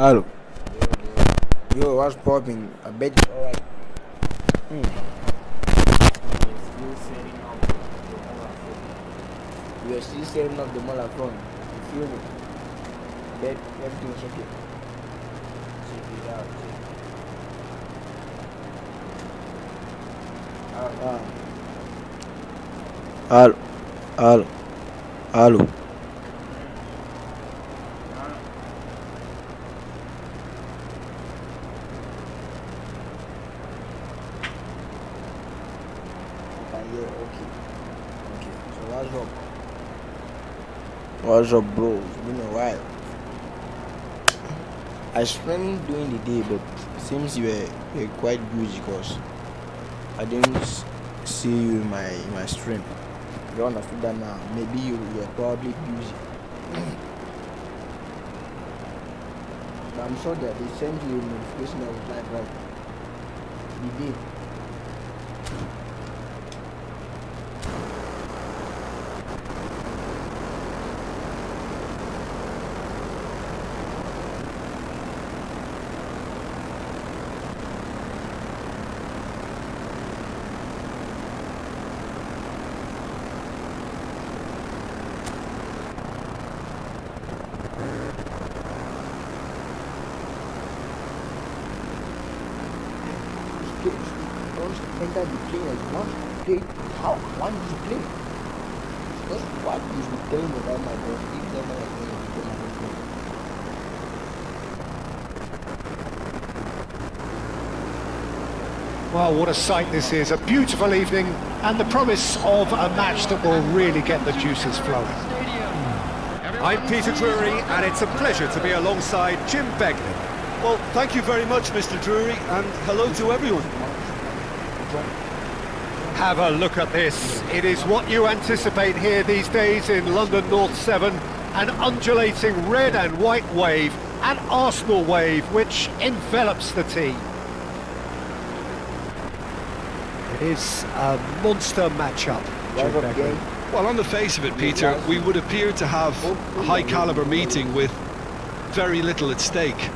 Hello. Yo, what's popping? I bet it's alright. We are still setting up the mall at front. You feel me? Bet everything's okay. Check it out. Hello. Hello. Hello. Yeah, okay. Okay. So what's up? What's up, bro? It's been a while. I spent during the day, but it seems you were quite busy because I didn't see you in my stream. You understood that now. Maybe you're probably busy. But I'm sure that they sent you a notification that was live, right? They did. Don't enter the plane as one play. How one is play? That's what you should tell me about my boss. If never again you become my boss. Well, what a sight this is. A beautiful evening and the promise of a match that will really get the juices flowing. I'm Peter Drury, and it's a pleasure to be alongside Jim Begley. Well, thank you very much, Mr. Drury, and hello to everyone. Have a look at this. It is what you anticipate here these days in London North 7. An undulating red and white wave, an Arsenal wave, which envelops the team. It is a monster matchup, Jim Begley. Well, on the face of it, Peter, we would appear to have a high-caliber meeting with very little at stake.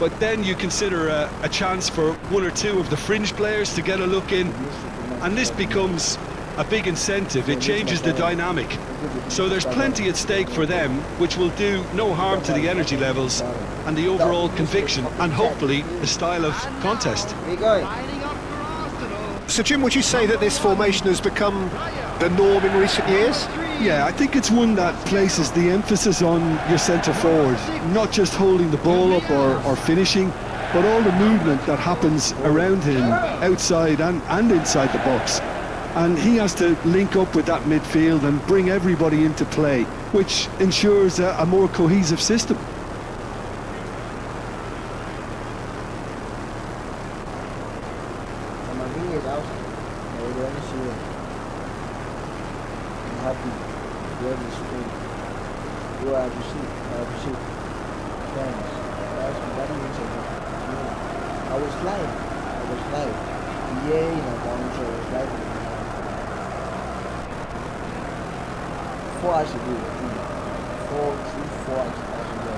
But then you consider a chance for one or two of the fringe players to get a look in, and this becomes a big incentive. It changes the dynamic. So there's plenty at stake for them, which will do no harm to the energy levels and the overall conviction, and hopefully the style of contest. So, Jim, would you say that this formation has become the norm in recent years? Yeah, I think it's one that places the emphasis on your centre forward, not just holding the ball up or finishing, but all the movement that happens around him, outside and inside the box. And he has to link up with that midfield and bring everybody into play, which ensures a more cohesive system. Happy. Very strong. You are appreciate. Thanks. That means a lot. I was live. Yeah, in a bounce, I was live. 4 hours ago. 4 hours ago.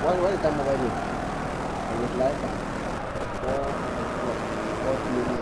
What the time of I did? I was live at 4 p.m.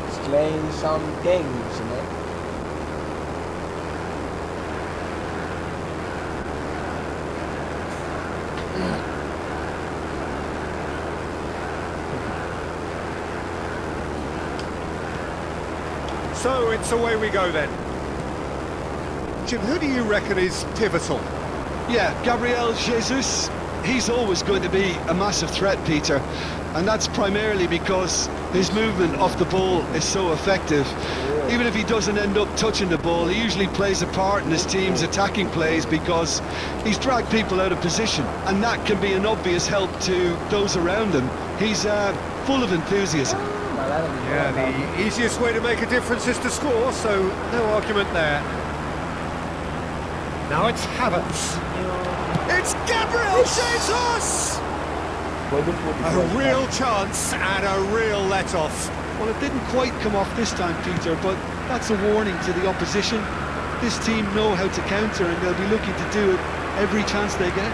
Explain some things, So it's away we go then. Jim, who do you reckon is pivotal? Yeah, Gabriel Jesus. he's always going to be a massive threat, Peter, and that's primarily because his movement off the ball is so effective. Even if he doesn't end up touching the ball, he usually plays a part in his team's attacking plays because he's dragged people out of position, and that can be an obvious help to those around him. He's full of enthusiasm. Yeah, the easiest way to make a difference is to score, so no argument there. Now it's Havertz. It's Gabriel Jesus! A real chance and a real let-off. Well, it didn't quite come off this time, Peter, but that's a warning to the opposition. This team know how to counter, and they'll be looking to do it every chance they get.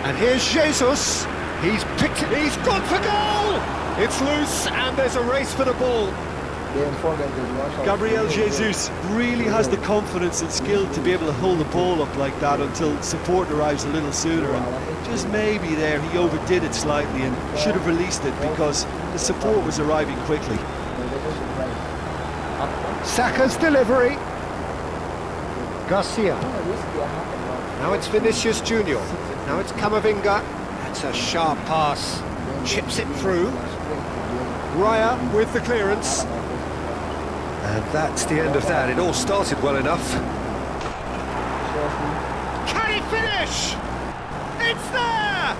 And here's Jesus. He's picked it. He's gone for goal! It's loose, and there's a race for the ball. Gabriel Jesus really has the confidence and skill to be able to hold the ball up like that until support arrives a little sooner, and just maybe there he overdid it slightly and should have released it because the support was arriving quickly. Saka's delivery. Garcia. Now it's Vinicius Junior. Now it's Camavinga. That's a sharp pass. Chips it through. Raya with the clearance. And that's the end of that. It all started well enough. Can he finish? It's there!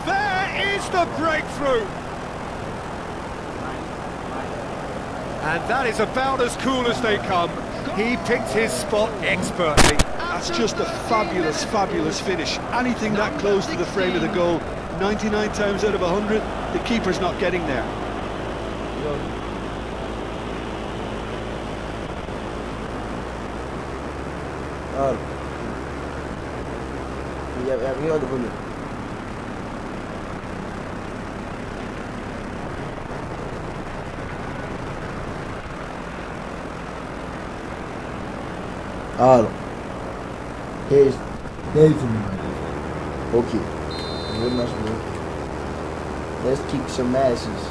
There is the breakthrough! And that is about as cool as they come. He picked his spot expertly. That's just a fabulous, fabulous finish. Anything that close to the frame of the goal, 99 times out of 100, the keeper's not getting there. Here's Nathan. Okay. Very much more. Let's kick some asses.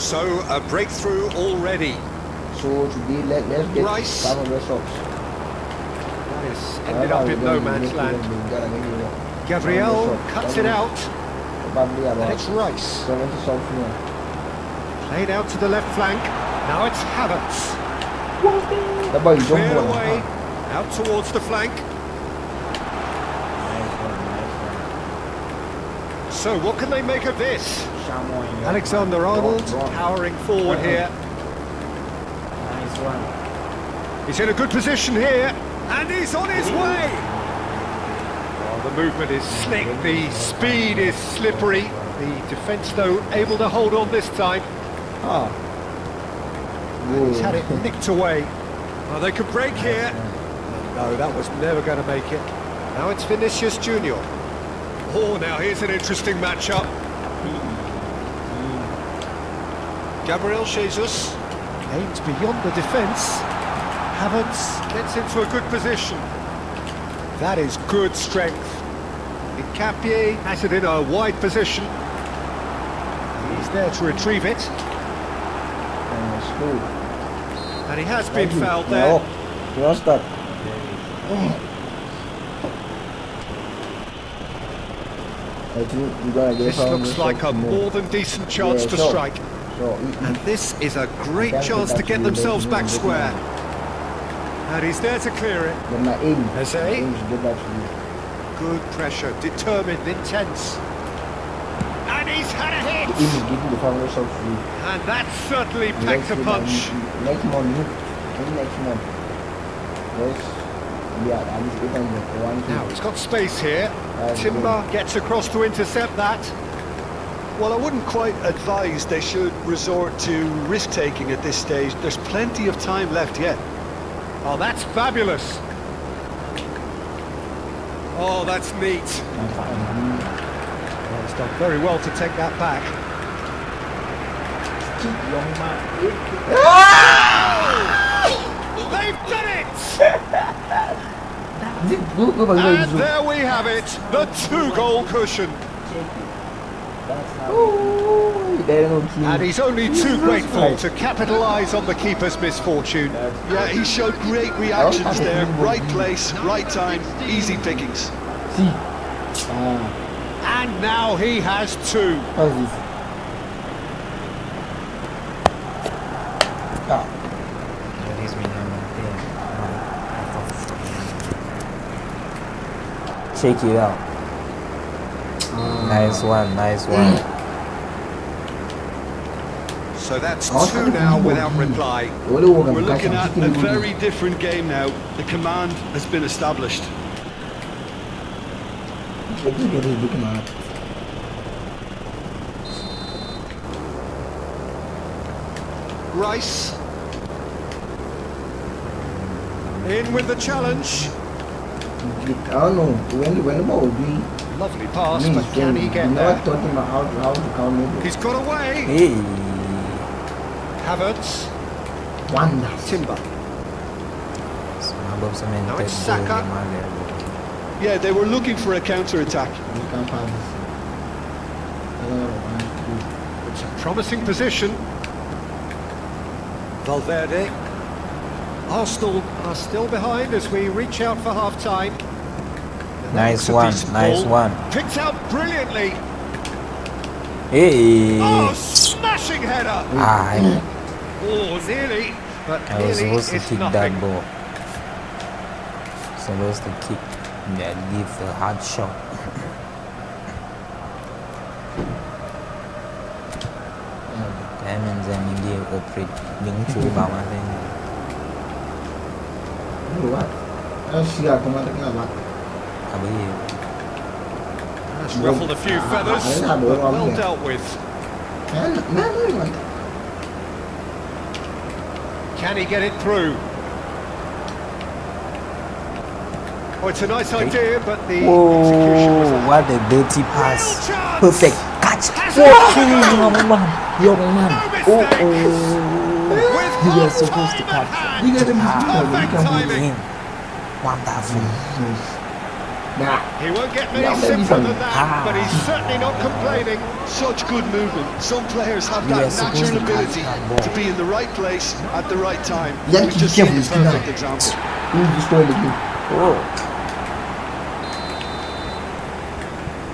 So a breakthrough already. So today let's get Rice. some of the shots. This ended up in no man's land. Gabriel cuts it out. And it's Rice. Played out to the left flank. Now it's Havertz. Cleared away. Out towards the flank. So what can they make of this? Alexander-Arnold powering forward here. He's in a good position here, and he's on his way! Oh, the movement is slick, the speed is slippery. The defence, though, able to hold on this time. And he's had it nicked away. Oh, they could break here. No, that was never going to make it. Now it's Vinicius Junior. Oh, now here's an interesting matchup. Gabriel Jesus aims beyond the defence. Havertz gets into a good position. That is good strength. Incapie has it in a wide position. He's there to retrieve it. And he has been fouled there. This looks like a more than decent chance to strike. And this is a great chance to get themselves back square. And he's there to clear it. Eze. Good pressure, determined, intense. And he's had a hit! And that certainly packed a punch. Now he's got space here. Timber gets across to intercept that. Well, I wouldn't quite advise they should resort to risk-taking at this stage. There's plenty of time left yet. Oh, that's fabulous. Oh, that's neat. Well, he's done very well to take that back. They've done it! And there we have it, the 2-goal cushion. That's how. Ooh, they don't kill. And he's only too grateful to capitalise on the keeper's misfortune. Yeah, he showed great reactions there. Right place, right time, easy pickings. See. And now he has two. How's this? Ah. Check it out. Nice one, nice one. So that's two now without reply. We're looking at a very different game now. The command has been established. Rice. In with the challenge. I don't know when the ball will be. Lovely pass, but can he get there? Taught him how to count it. He's got away. Hey. Havertz. Wonder. Timber. Now it's Saka. Yeah, they were looking for a counter-attack. You can't pass this. I don't know. It's a promising position. Valverde. Arsenal are still behind as we reach out for half-time. Nice one, nice one. Picked out brilliantly. Hey. Oh, smashing header. Oh, nearly, but I was nearly supposed to it's kick nothing. that ball. Supposed to kick. Yeah, give the hard shot. Cái mình giờ mình đi operate những chú vào mà đây. What? Siya kumatik nga ba? Abi. That's ruffled a few feathers, but well dealt with. Can he get it through? Oh, it's a nice idea, but the execution was Whoa, what a dirty pass. Perfect catch. You were supposed to catch. You get him. Wonderful. Nah. He won't get many simpler than that, but he's certainly not complaining. Such good movement. Some players have that natural ability to be in the right place at the right time. Yeah, We've just careful, seen a it's good perfect now. example. Who's destroying the game? Oh.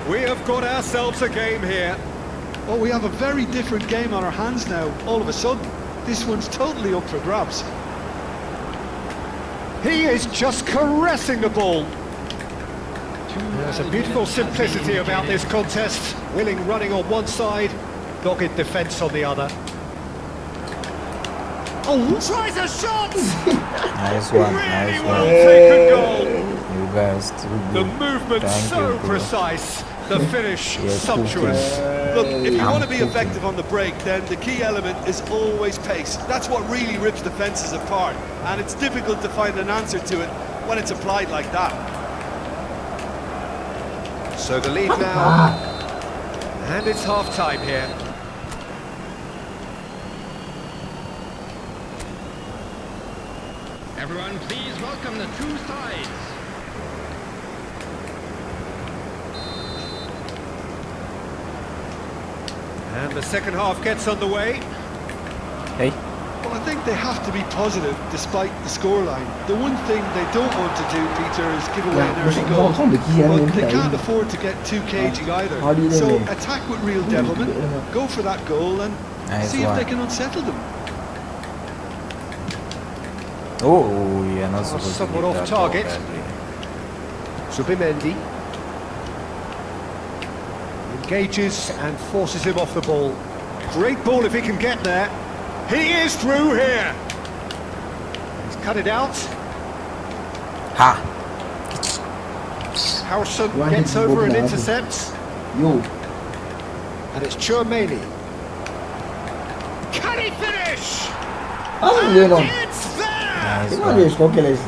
We have got ourselves a game here. Oh, we have a very different game on our hands now. All of a sudden, this one's totally up for grabs. He is just caressing the ball. There's a beautiful simplicity about this contest. Willing running on one side, dogged defence on the other. Oh, tries a shot! Nice one, Really nice well one. taken goal. You guys too The good. movement Thank so you, bro. precise, the finish Yeah, sumptuous. Look, if you want to be cooking. effective on the break, then the key element is always pace. That's what really rips defences apart. And it's difficult to find an answer to it when it's applied like that. So the lead now, and it's half-time here. Everyone, please welcome the two sides. And the second half gets underway. Hey. Well, I think they have to be positive despite the scoreline. The one thing they don't want to do, Peter, is give away an early goal. But they can't afford to get too cagey either. So attack with real devilment, go for that goal and Nice see if one. they can unsettle them. Oh, you're not supposed to somewhat give off that target. ball badly. Zubimendi engages and forces him off the ball. Great ball if he can get there. He is through here. He's cut it out. Ha! Harrison Why gets did you over and go now? intercepts. Yo. And it's Chouameni. Can he finish? Ano yun on? It's there! Nice Ano one. yung smokeless?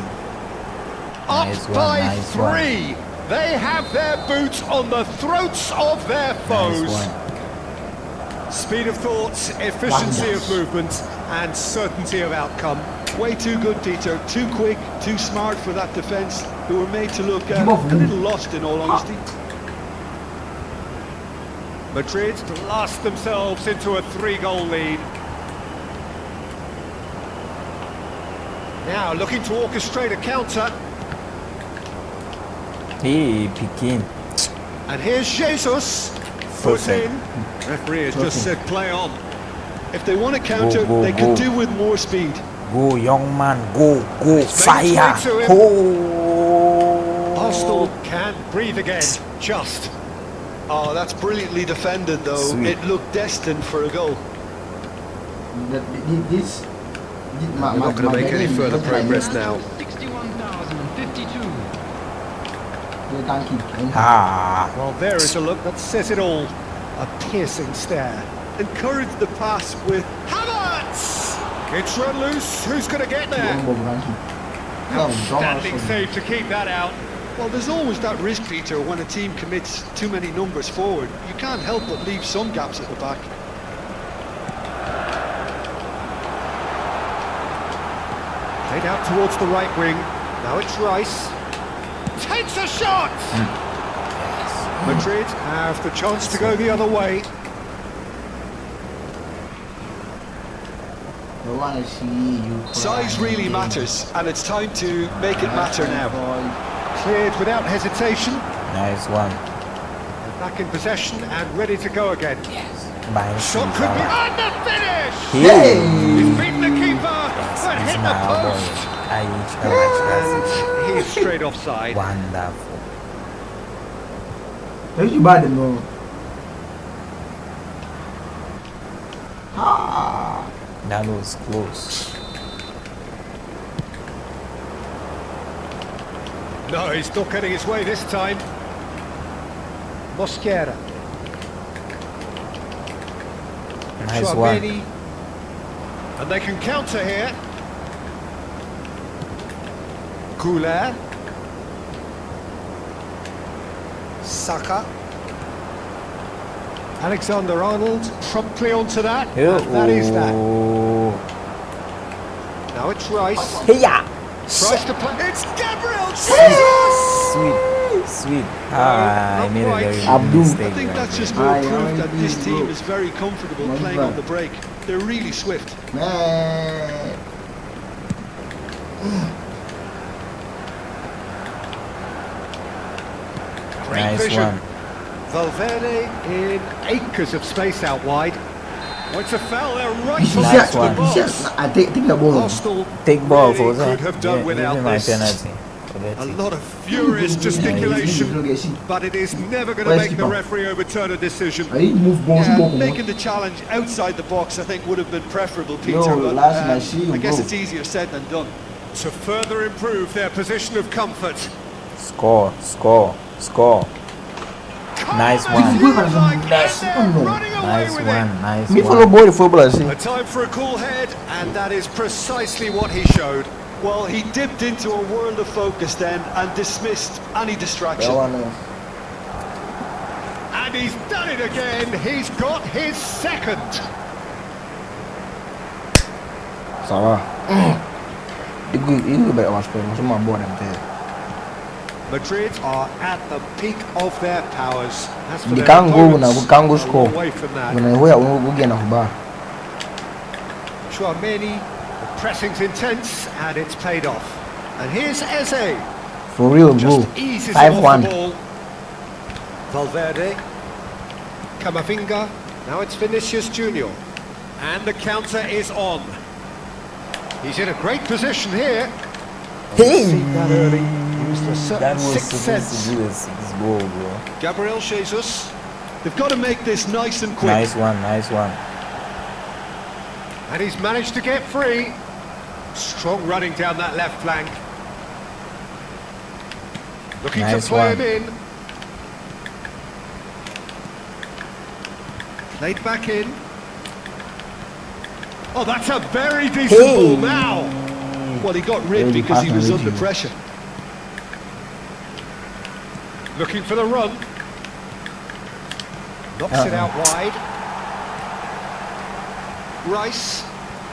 Up Nice one, by nice one. 3. They have their boots on the throats of their foes. Nice one. Speed of thought, efficiency of movement, and certainty of outcome. Way too good, Peter. Too quick, too smart for that defence, who were made to look Give off a me. little lost in all honesty. Madrid blast themselves into a 3-goal lead. Now looking to orchestrate a counter. He picking. And here's Jesus. Foot Perfect. in. Referee has just said play on. If they want to counter, Go, they could go. do with more speed. Go, young man, go, It's made fire. its way to him. Go. Arsenal can breathe again. Just. Oh, that's brilliantly defended, though. Sweet. It looked destined for a goal. We're not going to make any further progress now. 61,052. Ah, Well, there is a look that says it all. A piercing stare. Encourage the pass with... Havertz! It's run loose. Who's going to get there? Standing save to keep that out. Well, there's always that risk, Peter, when a team commits too many numbers forward. You can't help but leave some gaps at the back. Played out towards the right wing. Now it's Rice. Takes a shot! Madrid have the chance to go the other way. Size really matters, and it's time to make it matter now. Cleared without hesitation. nice one. And back in possession and ready to go again. Bang. Shot could be on the finish! Hey. He's beaten the keeper, but hit the post. And he's straight offside. Wonderful. That was close. No, he's not getting his way this time. Mosquera. Nice one. Chouameni. And they can counter here. Goulet. Saka. Alexander-Arnold promptly onto that. And that is that. Now it's Rice. Hey-ya. Tries to play. It's Gabriel Jesus! Sweet. Ah, I not made a quite. very big mistake. I think right that's there. just more proof that this team is very comfortable playing on the break. They're really swift. Great Nice vision. one. Valverde in acres of space out wide. Oh, it's a foul there right on Nice the one. box. I take the ball. Arsenal Take ball, really Fosa. could have done without my this. penalty. A lot of furious gesticulation, but it is never going to make the referee overturn a decision. Yeah, making the challenge outside the box, I think, would have been preferable, Peter. But I guess it's easier said than done. To further improve their position of comfort. Score. Nice one. Nice Me follow one. ball football. A time for a cool head, and that is precisely what he showed. Well, he dipped into a world of focus then and dismissed any distraction. And he's done it again. He's got his second. Ça va. Il bet was playing. Some more than that. Madrid are at the peak of their powers. As for We their can't go now. opponents, We can't go a score. long way from that. When we get enough bar. Chouameni, the pressing's intense, and it's paid off. And here's Eze. For real, bro. Just eases it off 5-1. the ball. Valverde. Camavinga. Now it's Vinicius Junior. And the counter is on. He's in a great position here. Hey! Seen that early. Used a certain That was sixth supposed sense. to be a 6-goal, bro. Gabriel Jesus. They've got to make this nice and quick. Nice one. And he's managed to get free. Strong running down that left flank. Looking Nice to play one. him in. Played back in. Oh, that's a very decent ball now. Well, he got rid Really because he was passing under it. pressure. Looking for the run. Knocks it out wide. Rice.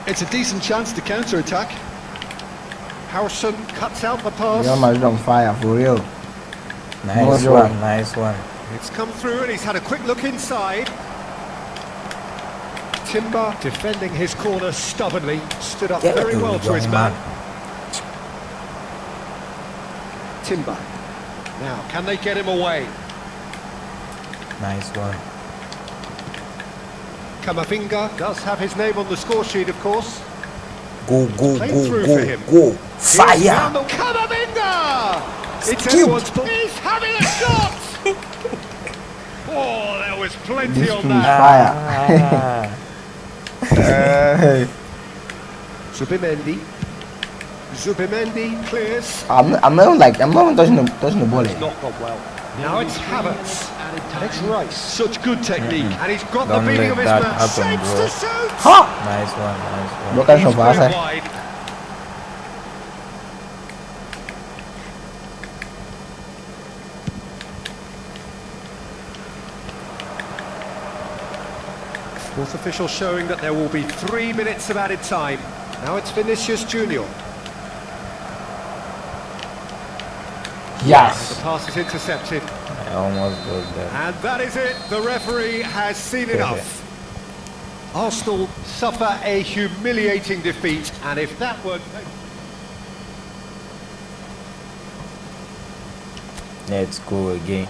It's a decent chance to counter-attack. Harrison cuts out the pass. Real Madrid on fire, for real. Nice Joe. one. It's come through and he's had a quick look inside. Timber defending his corner stubbornly, stood up very well to his man. Timber. Now, can they get him away? Nice one. Kamavinga does have his name on the score sheet, of course. Go, go, Played go, through go, for him. go. Here's Fire! Randall Kamavinga! It's Skip. anyone's ball. He's having a shot! Oh, there was plenty on that. Fire! Zubimendi clears. I'm not even touching the ball. It's not gone well. Now it's Havertz. And it's Rice. Such good technique. And he's got Don't the beating let of his that man. happen, Shapes bro. to suit. Ha! Nice one, nice one. Look at He's some put it pass. wide. Fourth official showing that there will be 3 minutes of added time. Now it's Vinicius Junior. The Yes. pass is intercepted. I almost got that. And that is it. The referee has seen enough. Arsenal suffer a humiliating defeat, and if that were... Let's go again.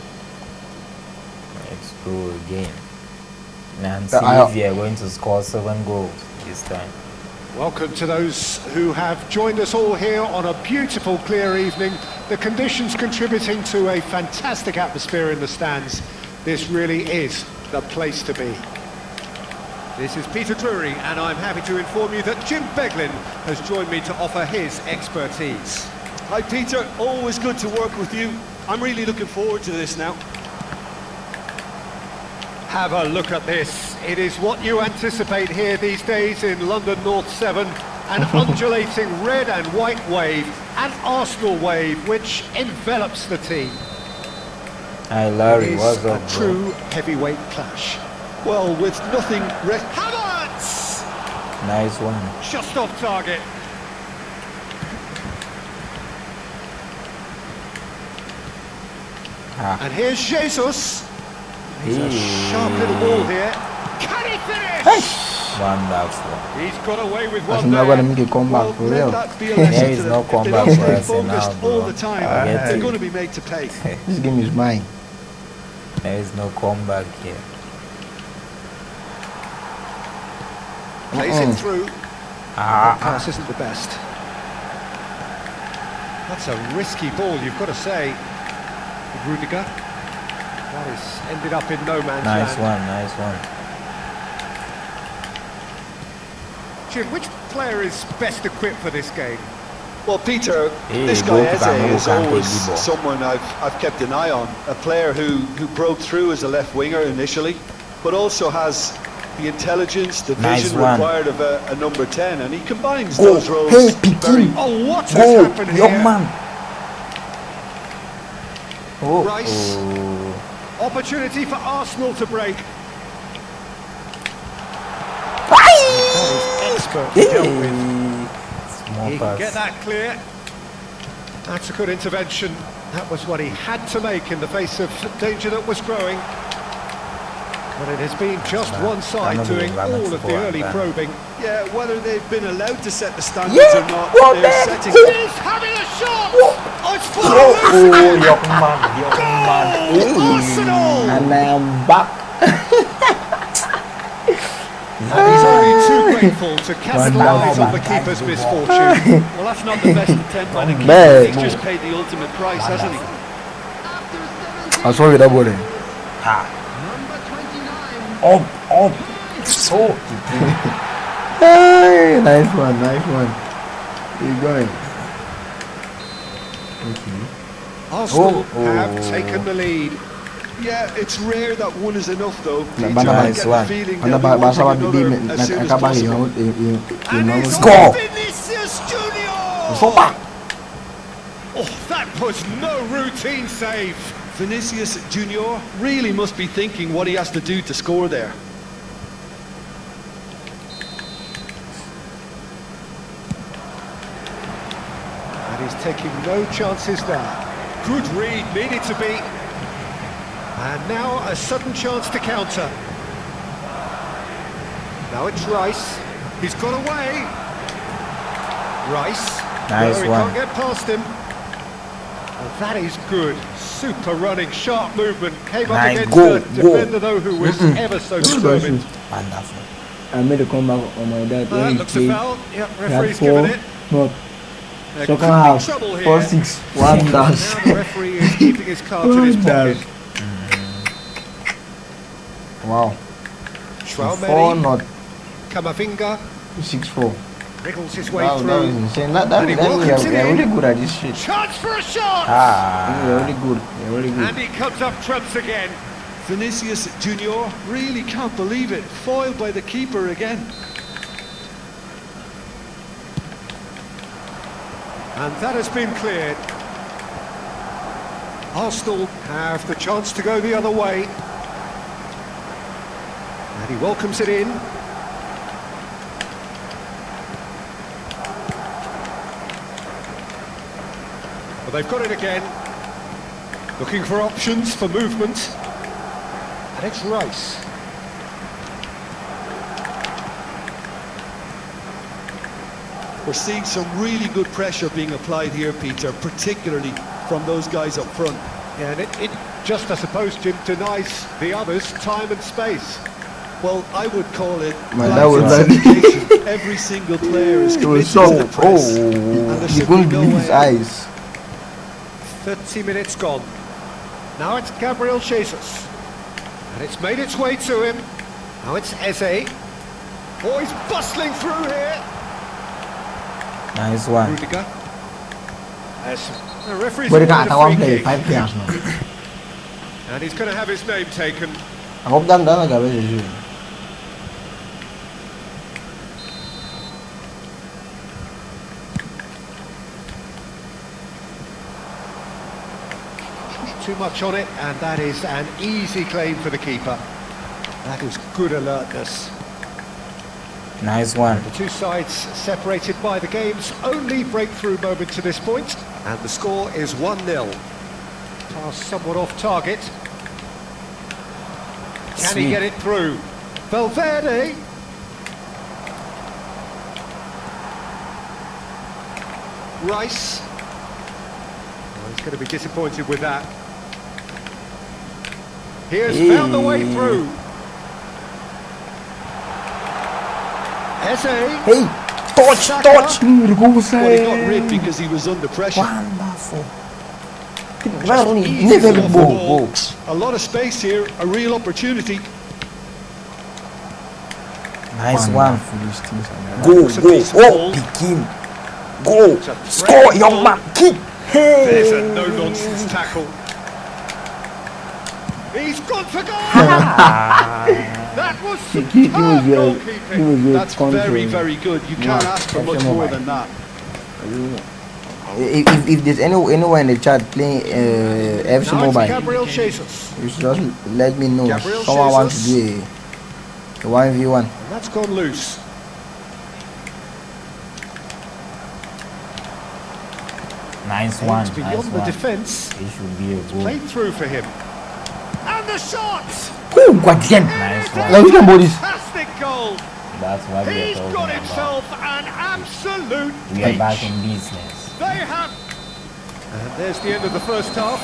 Let's go again. And see I- if we are going to score 7 goals this time. Welcome to those who have joined us all here on a beautiful, clear evening. The conditions contributing to a fantastic atmosphere in the stands. This really is the place to be. This is Peter Drury, and I'm happy to inform you that Jim Beglin has joined me to offer his expertise. Hi Peter, always good to work with you. I'm really looking forward to this now. Have a look at this. It is what you anticipate here these days in London North 7. An undulating red and white wave, an Arsenal wave, which envelops the team. Hi It Larry, is what's a up, bro? true heavyweight clash. Well, with nothing... Havertz! Nice one. Just off target. And here's Jesus. He's a sharp little ball here. Can he finish? Wonderful. He's got away with That's one not gonna there. make a comeback for let real. that be a lesson There to is them. no If comeback they for don't us stay now, focused bro. all the time, I get they're it. going to be made to pay. This game is mine. There is no comeback here. Plays it through. Ah, Pass isn't the best. That's a risky ball, you've got to say. Rudiger. That has ended up in no man's nice land. one, nice one. Jim, which player is best equipped for this game? Well, Peter, Hey, this go guy to Bamboo Eze is Camp, always Efootball. someone I've kept an eye on. A player who broke through as a left winger initially, but also has the intelligence, the Nice vision one. required of a number 10, and he combines Go. those roles Hey, very Pikin. Oh, what has Go, happened young here? man. Oh, Rice. oh. Opportunity for Arsenal to break. Expertly dealt with. Small He can get pass. that clear. That's a good intervention. That was what he had to make in the face of danger that was growing. But it has been just one side Another doing environment all of the support, early man. probing. Yeah, whether they've been allowed to set the standards Yeah, or not, well, they're man. setting He's having a shot! Oh, it's far Oh, loose! young man, young man. Goal! Arsenal! And I am back. And he's only too grateful to capitalise on the Wonderful. keeper's misfortune. Well, that's not the best attempt by the keeper. Bad. He's just paid the ultimate price, hasn't he? I'm sorry that ball. Up. So. Hey, nice one, nice one. Keep going. Arsenal Oh. have taken the lead. Yeah, it's rare that one is enough, though. Peter. Nice I get the one. feeling Ano they'll be ba basa wanting ba bibi another as soon as nakakabang possible. And yung it's score. Vinicius Junior! Sopa. Oh, that was no routine save. Vinicius Junior really must be thinking what he has to do to score there. And he's taking no chances there. Good read, needed to be. And now a sudden chance to counter. Now it's Rice. He's got away. Rice. Nice He one. can't get past him. Oh, that is good. Super running, sharp movement. Came up Nice. against Go, a go. defender though who was ever so determined. Wonderful. I made a comeback on my dad. That When he looks a played, foul. Yep, he had referee's given 4, it. not There second could be half, trouble here. 4-6, 1 Now dash. the referee is keeping his cards in his pocket. Wow. 4 Schwalmeni, not Kamavinga, 6-4. wriggles his way Wow, that was through. insane. That And he we are welcomes it really in. good at this shit. Chance for a shot! We are really good. We are really good. And he comes up trumps again. Vinicius Junior really can't believe it. Foiled by the keeper again. And that has been cleared. Arsenal have the chance to go the other way. And he welcomes it in. Well, they've got it again. Looking for options for movement. And it's Rice. We're seeing some really good pressure being applied here, Peter, particularly from those guys up front. Yeah, and it just, I suppose, Jim, denies the others time and space. Well, I would call it Man, that was blind bad. concentration. Every single player is It committed was so. to the press. and Oh, there's he simply couldn't no believe way his out. eyes. 30 minutes gone. Now it's Gabriel Jesus. And it's made its way to him. Now it's Eze. Oh, he's bustling through here. Nice one. Rudiger. As the referee's But he awarded can't a one free play kick. 5 players now. And he's going to have his name taken. I hope that doesn't get better. Too much on it, and that is an easy claim for the keeper. That is good alertness. Nice one. The two sides separated by the game's only breakthrough moment to this point, and the score is 1-0. Pass somewhat off target. Can he Sweet. get it through? Valverde. Rice. Oh, he's going to be disappointed with that. He has found the way through. Eze. Hey, touch. Well, he got rid because he was under pressure. Wonderful. Easy Never off the go. ball. A lot of space here, a real opportunity. Nice one. Go, It's a go, decent go. ball. Pick him. Go. It's a threat Score, young goal. man. Kick. There's a Hey. no-nonsense tackle. He's gone for goal! That was He superb was goalkeeping. That's very, very good. You can't ask for much more than that. If there's anyone in the chat playing FC Now it's Mobile, Gabriel Jesus. you should just let me know. Gabriel Someone wants to Jesus. do a 1v1. And that's gone loose. Nice one. It's beyond Nice the one. defence. It should be a goal. Played through for him. And the shot! Ooh, guardian. Nice It is one. Let's a go, boys. fantastic goal. That's what we're He's talking got about. himself an absolute We are peach. back in business. They have. And there's the end of the first half.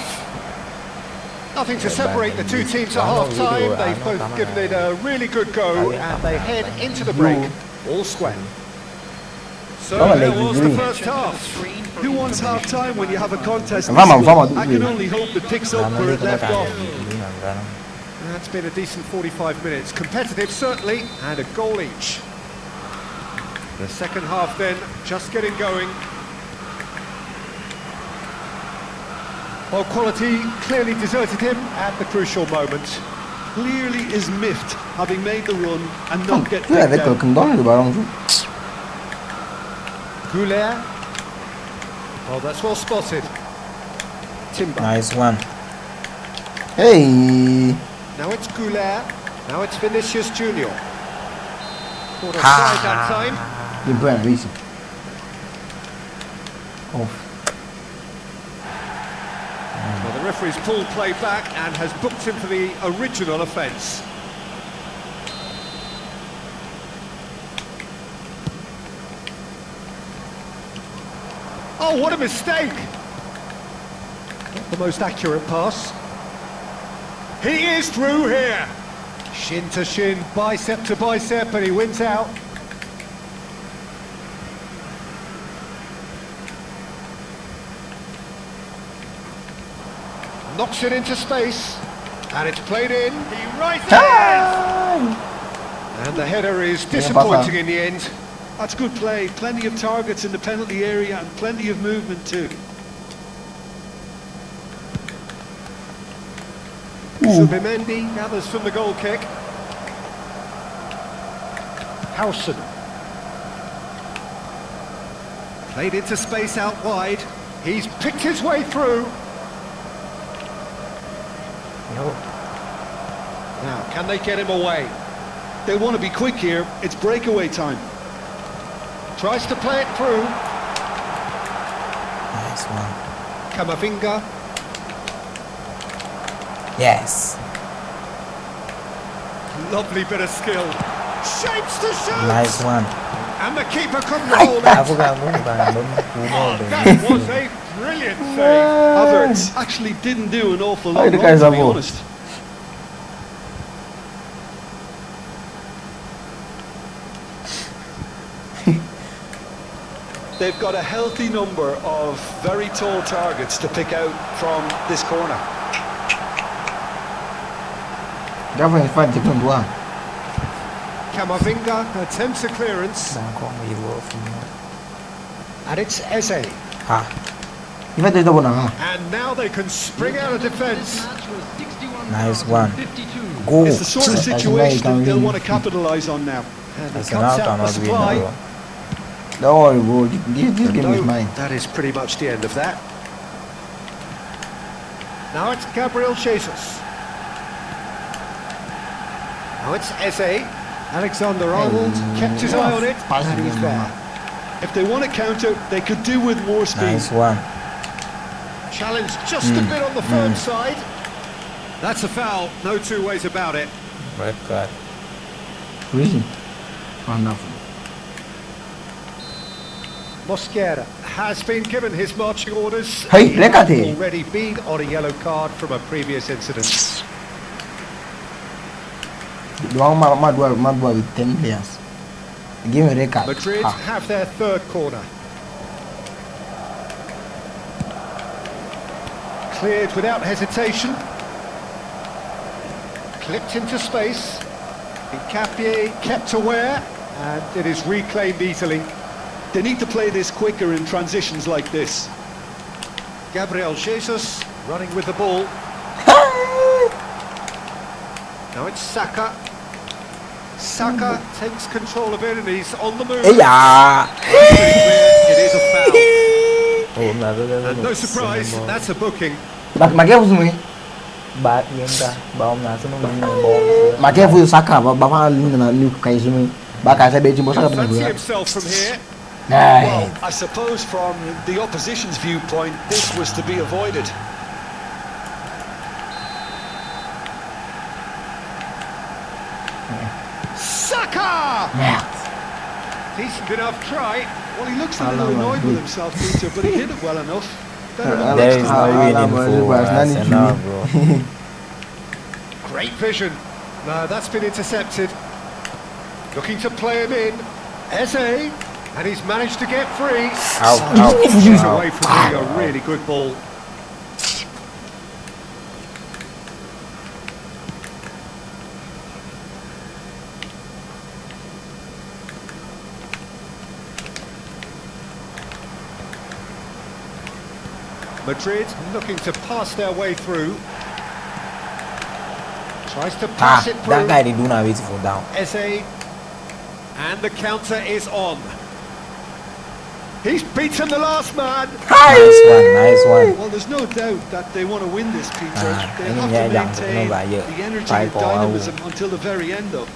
Nothing to separate the two teams at half-time. They've both given it a really good go, and they head into the break all square. So Vamos, there like, was the green. first half. Who wants half-time when you have a contest? Vamos, this vamos, big? I green. can only hope it picks up where it left off. That's been a decent 45 minutes. Competitive, certainly, and a goal each. The second half then, just getting going. Well, quality clearly deserted him at the crucial moment. Clearly is miffed, having made the run and not get Ouais, picked avec out. comme dans le ballon joue. Goulet. Oh, that's well spotted. Timber. Nice one. Hey. Now it's Goulet. Now it's Vinicius Junior. Caught offside that time. Bien peu ici. Oh. Well, the referee's pulled play back and has booked him for the original offence. Oh, what a mistake! Not the most accurate pass. He is through here! Shin to shin, bicep to bicep, and he wins out. Knocks it into space, and it's played in. He rises! And the header is disappointing in the end. That's good play. Plenty of targets in the penalty area and plenty of movement too. Subimendi gathers from the goal kick. Howson. Played into space out wide. He's picked his way through. Now, can they get him away? They want to be quick here. It's breakaway time. Tries to play it through. Nice one. Kamavinga. Yes. Lovely bit of skill. Shapes to shoot. Nice one. And the keeper couldn't hold it. Aku gabung bang bấm cú Oh, ball that was a brilliant save. Havertz actually didn't do an awful lot Ay, wrong, guys, to be abo. honest. They've got a healthy number of very tall targets to pick out from this corner. Gava em frente com o Kamavinga attempts a clearance. บางของมีวัวฟิล์ม And it's Eze. ค่ะ E vai desde a bola. And now they can spring out of defence. Nice one. 61,052. Go. It's the sort of situation they'll want to capitalise on now. And he Arsenal cuts out cannot the win supply. bro. Don't worry, bro. This game is No, mine. that is pretty much the end of that. Now it's Gabriel Jesus. Now it's Eze. Alexander Arnold kept his eye on it, and he's there. If they want to counter, they could do with more speed. Nice one. Challenge just a bit on the firm side. That's a foul, no two ways about it. Red card. Really? Wonderful. Mosquera has been given his marching orders. Hey, He look at has it. already been on a yellow card from a previous incident. Madua with 10 players. Give me a record. Madrid have their third corner. Cleared without hesitation. Clipped into space. Hincapié kept aware, and it is reclaimed easily. They need to play this quicker in transitions like this. Gabriel Jesus running with the ball. Now it's Saka. Saka takes control of it and he's on the move. Hey, yeah. It is a foul. Oh, là And no surprise, that's a booking. Mà cái vụ gì? Bát yên ta. Bóng là số nó nhiều bóng. Mà cái vụ Saka bà pha linh là new cái gì mình. Bà cái sẽ bị chim bó Saka bên Fancy vừa. himself from here. Này. Well, I suppose from the opposition's viewpoint, this was to be avoided. Saka! Merde. Decent enough try. Well, he looks a little annoyed with himself, Peter, but he hit it well enough. Better than There next is time. no winning for Arsenal. Arsenal, bro. Great vision. No, that's been intercepted. Looking to play him in. Eze. And he's managed to get free. He's away from being a really good ball. Madrid looking to pass their way through. Tries to pass it through. That guy did do not wait for down. Eze. And the counter is on. He's beaten the last man. Nice one, nice one. Well, there's no doubt that they want to win this, Peter. They anh have nghe to rằng tụi nó maintain bà vợ the energy phải and có dynamism until the very end, though.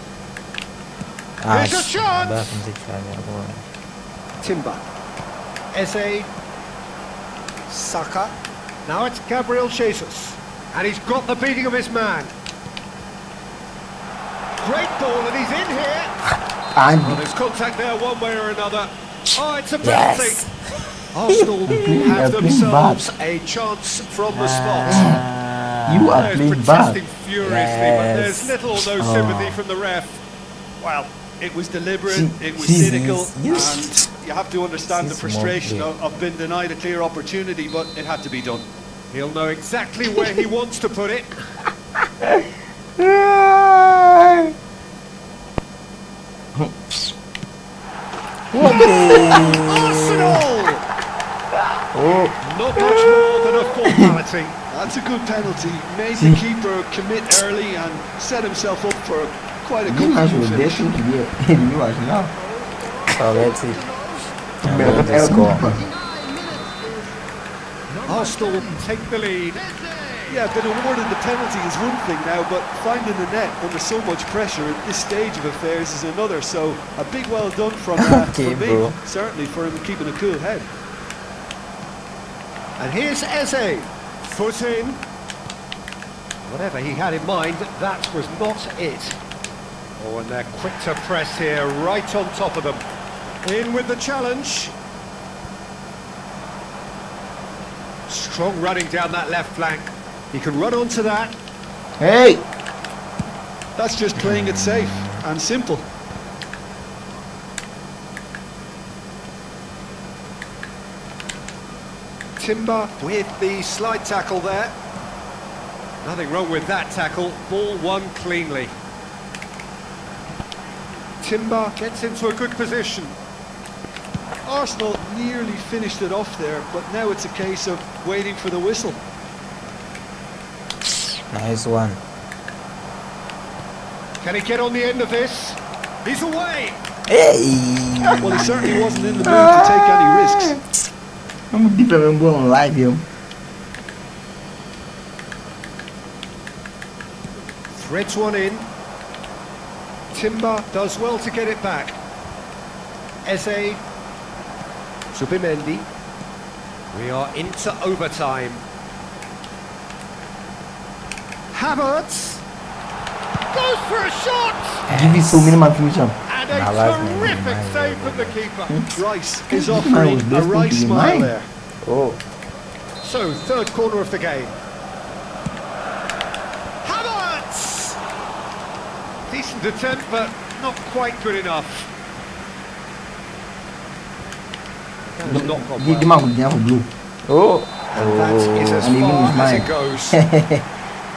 Here's a chance. Ba không thích phải nữa thôi. Timber. Eze. Saka. Now it's Gabriel Jesus. And he's got the beating of his man. Great ball, and he's in here. And Well, there's contact there one way or another. Oh, it's a penalty. Yes. Arsenal playing have bad. themselves a chance from the spot. you are There's playing protesting bad. furiously, but there's Yes. little or no sympathy from the ref. Well, it was deliberate, See- it was see- cynical, yes. and you have to understand the See, frustration small of being denied a clear opportunity, but it had to be done. He'll know exactly where he wants to put it. Arsenal! Not much more than a formality. That's a good penalty. Made See. the keeper commit early and set himself up for quite a This good match was finish. destined to be a new match now. Forget it. I'm Better going to tell score. Arsenal take the lead. Yeah, but awarding the penalty is one thing now, but finding the net under so much pressure at this stage of affairs is another. So a big well done from, Okay, from me, bro. certainly for him keeping a cool head. And here's Eze. Foot in. Whatever he had in mind, that was not it. Oh, and they're quick to press here, right on top of them. In with the challenge. Strong running down that left flank. He can run onto that. Hey! That's just playing it safe and simple. Timber with the slide tackle there. Nothing wrong with that tackle. Ball won cleanly. Timber gets into a good position. Arsenal nearly finished it off there, but now it's a case of waiting for the whistle. Nice one. Can he get on the end of this? He's away. Hey! Well, he certainly wasn't in the mood to take any risks. I'm deep in ball on live here. Threads one in. Timber does well to get it back. Eze. Subimendi. We are into overtime. Havertz goes for a shot, Give me so many man finish him. and a Now that's maybe terrific mine, save yeah. from the keeper. Rice is Man offering was a destined right to be smile mine. there. Oh, So, third corner of the game. Havertz! Decent attempt, but not quite good enough. That has not gone The well. man was down for blue. oh, And that is as And even far his as it mind. goes.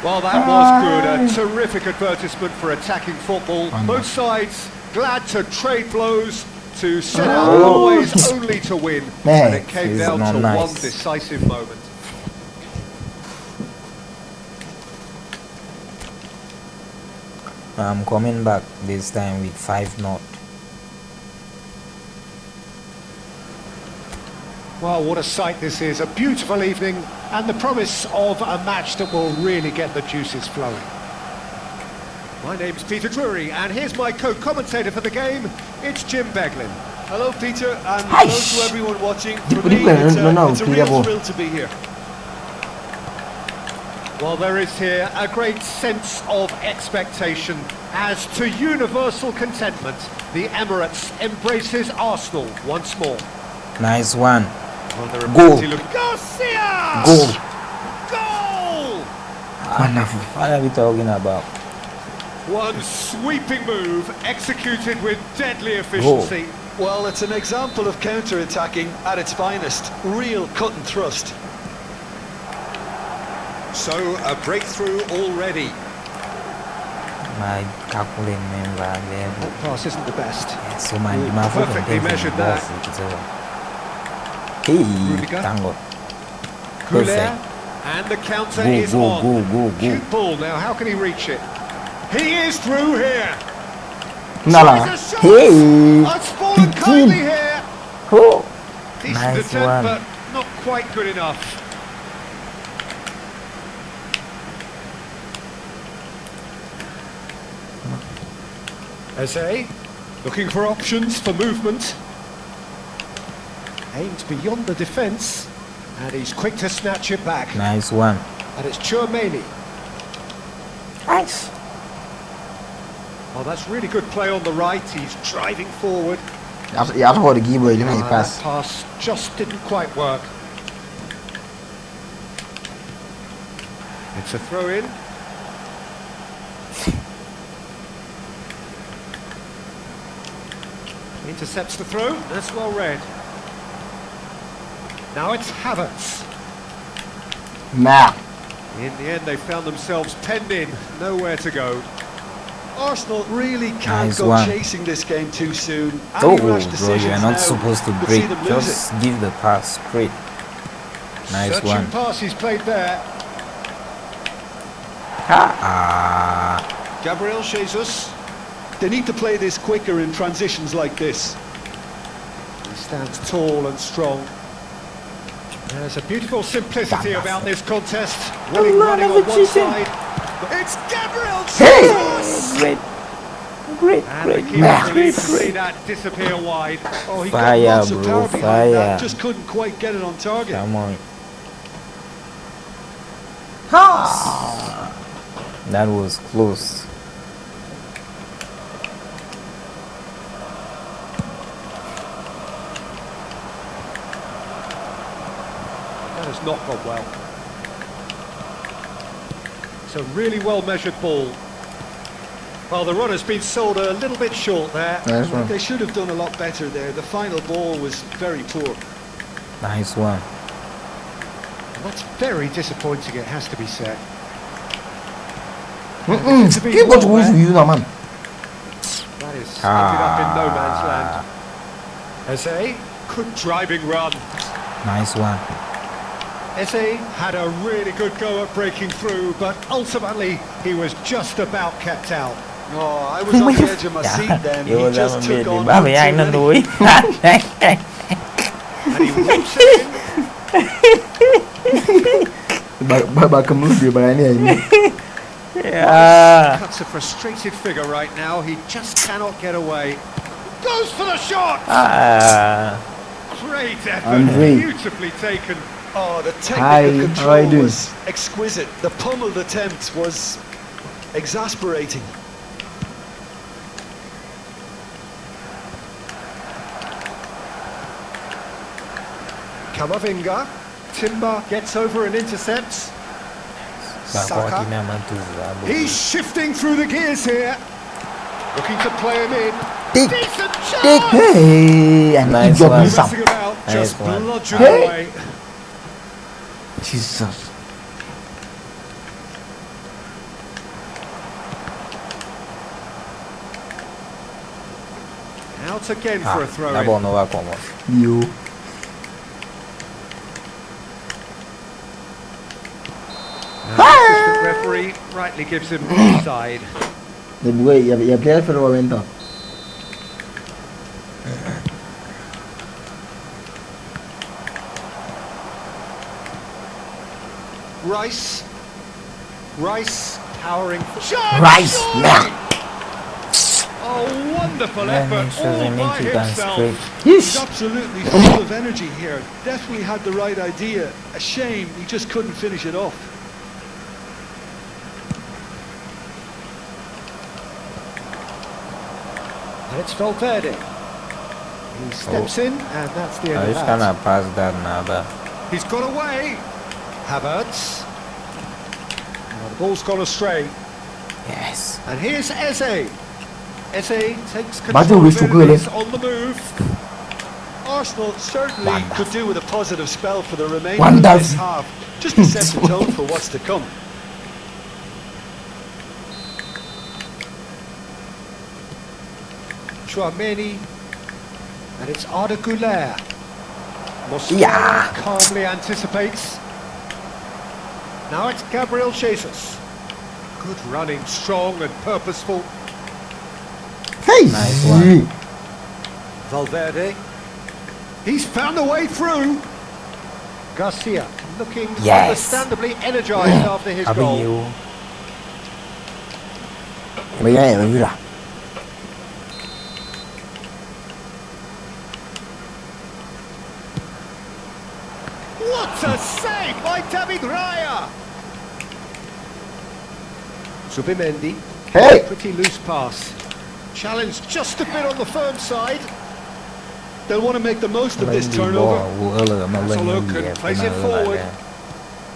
Well, that was good. A terrific advertisement for attacking football. Both sides glad to trade blows, to set out always only to win. Man, And it came it's down not to nice. one decisive moment. I'm coming back this time with 5-0. Well, what a sight this is. A beautiful evening and the promise of a match that will really get the juices flowing. My name's Peter Drury, and here's my co-commentator for the game. It's Jim Beglin. Hello, Peter, and hello to everyone watching. For Put me, it in, it's no, a clear real ball. thrill to be here. Well, there is here a great sense of expectation as to universal contentment, the Emirates embraces Arsenal once more. Nice one. Well, there are Goal. plenty looking- Garcia! Goal. Goal! Wonderful. What are we talking about? One sweeping move executed with deadly efficiency. Well, it's an example of counter-attacking at its finest. Real cut and thrust. So, a breakthrough already. My calculating member there. That pass isn't the best. So my Ooh, my phone perfectly contains measured the that. ball, it's over. Hey, Rudiger. thank God. Goulet, Perfect. and the counter Go, is go, on. go, go, go. Cute ball. Now, how can he reach it? He is through here. Nala. Tries a shot. Hey! It's fallen kindly here. Oh, Decent nice attempt, one. but not quite good enough. Eze, looking for options for movement. Aimed beyond the defence. And he's quick to snatch it back. Nice one. And it's Chouameni. Nice. Oh, that's really good play on the right. He's driving forward. Jag tror det giver ju mig That pass. pass just didn't quite work. It's a throw in. Intercepts the throw. That's well read. Now it's Havertz. Man. In the end, they found themselves penned in, nowhere to go. Arsenal really can't Nice go one. chasing this game too soon. Oh, Any rash bro, decisions you are now not supposed to could see break. them lose Just give the pass straight. Nice Searching one. pass he's played there. Ah. Gabriel Jesus. They need to play this quicker in transitions like this. He stands tall and strong. There's a beautiful simplicity about this contest. Willing running on one side. It's Gabriel Jesus! Great. And the keeper's relieved to see that disappear wide. Oh, he Fire, got lots of bro, power behind that, fire. just couldn't quite get it on target. Come on. That was close. That has not gone well. It's a really well measured ball. Well, the runner's been sold a little bit short there. Nice one. They should have done a lot better there. The final ball was very poor. Nice one. And that's very disappointing, it has to be said. Keep what we you know, man. That is ended up in no man's land. Eze, good driving run. Nice one. Eze had a really good go at breaking through, but ultimately he was just about kept out. Oh, I was on the edge of my seat then. He Yêu ra just mà took biết on ba mày anh too nó many. đuổi. And he whips it in. Ba cầm lút điều bài này. Yeah. Cuts a frustrated figure right now. He just cannot get away. Goes for the shot! Ah. Great effort, Andre. beautifully taken. Oh, the Hi, technical how are you control doing? was exquisite. The pummeled attempt was exasperating. Camavinga. Timber gets over and intercepts. Saka. He's shifting through the gears here. Looking to play him in. Dig. Decent Dig. chance! Hey, and Nice he got one. me some. Messing about, Nice just one. bludgeon Hey! away. Jesus. Out again for a throw La in. bola não vai como. You. And the assistant referee rightly gives him offside. The boy, you play for a momento. Rice powering for shot! Rice, Shot! man. Oh, wonderful Man, effort he shows all an by inky dance himself. straight. He's Yeesh. absolutely full of energy here. Definitely had the right idea. A shame he just couldn't finish it off. And it's Valverde. He steps in, and that's the end I of just that. gonna pass that nada. He's got away. Havertz. Now the ball's gone astray. Yes. And here's Eze. Eze takes Bajo control wish of to it go, and is on the move. Arsenal certainly Wonderful. could do with a positive spell for the remainder of this Wonderful. half, just to set the tone for what's to come. Chouameni. And it's Arda Güler. Mosquera Yeah. calmly anticipates. Now it's Gabriel Jesus. Good running, strong and purposeful. Hey. Nice one. Valverde. He's found a way through. Garcia looking Yes. understandably energised after his Abi goal. you. Bây giờ em biết rồi. What a Zubimendi. Hey! Pretty loose pass. Challenge just a bit on the firm side. They'll want to make the most of เล่น this ดีบอล turnover. กูเออมาเล่นไม่ดีอะ Plays มา it เออ forward. แล้ว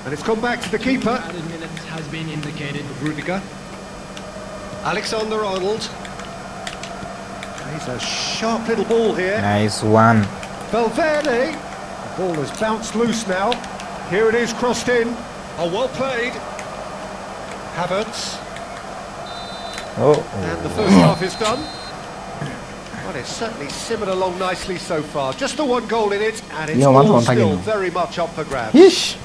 And it's gone back to the keeper. Added minutes has been indicated. Rudiger. Alexander-Arnold. He's a sharp little ball here. nice one Valverde. The ball has bounced loose now. Here it is, crossed in. Oh, well played. Havertz. oh And the first half is done. Well, it's certainly simmered along nicely so far. Just the one goal in it, and it's Yeah, one all from still Pagino. very much up for grabs. Yeesh!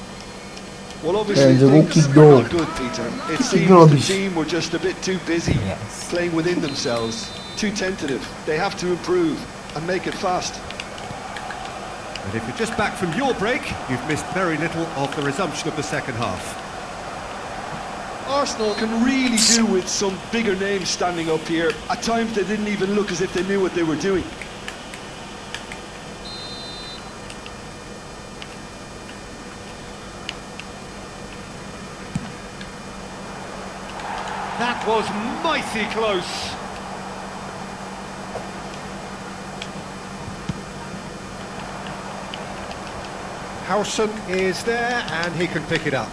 Well, obviously Yeah, the things rookie were goal. not good, Peter. It Rookie seems goal. the team were just a bit too busy, Yes. playing within themselves, too tentative. They have to improve and make it fast. And if you're just back from your break, you've missed very little of the resumption of the second half. Arsenal can really do with some bigger names standing up here. At times they didn't even look as if they knew what they were doing. That was mighty close. Howson is there and he can pick it up.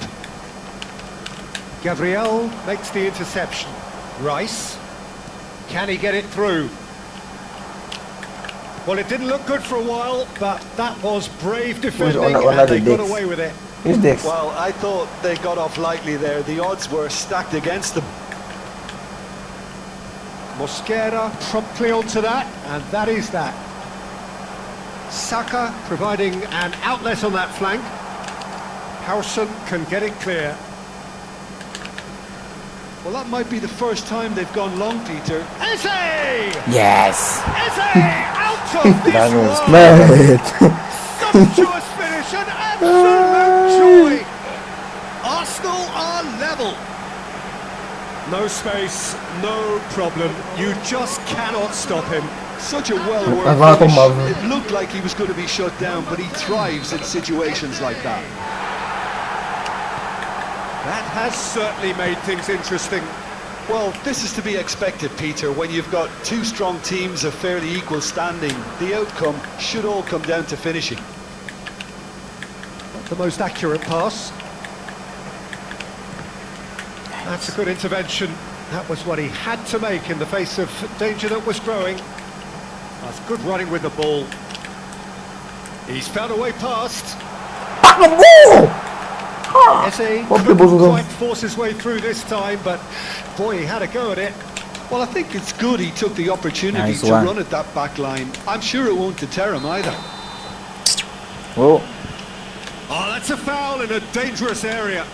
Gabriel makes the interception. Rice, can he get it through? Well, it didn't look good for a while, but that was brave defending and they got away with it. Who's this? Well, I thought they got off lightly there. The odds were stacked against them. Mosquera promptly onto that, and that is that. Saka providing an outlet on that flank. Howson can get it clear. Well, that might be the first time they've gone long, Peter. Eze! yes Eze! Out of this That was world! Mate! Sumptuous finish and absolute joy! Arsenal are level. No space, no problem. You just cannot stop him. Such a Agora well-worked com finish. Marvel. It looked like he was going to be shut down, but he thrives in situations like that. That has certainly made things interesting. Well, this is to be expected, Peter. When you've got two strong teams of fairly equal standing, the outcome should all come down to finishing. Not the most accurate pass. That's a good intervention. That was what he had to make in the face of danger that was growing. That's good running with the ball. He's found a way past. Pak the ball! Eze What couldn't people do? quite force his way through this time, but boy, he had a go at it. Well, I think it's good he took the opportunity Nice to one. run at that back line. I'm sure it won't deter him either. oh Oh, that's a foul in a dangerous area.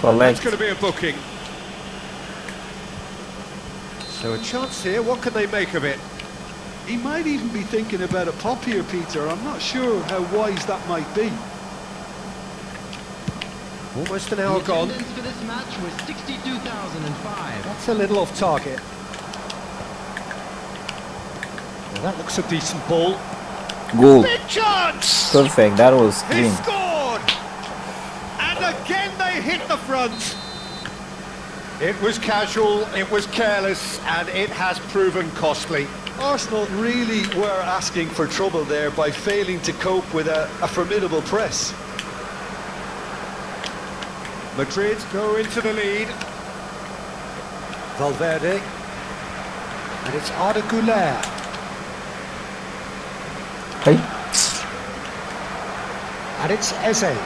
That's correct going to be a booking. So a chance here, what can they make of it? He might even be thinking about a pop here, Peter. I'm not sure how wise that might be. Almost an hour The gone. attendance for this match was 62,005. That's a little off target. Well, that looks a decent ball. goal Big chance! perfect that was He clean scored! And again they hit the front. It was casual, it was careless, and it has proven costly. Arsenal really were asking for trouble there by failing to cope with a formidable press. Madrid go into the lead. Valverde. And it's Arda Güler. Hey? And it's Eze.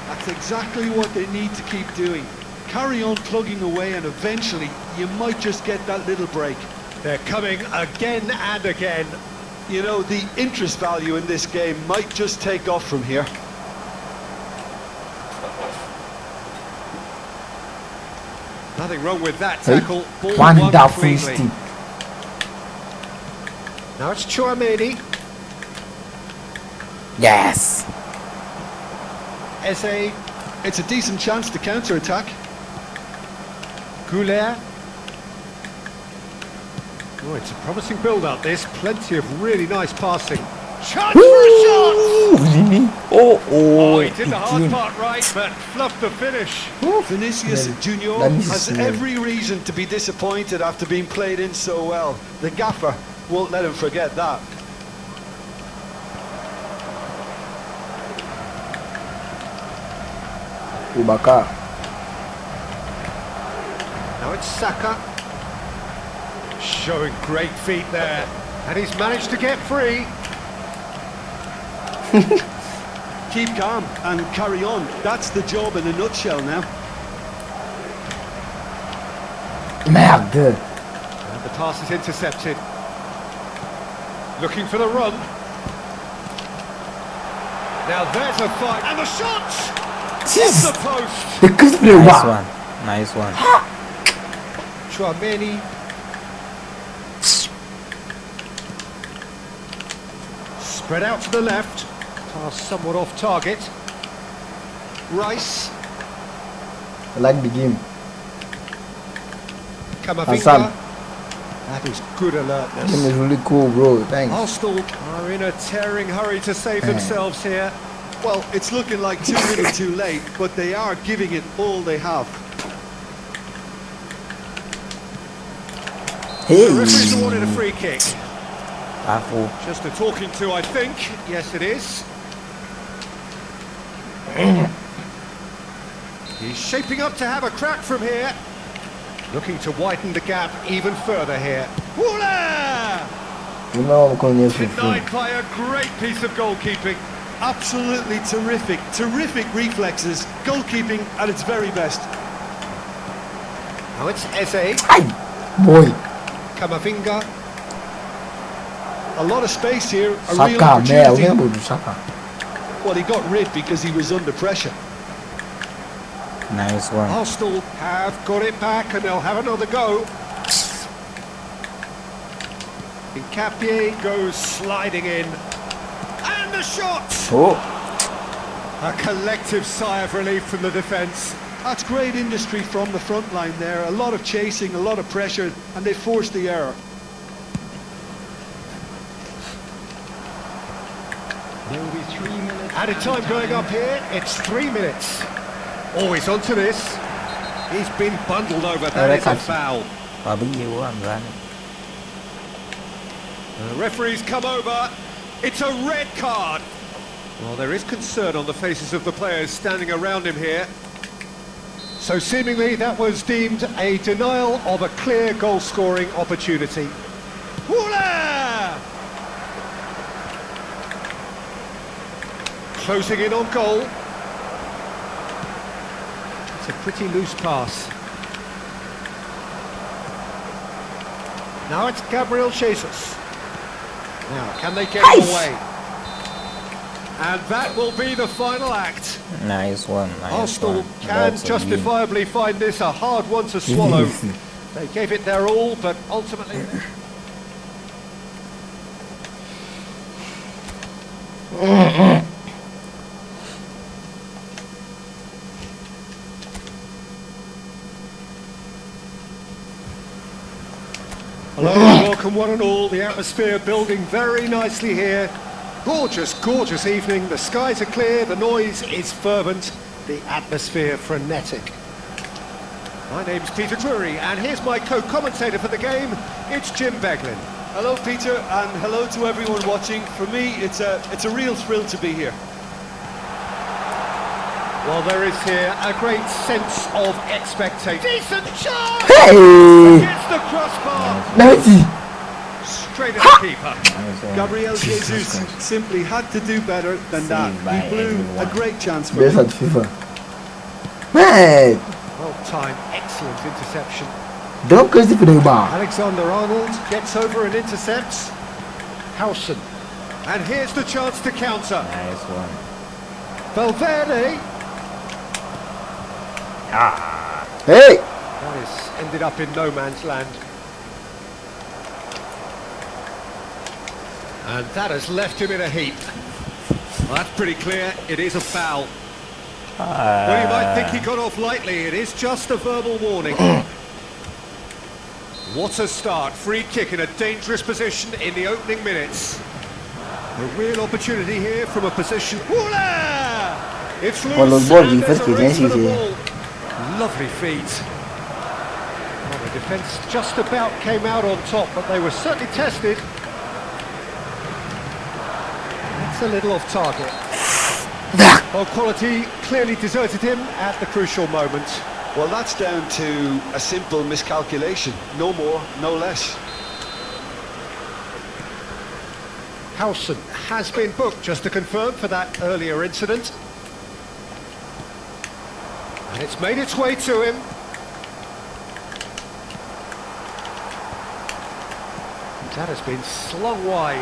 That's exactly what they need to keep doing. Carry on plugging away and eventually you might just get that little break. They're coming again and again. You know, the interest value in this game might just take off from here. Nothing wrong with that Hey, tackle. Ball one won down cleanly. free. Now it's Chouameni. yes Eze. It's a decent chance to counter-attack. Güler. Oh, it's a promising build-up, this. Plenty of really nice passing. Chance for a shot! Really? Oh, Oh, he did the hard Pigeon. part right, but fluffed the finish. Vinicius Well, Junior that is has smell. every reason to be disappointed after being played in so well. The gaffer won't let him forget that. Ubaka. Now it's Saka. Showing great feet there. And he's managed to get free. Keep calm and carry on. That's the job in a nutshell now. Merde. And the pass is intercepted. Looking for the run. Now there's a fight. And the shot! Off Jesus. the post! The kiss me Nice wow. one. Nice one. Chouameni. Spread out to the left. Pass somewhat off target. Rice. I like the game. Kamavinga. Hassan. That is good The game alertness. is really cool, bro. Thanks. Arsenal are in a tearing hurry to save themselves here. Well, it's looking like too little too late, but they are giving it all they have. Hey. The referee's awarded a free kick. Careful. Just a talking to, I think. Yes, it is. He's shaping up to have a crack from here. Looking to widen the gap even further here. Woola! You know I'm calling you for free. Denied by a great piece of goalkeeping. Absolutely terrific, terrific reflexes, goalkeeping at its very best. Now it's Eze. Ay, boy. Kamavinga. A lot of space here, a real Saka, man. opportunity. We're going to Saka. Well, he got rid because he was under pressure. Nice one. Arsenal have got it back and they'll have another go. Nkapie goes sliding in. And the shot! Oh. A collective sigh of relief from the defence. That's great industry from the front line there. A lot of chasing, a lot of pressure, and they forced the error. There will be 3 minutes. Added time going up here, it's 3 minutes. Always onto this. He's been bundled over, that is a foul. Và bây giờ anh ra. The referee's come over. It's a red card. Well, there is concern on the faces of the players standing around him here. So seemingly that was deemed a denial of a clear goal-scoring opportunity. Woola! Closing in on goal. It's a pretty loose pass. Now it's Gabriel Jesus. Now, can they get it away? And that will be the final act. Nice one. Nice Arsenal one. can That's a win. justifiably find this a hard one to swallow. They gave it their all, but ultimately... Hello and welcome one and all. The atmosphere building very nicely here. Gorgeous, gorgeous evening. The skies are clear, the noise is fervent, the atmosphere frenetic. My name's Peter Drury, and here's my co-commentator for the game. It's Jim Beglin. Hello, Peter, and hello to everyone watching. For me, it's a real thrill to be here. Well, there is here a great sense of expectation. Decent chance! Hey! Against the crossbar! Nice. Straight at the keeper. Nice one. Gabriel Jesus Jesus Christ. simply had to do better than that. Saved by He blew everyone. a great chance for Best me. at FIFA. Man. Well timed, excellent interception. Don't crazy for the bar. Alexander-Arnold gets over and intercepts. Howson. And here's the chance to counter. Nice one. Valverde. Hey. That is ended up in no man's land. And that has left him in a heap. Well, that's pretty clear. It is a foul. Well, you might think he got off lightly. It is just a verbal warning. What a start. Free kick in a dangerous position in the opening minutes. A real opportunity here from a position. Voila! It's loose. Con los Borgi, And there's perché a race for the sì. ball. Lovely feet. Well, the defence just about came out on top, but they were certainly tested. That's a little off target. Well, quality clearly deserted him at the crucial moment. Well, that's down to a simple miscalculation. No more, no less. Howson has been booked, just to confirm, for that earlier incident. And it's made its way to him. That has been slung wide.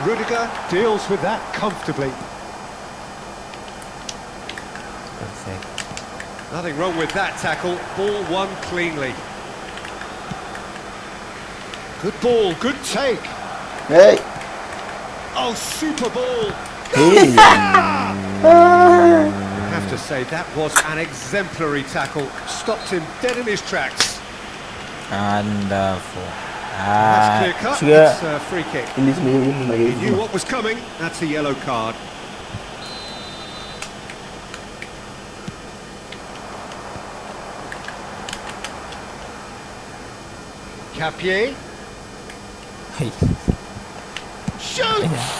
Rudiger deals with that comfortably. Perfect. Nothing wrong with that tackle. Ball won cleanly. Good ball, good take. Hey! Oh, super ball. Hey! I have to say, that was an exemplary tackle. Stopped him dead in his tracks. Wonderful. That's clear cut. Sudah. It's a free kick. Ini sebenarnya He sebagai knew what was coming. That's a yellow card. Capier. Hey. Shoots!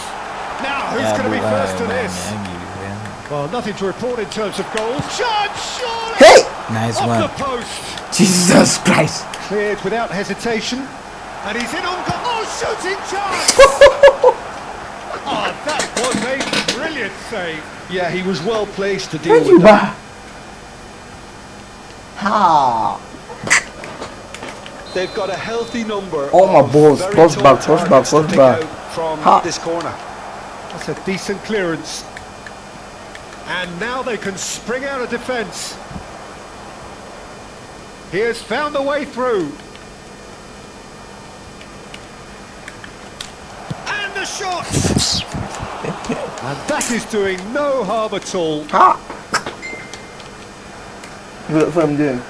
Now, who's going to be first to this? Well, nothing to report in terms of goals. Shot! Surely! Hey! Nice Off one. the post. Jesus Christ! Cleared without hesitation. And he's in on goal. Oh, shooting chance! Oh, that was a brilliant save. Yeah, he was well placed to deal Thank you, with that. ba. Ha! They've got a healthy number. Oh, my of balls. very Cross tall back, cross back, targets to cross pick back. out from Ha. this corner. That's a decent clearance. And now they can spring out of defence. He has found the way through. And the shot! And that is doing no harm at all. Ha! What I'm doing?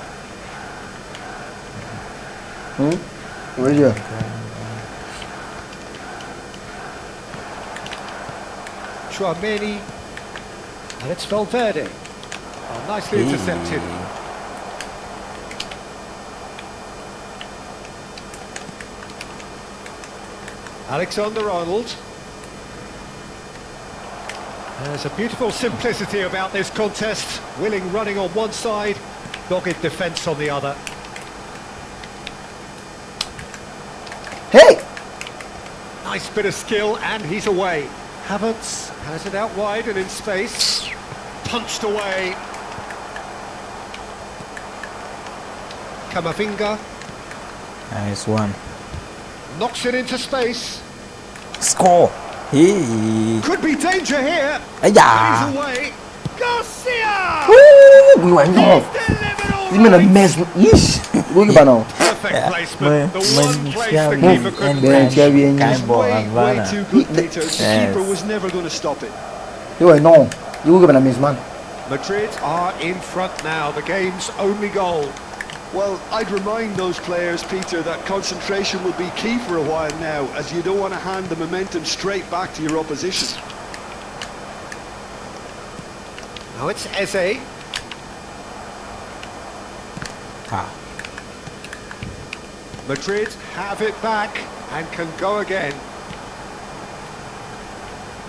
Where's you? Chouameni. And it's Valverde. Oh, nicely intercepted. Alexander-Arnold. There's a beautiful simplicity about this contest. Willing running on one side, dogged defence on the other. Hey! Nice bit of skill, and he's away. Havertz has it out wide and in space. Punched away. Camavinga Nice one. knocks it into space. Score. Hey. Could be danger here. Yeah. He's away. Garcia! We went off. Delivered all He's been a right. mess. Ish! Look at now. Perfect placement. The one place the Move. keeper couldn't Ben, reach. Xavi and Kind ball, Way Havana. too good, Peter. The Yes. keeper was never going to stop it. You went no. You look at miss, man. Madrid are in front now. The game's only goal. Well, I'd remind those players, Peter, that concentration will be key for a while now, as you don't want to hand the momentum straight back to your opposition. Now it's Eze. Ah. Madrid have it back and can go again.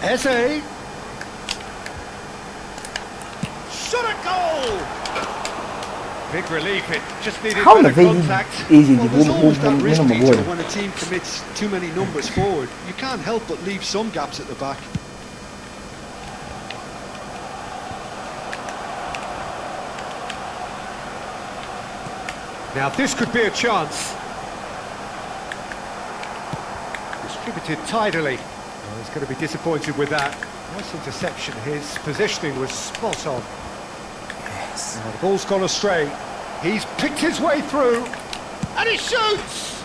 Eze. Shot a goal! Big relief, it just needed How better the thing contact. easy Well, to there's always that risk, minimum Peter, goal. when a team commits too many numbers forward. You can't help but leave some gaps at the back. Now this could be a chance. Distributed tidily. Oh, he's going to be disappointed with that. Nice interception. His positioning was spot on. Yes. Now the ball's gone astray. He's picked his way through. And he shoots!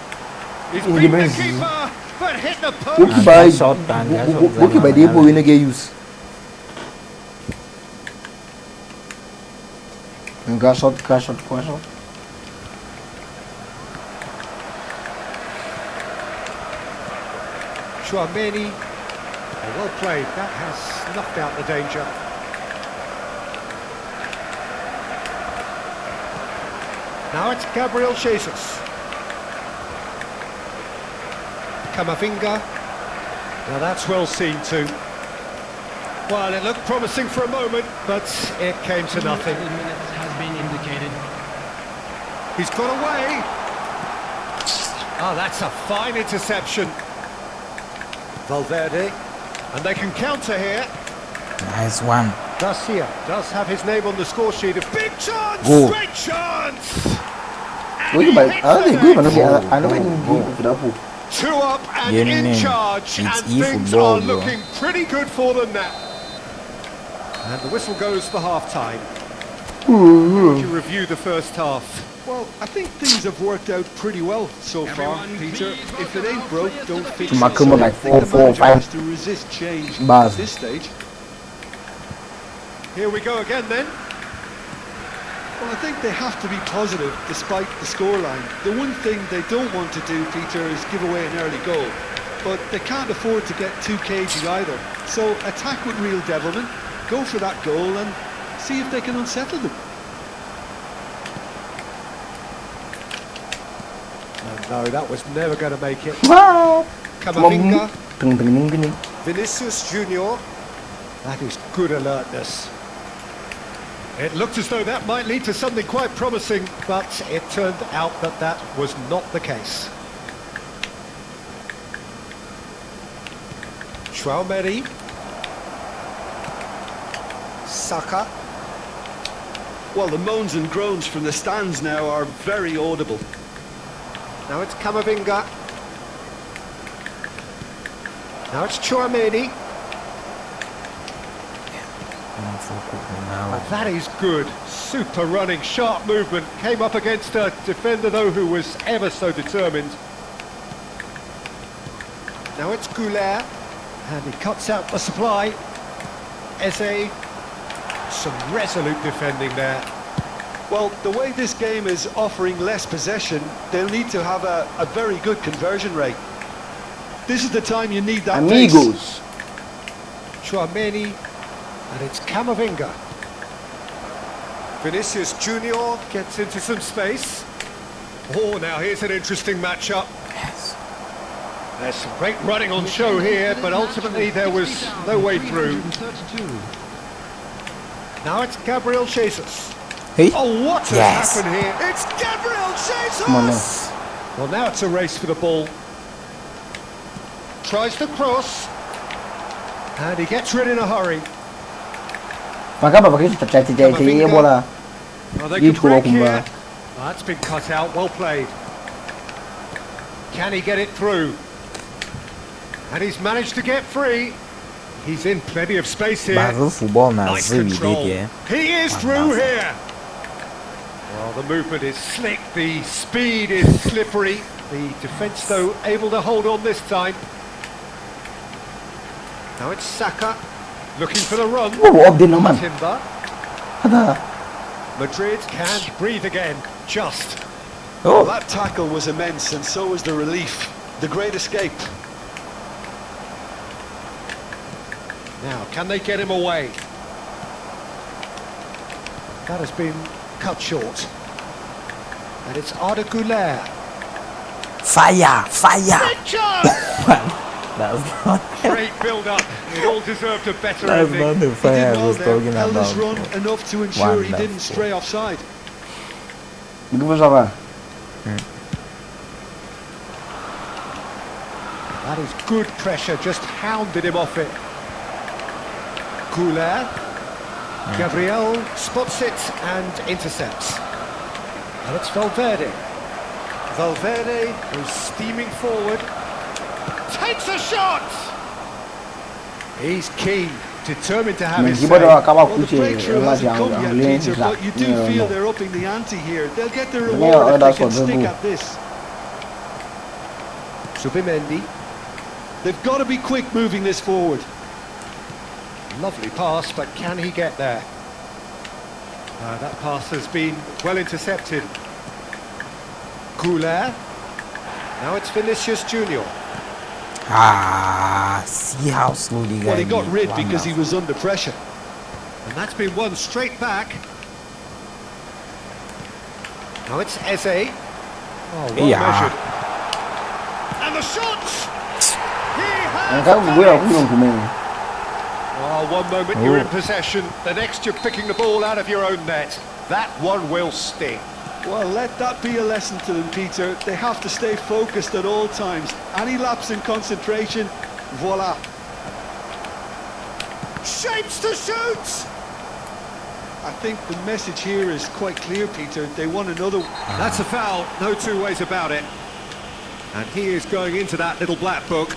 He's Oh, beaten the yes. keeper, but hit the Look post. by Shotgun, look by the boy in get use. Gas shot. Chouameni. Oh, well played. That has snuffed out the danger. Now it's Gabriel Jesus. Camavinga. Now that's well seen too. Well, it looked promising for a moment, but it came to nothing. 2 minutes has been indicated. He's got away. Oh, that's a fine interception. Valverde. And they can counter here. Nice one. Garcia does have his name on the score sheet. A big chance! Goal. Great chance! And Gue he balik, hits ah, the gue mana net. sih? Ano kan di Liverpool? 2 up and Yeah, in man. charge, It's and things Efootbal, are bro. looking pretty good for them now. And the whistle goes for half-time. How would you review the first half? Well, I think things have worked out pretty well so far, Peter. If it ain't broke, don't fix it. Cuma cuma So I like think the 4, manager 5 has to resist change bars. at this stage. Here we go again then. Well, I think they have to be positive despite the scoreline. The one thing they don't want to do, Peter, is give away an early goal. But they can't afford to get too cagey either. So attack with real devilment, go for that goal and see if they can unsettle them. No, that was never going to make it. Wow. Camavinga, Teng. Vinicius Junior. That is good alertness. It looked as though that might lead to something quite promising, but it turned out that that was not the case. Chouameni. Saka. Well, the moans and groans from the stands now are very audible. Now it's Camavinga. Now it's Chouameni. Now, That is good. Super running, sharp movement. Came up against a defender, though, who was ever so determined. Now it's Goulet. And he cuts out the supply. Eze. Some resolute defending there. Well, the way this game is offering less possession, they'll need to have a very good conversion rate. This is the time you need that pace. Amigos. Chouameni. And it's Camavinga. Vinicius Junior gets into some space. Oh, now here's an interesting matchup. yes. There's some great running on show here, but ultimately there was no way through. 32. Now it's Gabriel Jesus. Hey. Oh, what has Yes. happened here? It's Gabriel Come on Jesus! Well, now it's a race for the ball. Tries to cross. And he gets rid in a hurry. Maka apa kita terjadi bola? Oh, they You can break talking here. about? Oh, that's been cut out. Well played. Can he get it through? And he's managed to get free. He's in plenty of space here. Baru football Nice nasıl control. ya? He is through here. Well, the movement is slick. The speed is slippery. The defence, though, able to hold on this time. Now it's Saka looking for the run. Oh, update naman. Timber. Ada. Madrid can breathe again. Just. Well, Oh, that tackle was immense, and so was the relief. The great escape. Now, can they get him away? That has been cut short. And it's Arda Güler. fire, fire. Big chance! That's not. Great build-up. It all deserved a better That's ending. not the He fire did I well was there, talking held his about. run enough to ensure he didn't Wonderful. stray offside. Begitu apa? That is good pressure, just hounded him off it. Güler. Gabriel spots it and intercepts. And it's Valverde. Valverde is steaming forward. Takes a shot! He's keen, determined to have his Mengiba say. dah kawan Well, the kucing. breakthrough Lepas hasn't yang come yet, lain Peter, but you do feel they're upping the ante here. They'll get their Ini reward if ada they can satu stick tu. at this. Subimendi. They've got to be quick moving this forward. Lovely pass, but can he get there? That pass has been well intercepted. Güler. Now it's Vinicius Junior. See how slowly Well, he got rid One because he now. was under pressure. And that's been won straight back. Now it's Eze. Oh, well Yeah. measured. And the shot! He Ang has kau gue done aku it! belum kumeng. Oh, one moment you're in Oh. possession, the next you're picking the ball out of your own net. That one will sting. Well, let that be a lesson to them, Peter. They have to stay focused at all times. Any lapse in concentration, voila. Shapes to shoot! I think the message here is quite clear, Peter. They want another. That's a foul, no two ways about it. And he is going into that little black book.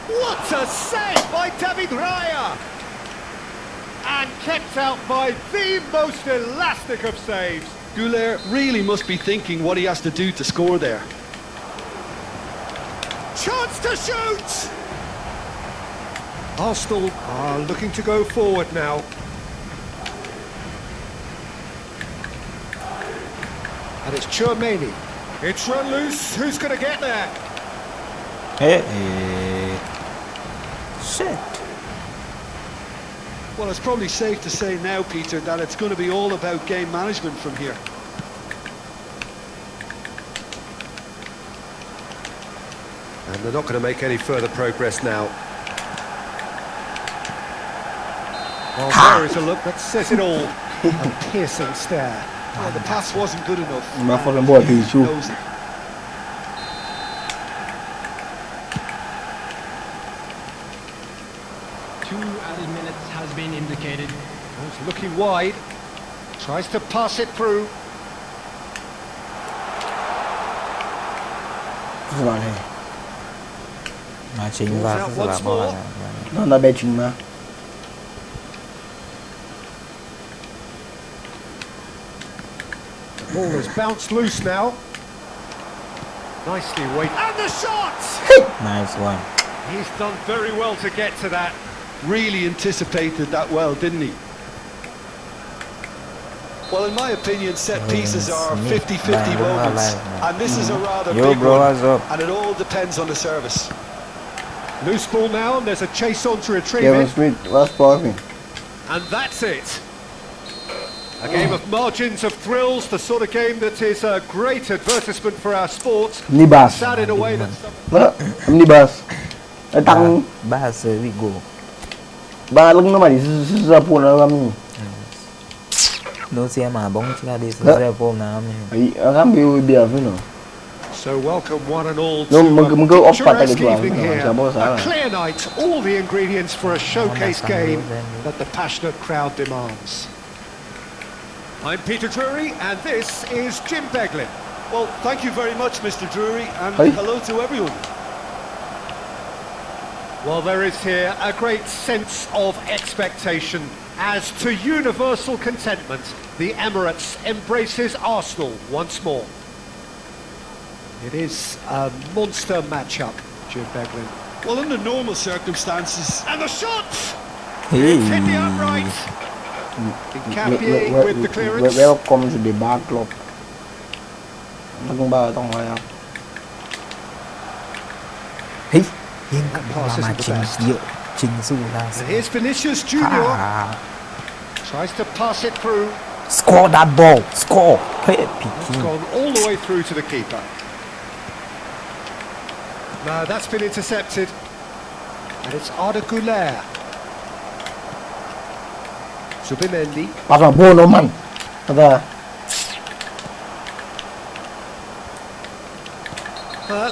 What a save by David Raya! And kept out by the most elastic of saves. Goulet really must be thinking what he has to do to score there. Chance to shoot! Arsenal are looking to go forward now. And it's Chouameni. It's run loose. Who's going to get there? Shit. Well, it's probably safe to say now, Peter, that it's going to be all about game management from here. And they're not going to make any further progress now. Well, there is a look that says it all. A piercing stare. Well, the pass wasn't good enough. Mà phone boy thì chu. Knows it. Two added minutes has been indicated. He's looking wide. Tries to pass it through. Rồi này. Mà chính và Pulls out các once bạn more. là Nó là bé chính mà. The ball has bounced loose now. Nicely weighted. And the shot! nice one. He's done very well to get to that. Really anticipated that well, didn't he? Well, in my opinion, set pieces are 50-50 moments, and this is a rather Yo, big bro, one, what's up? and it all depends on the service. Loose ball now, and there's a chase on to retrieve Kevin it. Smith, what's popping? And that's it. A game of margins of thrills, the sort of game that is a great advertisement for our sport. Nibas. Sad in a way that some... Đó, Nibas. Ở tăng Ba service goal. ba lưng nó mà đi ra pull nó găm. No siya mga bong sila di Huh? sa Efootbal namin. Ay, ang ambil biar tu no. So welcome one and all to No, a mag-go off pa picturesque talaga. evening here. Sabaw sa A akin. clear night, all the ingredients for a showcase Wala game kang that the passionate crowd demands. I'm Peter Drury, and this is Jim Beglin. Well, thank you very much, Mr. Drury, and Hey. hello to everyone. Well, there is here a great sense of expectation as to universal contentment, the Emirates embraces Arsenal once more. It is a monster matchup, Jim Beglin. Well, under normal circumstances, And the shot! Hey. It's hit the upright. Incapie with the clearance. Welcome to the bar club. Nó cũng bao tông rồi không? Hey. Hiên ka Pass mà isn't the chinh best. diệu chinh su ra. And here's Vinicius Junior. Ah. Tries to pass it through. Score that ball. Score. Hey, It's Peking. gone all the way through to the keeper. No, that's been intercepted. And it's Arda Güler. Zubimendi. Pas là buồn nó mạnh. Thật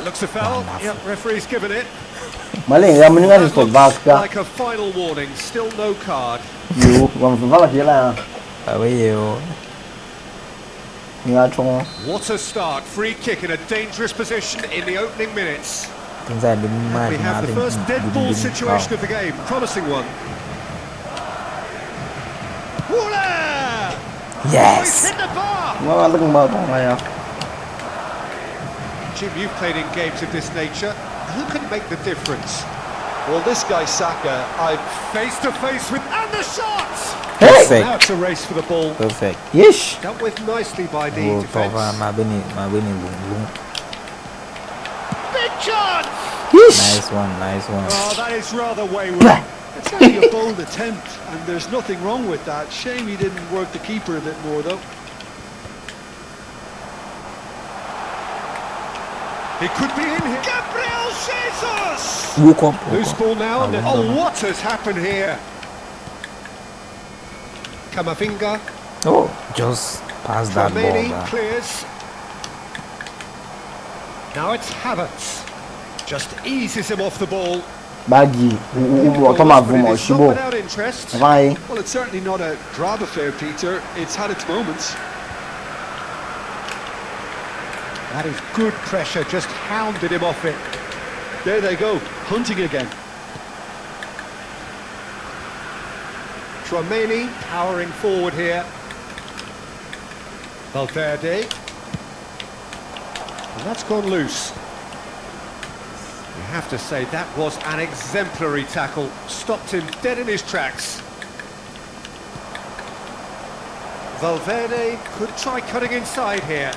Looks a foul. Yep, referee's given it. mà lên ra mình ngay That cột vào looks cả. like a final warning. Still no card. Dù còn phải là chỉ là Ở bây giờ nhà trong What a start. Free kick in a dangerous position in the opening minutes. thực ra đứng mà We have the first dead ball situation of the game. Promising one. Wooler! He's Yes. hit the bar! nó lưng bao tông rồi không? Jim, you've played in games of this nature. Who can make the difference? well, this guy Saka, Face to face with... And the shot! Hey! Perfect. Now it's a race for the ball. Perfect. Yes! Dealt with nicely by the Oh, defence. Tova, mabini lung. Big chance! Yes! Nice one. Oh, that is rather wayward. Blah. It's only a bold attempt, and there's nothing wrong with that. Shame he didn't work the keeper a bit more, though. He could be in here. Gabriel Jesus! Woke up. Loose ball now. I And then, wonder. oh, what has happened here? Kamavinga. Oh, just pass that ball. Romani Back. clears. Now it's Havertz. Just eases him off the ball. Bagi. But Toma it Vuma, is not Shibo. without interest. Vai. Well, it's certainly not a drab affair, Peter. It's had its moments. That is good pressure, just hounded him off it. There they go, hunting again. Romani powering forward here. Valverde. And that's gone loose. You have to say that was an exemplary tackle. Stopped him dead in his tracks. Valverde could try cutting inside here.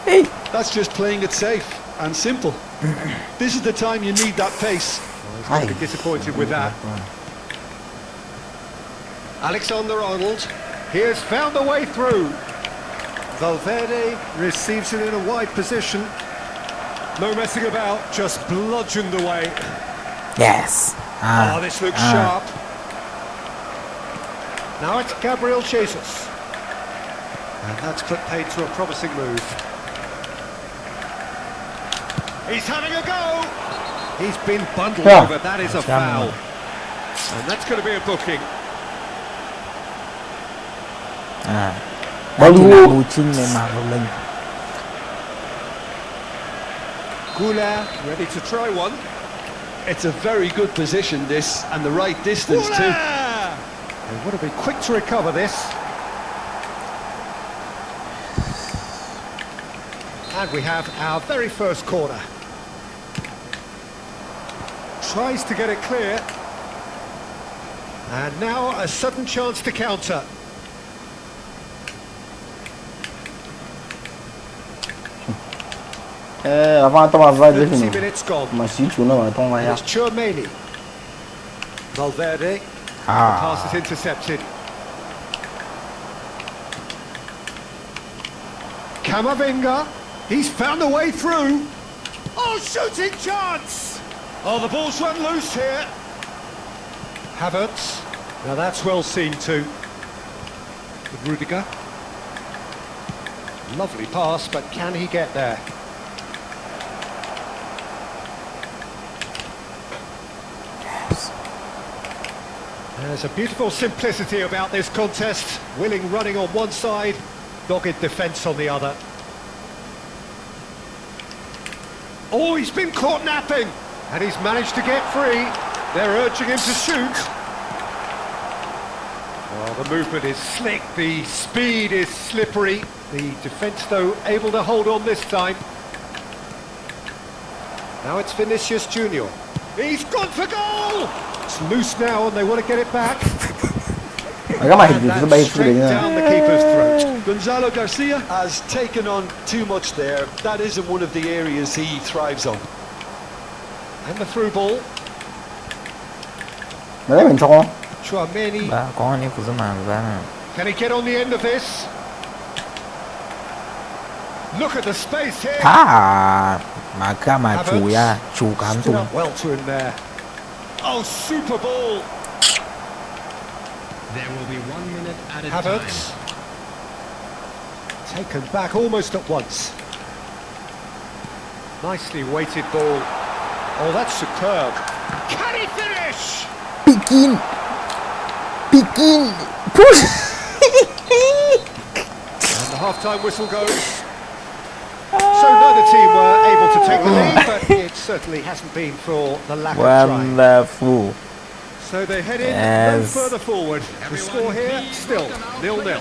Hey! That's just playing it safe and simple. This is the time you need that pace. He's going to be disappointed with that. Alexander-Arnold, he has found a way through. Valverde receives it in a wide position. No messing about, just bludgeoned away. Yes. Oh, this looks sharp. Now it's Gabriel Jesus. And that's put paid to a promising move. He's having a go! He's been bundled Yeah. over, that is a foul. And that's going to be a booking. Balu. Goulart ready to try one. It's a very good position, this, and the right distance too. They would have been quick to recover this. And we have our very first corner. Tries to get it clear. And now a sudden chance to counter. Avant Toma vai 30 definir. minutes gone. Mas se tu não, então vai. And it's Chouameni. Valverde. The pass is intercepted. Kamavinga. He's found a way through. Oh, shooting chance! Oh, the ball's run loose here. Havertz. Now that's well seen too. With Rudiger. Lovely pass, but can he get there? There's a beautiful simplicity about this contest. Willing running on one side, dogged defence on the other. Oh, he's been caught napping, and he's managed to get free. They're urging him to shoot. Well, the movement is slick, the speed is slippery. The defence, though, able to hold on this time. Now it's Vinicius Junior. He's gone for goal! It's loose now, and they want to get it back. Agama And that's straight down the keeper's throat. Gonzalo Garcia has taken on too much there. That isn't one of the areas he thrives on. And the through ball. Mas é bem, então. Chouameni. Bah, Can he get on the end of this? Look at the space here. Makama chu ya, chu kam Stood tu. up well to him there. Oh, super ball. There will be 1 minute at a Havertz. time. Taken back almost at once. Nicely weighted ball. Oh, that's superb. Can he finish? Piquin. Push. And the half-time whistle goes. So neither team were able to take the lead, but it certainly hasn't been for the lack of trying. Wonderful. So they head in Yes. no further forward. The score here, still 0-0.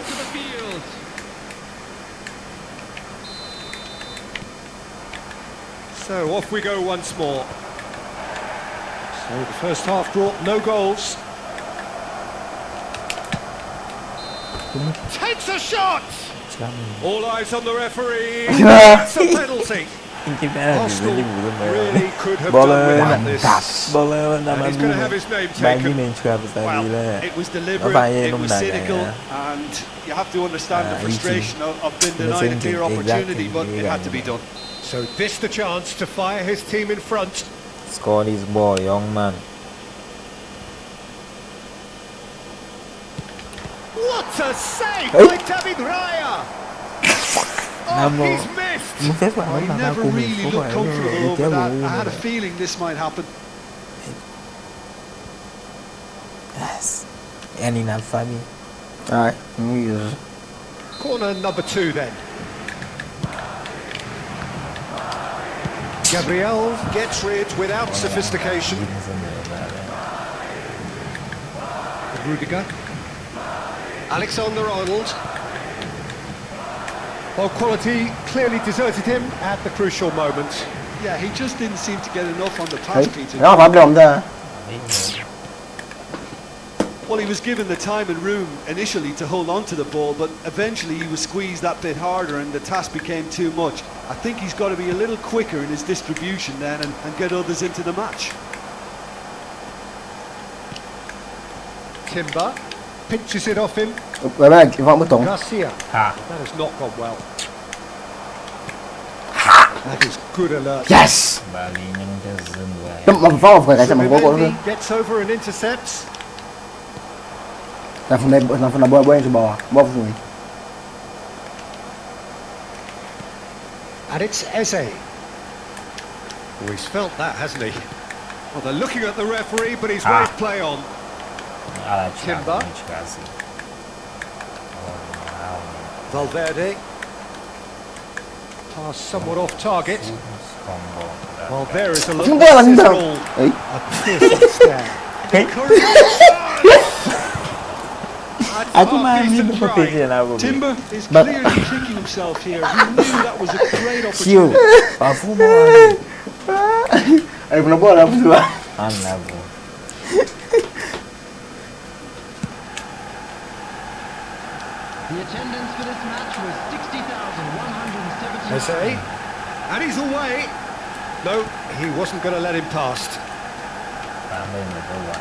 So off we go once more. So the first half brought no goals. Takes a shot. All eyes on the referee. Yeah. It's a penalty. Arsenal really could have done without this. And he's going to have his name taken. Well, it was deliberate, it was cynical, and you have to understand the frustration of being denied a clear opportunity, but it had to be done. So this the chance to fire his team in front. Score this ball, young man. What a save by David Raya! Oh, he's missed! I never really looked comfortable over that. I had a feeling this might happen. Yes. And enough for me. Alright, Corner number 2 then. Gabriel gets rid without sophistication. Rudiger. Alexander-Arnold. Well, quality clearly deserted him at the crucial moment. Yeah, he just didn't seem to get enough on the pass, Peter. nó phải làm ra. Well, he was given the time and room initially to hold on to the ball, but eventually he was squeezed that bit harder and the task became too much. I think he's got to be a little quicker in his distribution then and get others into the match. Timber pinches it off him. Vậy mà kỳ vọng mới tổng. Garcia. Ah. That has not gone well. That is good alert. Yes. Balingan ke Zimbabwe. Tâm bằng pháo phải cái chạm của Zubimendi gets over and intercepts. Là phần này bơi cho bò rồi. And it's Eze. Oh, he's felt that, hasn't he? Well, they're looking at the referee, but he's waved play on. Timber. Valverde. Pass somewhat off target. Well, there is a look. Chúng ta là như This is nào? all Ấy. a piercing stare. Aku main ni bukan pilihan aku. Timber is clearly kicking himself here. He knew that was a great Siêu. opportunity. Parfum ni. Ấy pernah bola apa tu? Anak bro. The attendance for this match was 60,179. Eze. And he's away. No, he wasn't going to let him past. Tambah yang kedua.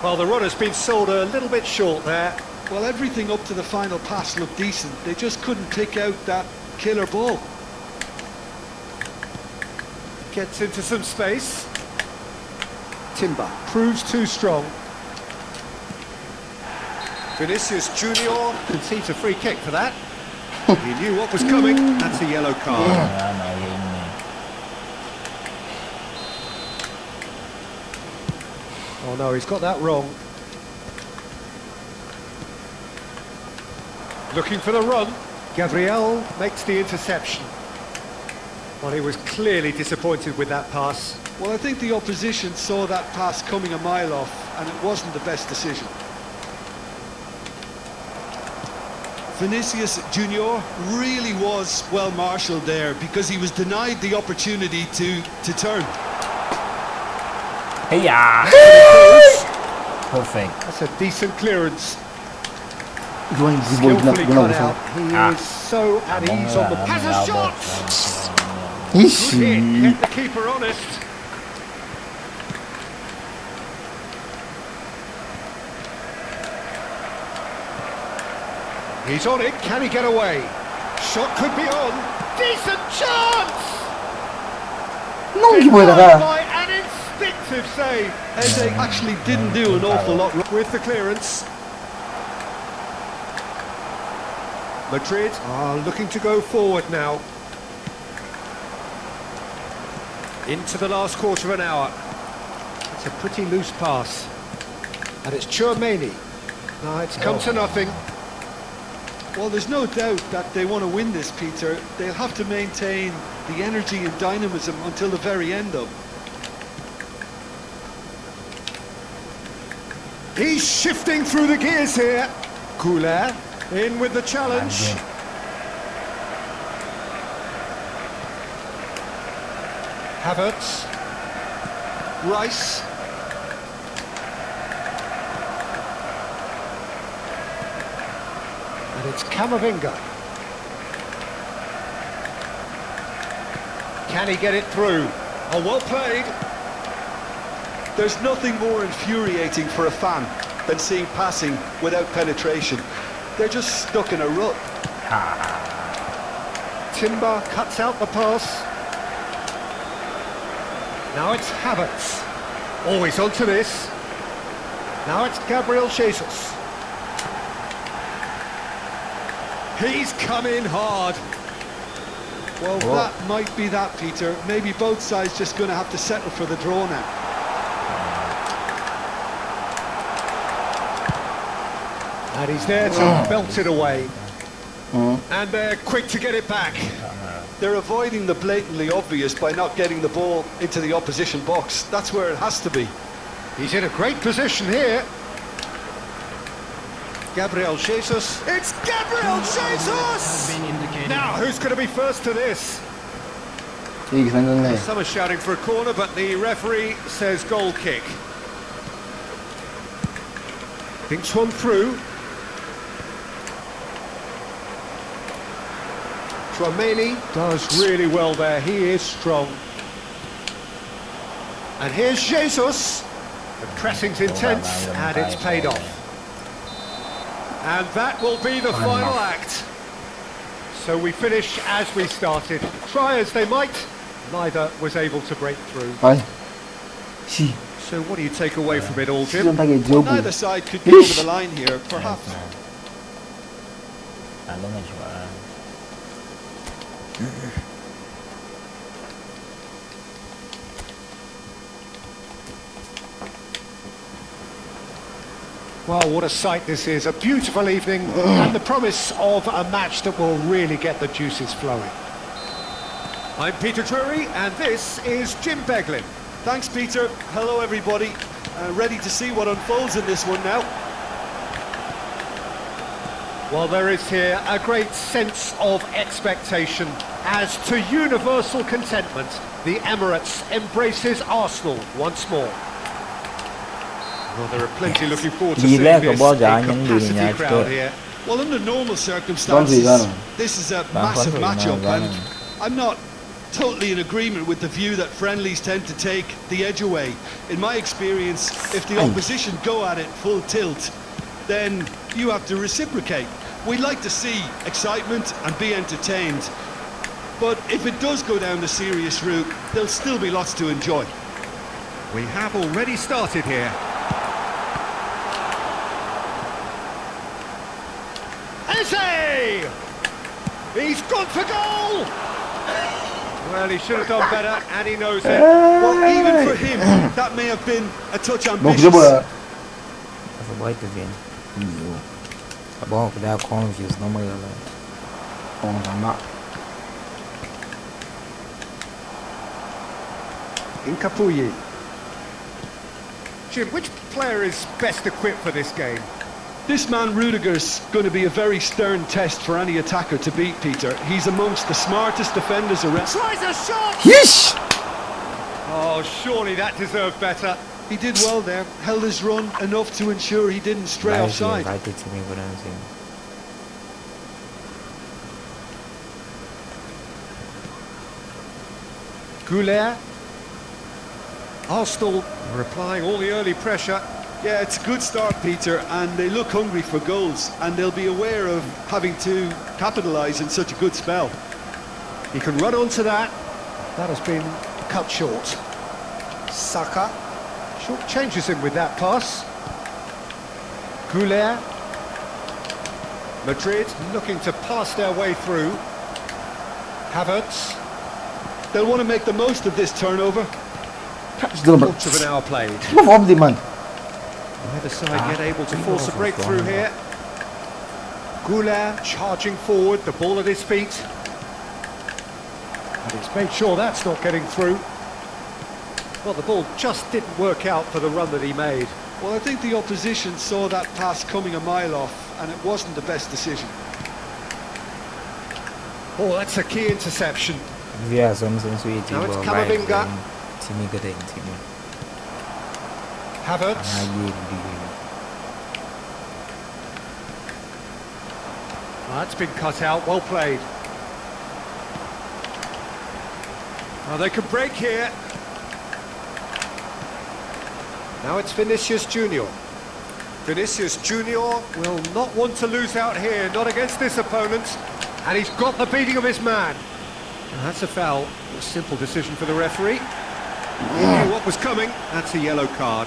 Well, the run has been sold a little bit short there. Well, everything up to the final pass looked decent. They just couldn't pick out that killer ball. Gets into some space. Timber proves too strong. Vinicius Junior concedes a free kick for that. He knew what was coming. That's a yellow card. Oh no, he's got that wrong. Looking for the run. Gabriel makes the interception. Well, he was clearly disappointed with that pass. Well, I think the opposition saw that pass coming a mile off, and it wasn't the best decision. Vinicius Junior really was well marshalled there because he was denied the opportunity to turn. Hey ya. Perfect. That's a decent clearance. Going Skillfully cut out. He is so at ease on the pass. A shot! Good hit. Kept the keeper honest. He's on it. Can he get away? Shot could be on. Decent chance! Não que boa da. By an instinctive save. Eze actually didn't do an awful lot. With the clearance. Madrid are looking to go forward now. Into the last quarter of an hour. It's a pretty loose pass. And it's Tchouaméni. No, it's come to nothing. Well, there's no doubt that they want to win this, Peter. They'll have to maintain the energy and dynamism until the very end, though. He's shifting through the gears here. Goulet in with the challenge. Havertz. Rice. And it's Camavinga. Can he get it through? Oh, well played. There's nothing more infuriating for a fan than seeing passing without penetration. They're just stuck in a rut. Timber cuts out the pass. Now it's Havertz. Always onto this. Now it's Gabriel Jesus. He's come in hard. Well, that might be that, Peter. Maybe both sides just going to have to settle for the draw now. And he's there to belt it away. And they're quick to get it back. They're avoiding the blatantly obvious by not getting the ball into the opposition box. That's where it has to be. He's in a great position here. Gabriel Jesus. It's Gabriel Jesus! Has been indicated. Now, who's going to be first to this? Some are shouting for a corner, but the referee says goal kick. Thinks one through. Trameli does really well there. He is strong. And here's Jesus. The pressing's intense, and it's paid off. And that will be the final act. So we finish as we started. Try as they might, neither was able to break through. So what do you take away from it all, Jim? Well, neither side could get over the line here, perhaps. Well, what a sight this is. A beautiful evening and the promise of a match that will really get the juices flowing. I'm Peter Drury and this is Jim Beglin. Thanks, Peter. Hello, everybody. Ready to see what unfolds in this one now. Well, there is here a great sense of expectation as to universal contentment, the Emirates embraces Arsenal once more. Well, there are plenty looking forward to seeing this, a capacity crowd here. Well, under normal circumstances, this is a massive matchup, and I'm not totally in agreement with the view that friendlies tend to take the edge away. In my experience, if the opposition go at it full tilt, then you have to reciprocate. We'd like to see excitement and be entertained, but if it does go down the serious route, there'll still be lots to enjoy. We have already started here. Eze! He's gone for goal! Well, he should have done better, and he knows it. Well, even for him, that may have been a touch ambitious. Incapuyi. Jim, which player is best equipped for this game? This man Rudiger's going to be a very stern test for any attacker to beat, Peter. He's amongst the smartest defenders around. Tries a shot! Yes! Oh, surely that deserved better. He did well there, held his run enough to ensure he didn't stray offside. Goulet. Arsenal are applying all the early pressure. Yeah, it's a good start, Peter, and they look hungry for goals, and they'll be aware of having to capitalise in such a good spell. He can run onto that. That has been cut short. Saka short changes him with that pass. Goulet. Madrid looking to pass their way through. Havertz. They'll want to make the most of this turnover. Quarter of an hour played. Neither side yet able to force a breakthrough here. Goulet charging forward, the ball at his feet. And he's made sure that's not getting through. Well, the ball just didn't work out for the run that he made. Well, I think the opposition saw that pass coming a mile off, and it wasn't the best decision. Oh, that's a key interception. Now it's Camavinga. Havertz. That's been cut out, well played. Now they can break here. Now it's Vinicius Junior. Vinicius Junior will not want to lose out here, not against this opponent. And he's got the beating of his man. And that's a foul. A simple decision for the referee. He knew what was coming. That's a yellow card.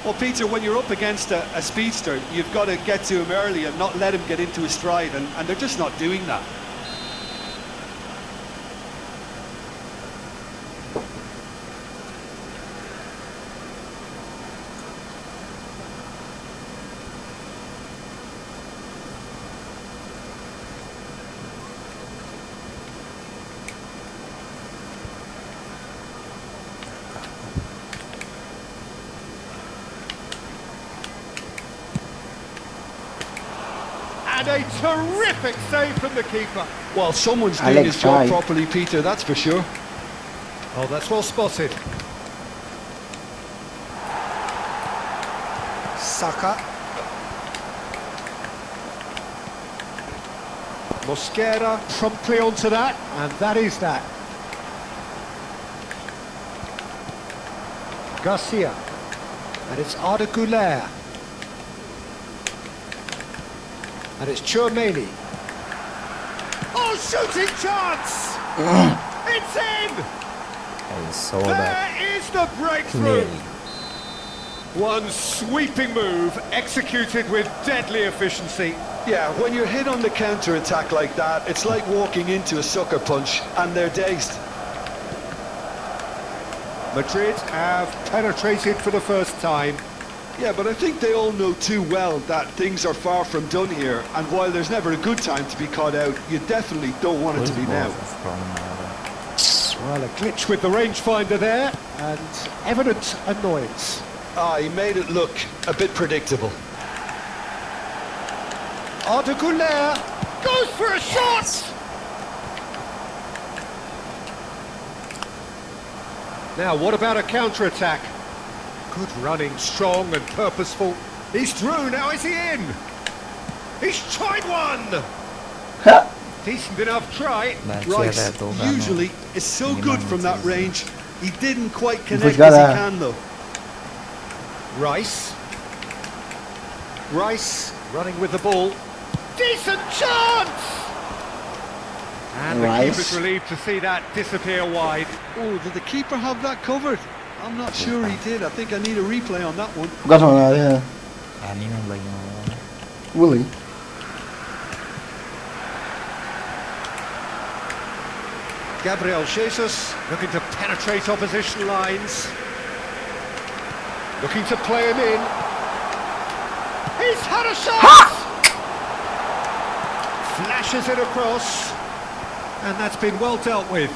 Well, Peter, when you're up against a speedster, you've got to get to him early and not let him get into his stride, and they're just not doing that. And a terrific save from the keeper. Well, someone's doing Alex his job Chai. properly, Peter, that's for sure. Oh, that's well spotted. Saka. Mosquera promptly onto that, and that is that. Garcia. And it's Arda Güler. And it's Chouameni. Oh, shooting chance! It's in! I saw that There is the breakthrough! clearly. One sweeping move, executed with deadly efficiency. Yeah, when you're hit on the counter-attack like that, it's like walking into a sucker punch, and they're dazed. Madrid have penetrated for the first time. Yeah, but I think they all know too well that things are far from done here, and while there's never a good time to be caught out, you definitely don't want it to be now. Well, a glitch with the rangefinder there, and evident annoyance. Ah, he made it look a bit predictable. Arda Güler goes for a shot! Now, what about a counter-attack? Good running, strong and purposeful. He's through, now is he in? He's tried one! Decent enough try. Rice usually is so good from that range. He didn't quite connect as he Fugada. can though. Rice. Rice running with the ball. Decent chance! And the Rice. keeper's relieved to see that disappear wide. Oh, did the keeper have that covered? I'm not sure he did. I think I need a replay on that one. Got one out here. Anh ấy mang bình Willie. Gabriel Jesus looking to penetrate opposition lines. Looking to play him in. He's had a shot! Flashes it across. And that's been well dealt with.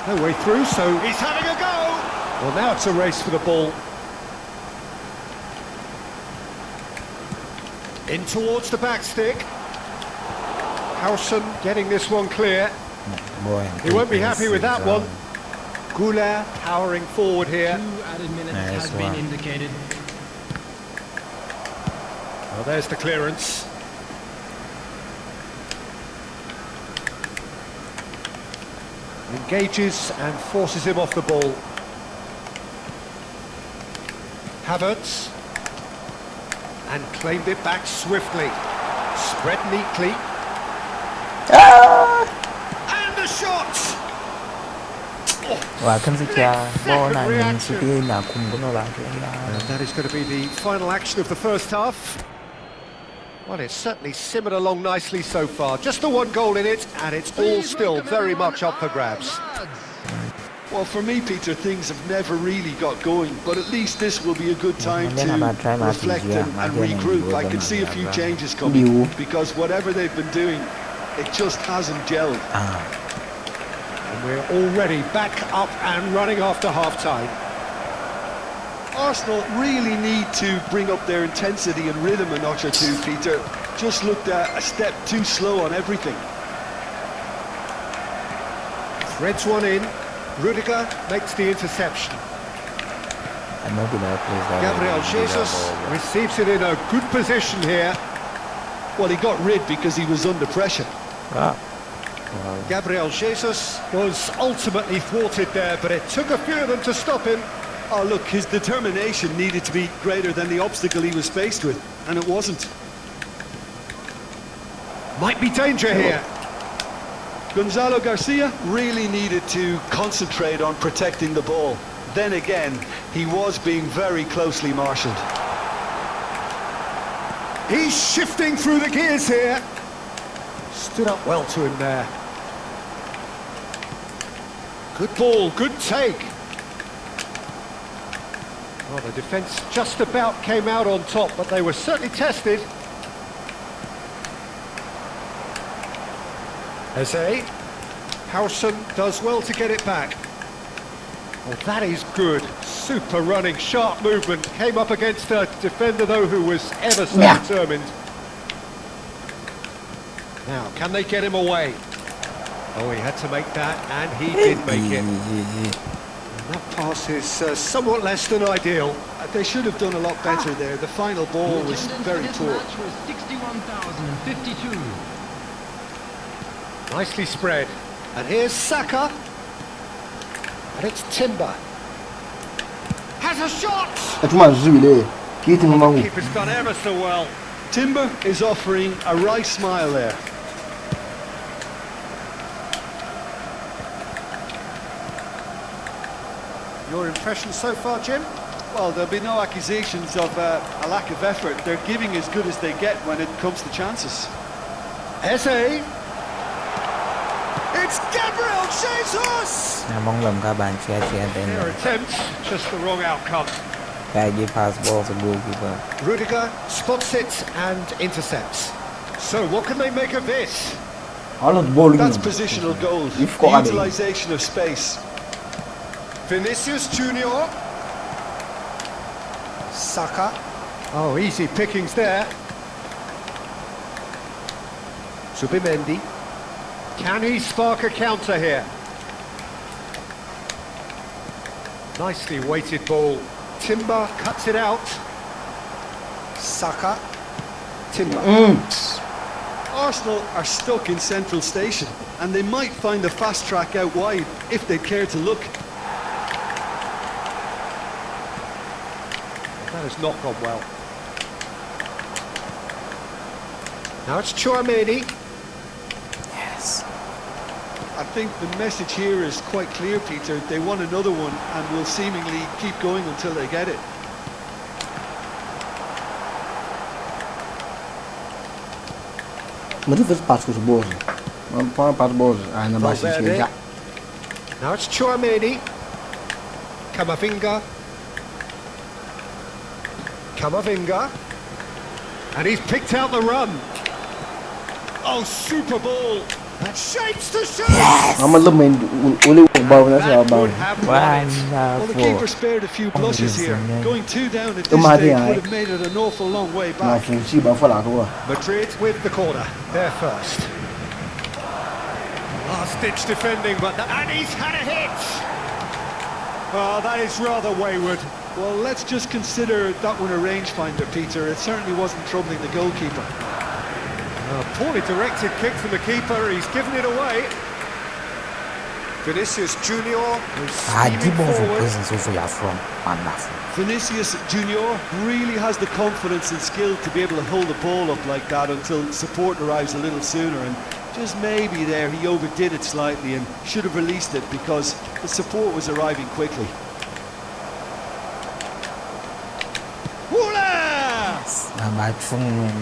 No way through, so he's having a go! Well, now it's a race for the ball. In towards the back stick. Howson getting this one clear. boy. He won't be happy with that one. Güler powering forward here. 2 added minutes Nice has been one. indicated. Well, there's the clearance. Engages and forces him off the ball. Havertz. And claimed it back swiftly. Spread neatly. And the shot! Và khán giả bo Second này mình reaction. sẽ đi nào cùng với nó lại And that is going to be the final action of the first half. Well, it's certainly simmered along nicely so far. Just the one goal in it, and it's all still very much up for grabs. Well, for me, Peter, things have never really got going, but at least this will be a good time Then to about try my reflect PG, and again, regroup. and I can see a few changes coming, You. because whatever they've been doing, it just hasn't gelled. And we're already back up and running after half-time. Arsenal really need to bring up their intensity and rhythm a notch or two, Peter. Just looked a step too slow on everything. Threads one in. Rudiger makes the interception. I know the plays that Gabriel Jesus receives it in a good position here. Well, he got rid because he was under pressure. Wow. Gabriel Jesus was ultimately thwarted there, but it took a few of them to stop him. Oh, look, his determination needed to be greater than the obstacle he was faced with, and it wasn't. Might be danger here. Gonzalo Garcia really needed to concentrate on protecting the ball. Then again, he was being very closely marshalled. He's shifting through the gears here. Stood up well to him there. Good ball, good take. Well, the defence just about came out on top, but they were certainly tested. Eze. Howson does well to get it back. Well, that is good. Super running, sharp movement. Came up against a defender, though, who was ever so determined. Now, can they get him away? Oh, he had to make that, and he did make it. And that pass is somewhat less than ideal. They should have done a lot better there. The final ball was very poor. Match was 61,052. Nicely spread. And here's Saka. And it's Timber. Has a shot! Keeper's done ever so well. Timber is offering a wry smile there. Your impression so far, Jim? Well, there'll be no accusations of a lack of effort. They're giving as good as they get when it comes to chances. Eze. It's Gabriel Jesus! Mong lầm các bạn share tên Their attempt, just the wrong outcome. Guy give pass ball to goalkeeper. Rudiger spots it and intercepts. So what can they make of this? That's positional goal. The utilisation of space. Vinicius Junior. Saka. Oh, easy pickings there. Subimendi. Can he spark a counter here? Nicely weighted ball. Timber cuts it out. Saka. Timber. Arsenal are stuck in central station, and they might find a fast track out wide if they care to look. That has not gone well. Now it's Chouameni. Yes. I think the message here is quite clear, Peter. They want another one and will seemingly keep going until they get it. Valverde. Now it's Chouameni. Camavinga. Camavinga. And he's picked out the run. Oh, super ball. That shapes the shoot. Yes. That would have won it. Well, the keeper spared a few blushes here. Going 2 down at this stage would have made it an awful long way back. Madrid with the corner. They're first. Last-ditch defending, but and he's had a hit. Oh, that is rather wayward. Well, let's just consider that one a rangefinder, Peter. It certainly wasn't troubling the goalkeeper. A poorly directed kick from the keeper. He's given it away. Vinicius Junior is steaming forward. Vinicius Junior really has the confidence and skill to be able to hold the ball up like that until support arrives a little sooner, and just maybe there he overdid it slightly and should have released it because the support was arriving quickly.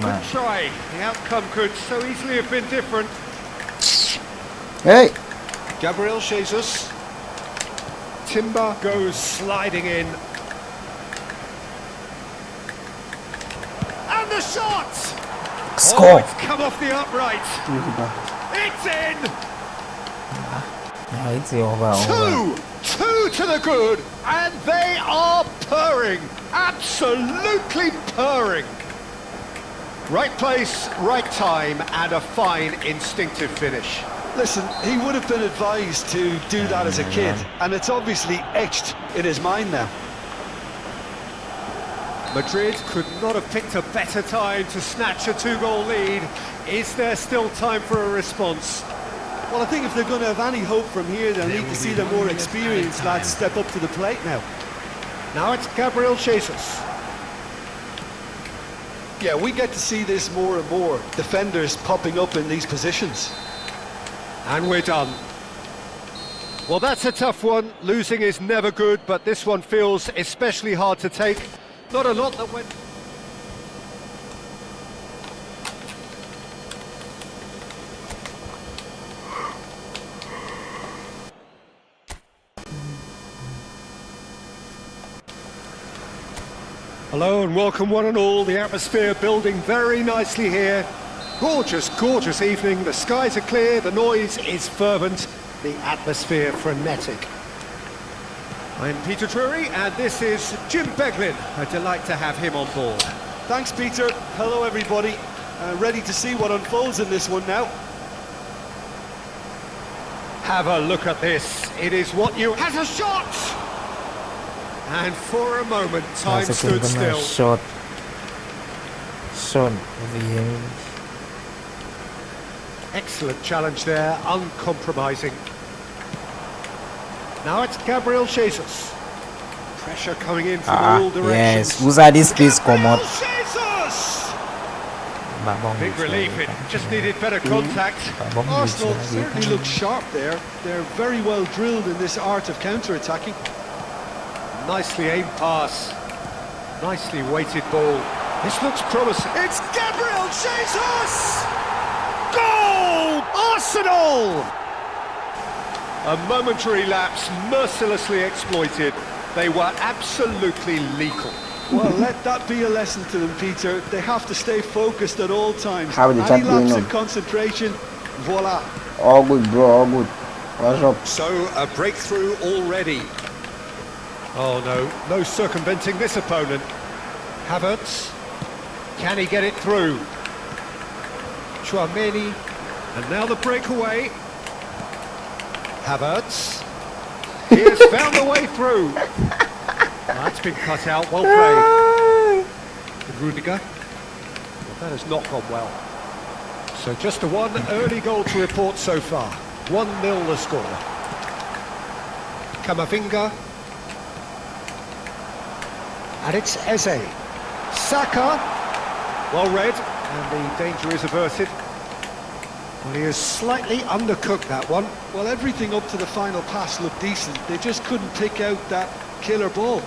Good try. The outcome could so easily have been different. Hey! Gabriel Jesus. Timber goes sliding in. And the shot! Score! Oh, it's come off the upright. It's in! No, it's over. Two to the good, and they are purring. Absolutely purring. Right place, right time, and a fine instinctive finish. Listen, he would have been advised to do that as a kid, and it's obviously etched in his mind now. Madrid could not have picked a better time to snatch a 2-goal lead. Is there still time for a response? Well, I think if they're going to have any hope from here, they'll need to see the more experienced lads step up to the plate now. Now it's Gabriel Jesus. Yeah, we get to see this more and more. Defenders popping up in these positions. And we're done. Well, that's a tough one. Losing is never good, but this one feels especially hard to take. Not a lot that went... Hello and welcome one and all. The atmosphere building very nicely here. Gorgeous, gorgeous evening. The skies are clear, the noise is fervent, the atmosphere frenetic. I'm Peter Drury and this is Jim Beglin. A delight to have him on board. Thanks, Peter. Hello, everybody. Ready to see what unfolds in this one now. Have a look at this. It is what you... Has a shot! And for a moment, time stood still. Shot over here. Excellent challenge there, uncompromising. Now it's Gabriel Jesus. Pressure coming in from all directions. Yes, usa this space come out. Jesus! Big relief, it just needed better contact. Arsenal certainly look sharp there. They're very well drilled in this art of counter-attacking. Nicely aimed pass. Nicely weighted ball. This looks promising. It's Gabriel Jesus! Goal! Arsenal! A momentary lapse mercilessly exploited. They were absolutely lethal. Well, let that be a lesson to them, Peter. They have to stay focused at all times. How the Any chat lapse going in on? concentration, voila. All good, bro, all good. What's up? So, a breakthrough already. Oh no, no circumventing this opponent. Havertz. Can he get it through? Chouameni. And now the breakaway. Havertz. He has found the way through. That's been cut out, well played. Rudiger. Well, that has not gone well. So just the one early goal to report so far. 1-0 the score. Camavinga. And it's Eze. Saka. Well read. And the danger is averted. Well, he has slightly undercooked that one. Well, everything up to the final pass looked decent. They just couldn't pick out that killer ball.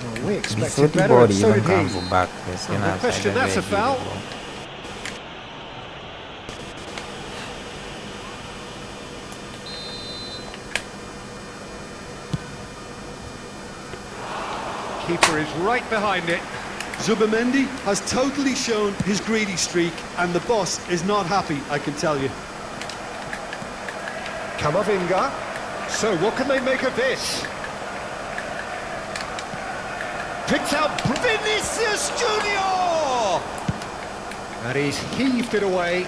Well, we Before expected the better, and body so even did comes he. back, yes, you No know, question, I that's a foul. Keeper is right behind it. Zubamendi has totally shown his greedy streak, and the boss is not happy, I can tell you. Camavinga. So what can they make of this? Picked out Vinicius Junior! And he's heaved it away.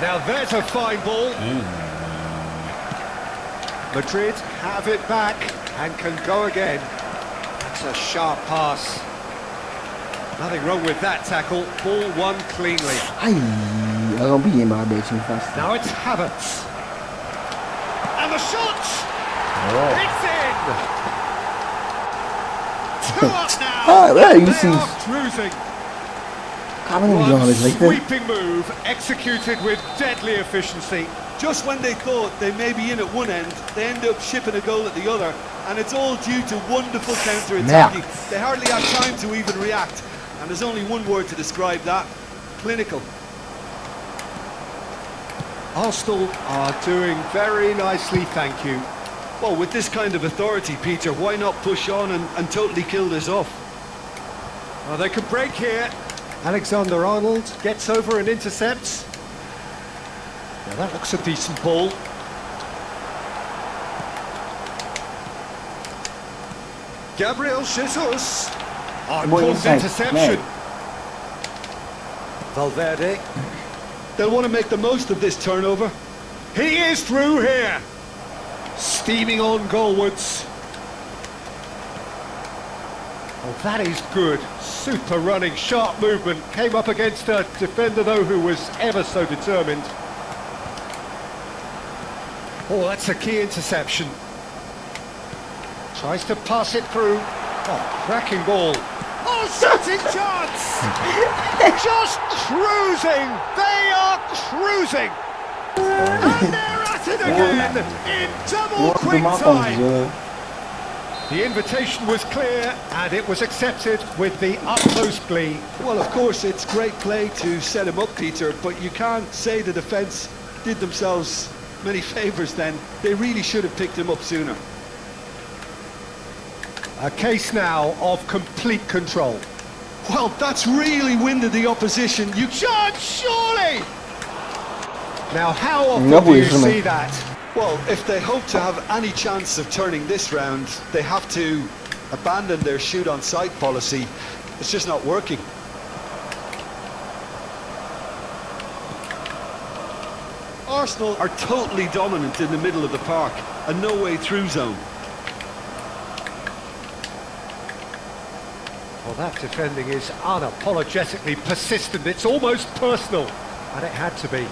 Now there's a fine ball. Madrid have it back and can go again. That's a sharp pass. Nothing wrong with that tackle. Ball won cleanly. Ai, agora não peguei mais bem, fácil. Now it's Havertz. And the shot! It's in! 2 up now! Ah, where are you They seeing? are cruising. Calma, não me One like that. sweeping move executed with deadly efficiency. Just when they thought they may be in at one end, they end up shipping a goal at the other, and it's all due to wonderful counter-attacking. They hardly have time to even react, and there's only one word to describe that: clinical. Arsenal are doing very nicely, thank you. Well, with this kind of authority, Peter, why not push on and totally kill this off? Well, they can break here. Alexander-Arnold gets over and intercepts. Now that looks a decent ball. Gabriel Jesus. Caught interception. Valverde. They'll want to make the most of this turnover. He is through here. steaming on goalwards. Oh, that is good. Super running, sharp movement. Came up against a defender, though, who was ever so determined. Oh, that's a key interception. Tries to pass it through. Oh, cracking ball. Oh, shooting chance! Just cruising! They are cruising! And they're at it again in double quick time! The invitation was clear and it was accepted with the utmost glee. Well, of course, it's great play to set him up, Peter, but you can't say the defence did themselves many favours then. They really should have picked him up sooner. A case now of complete control. Well, that's really winded the opposition. You Chance, surely! Now, how often do you see that? Well, if they hope to have any chance of turning this round, they have to abandon their shoot on sight policy. It's just not working. Arsenal are totally dominant in the middle of the park, a no-way through zone. Well, that defending is unapologetically persistent. It's almost personal, and it had to be.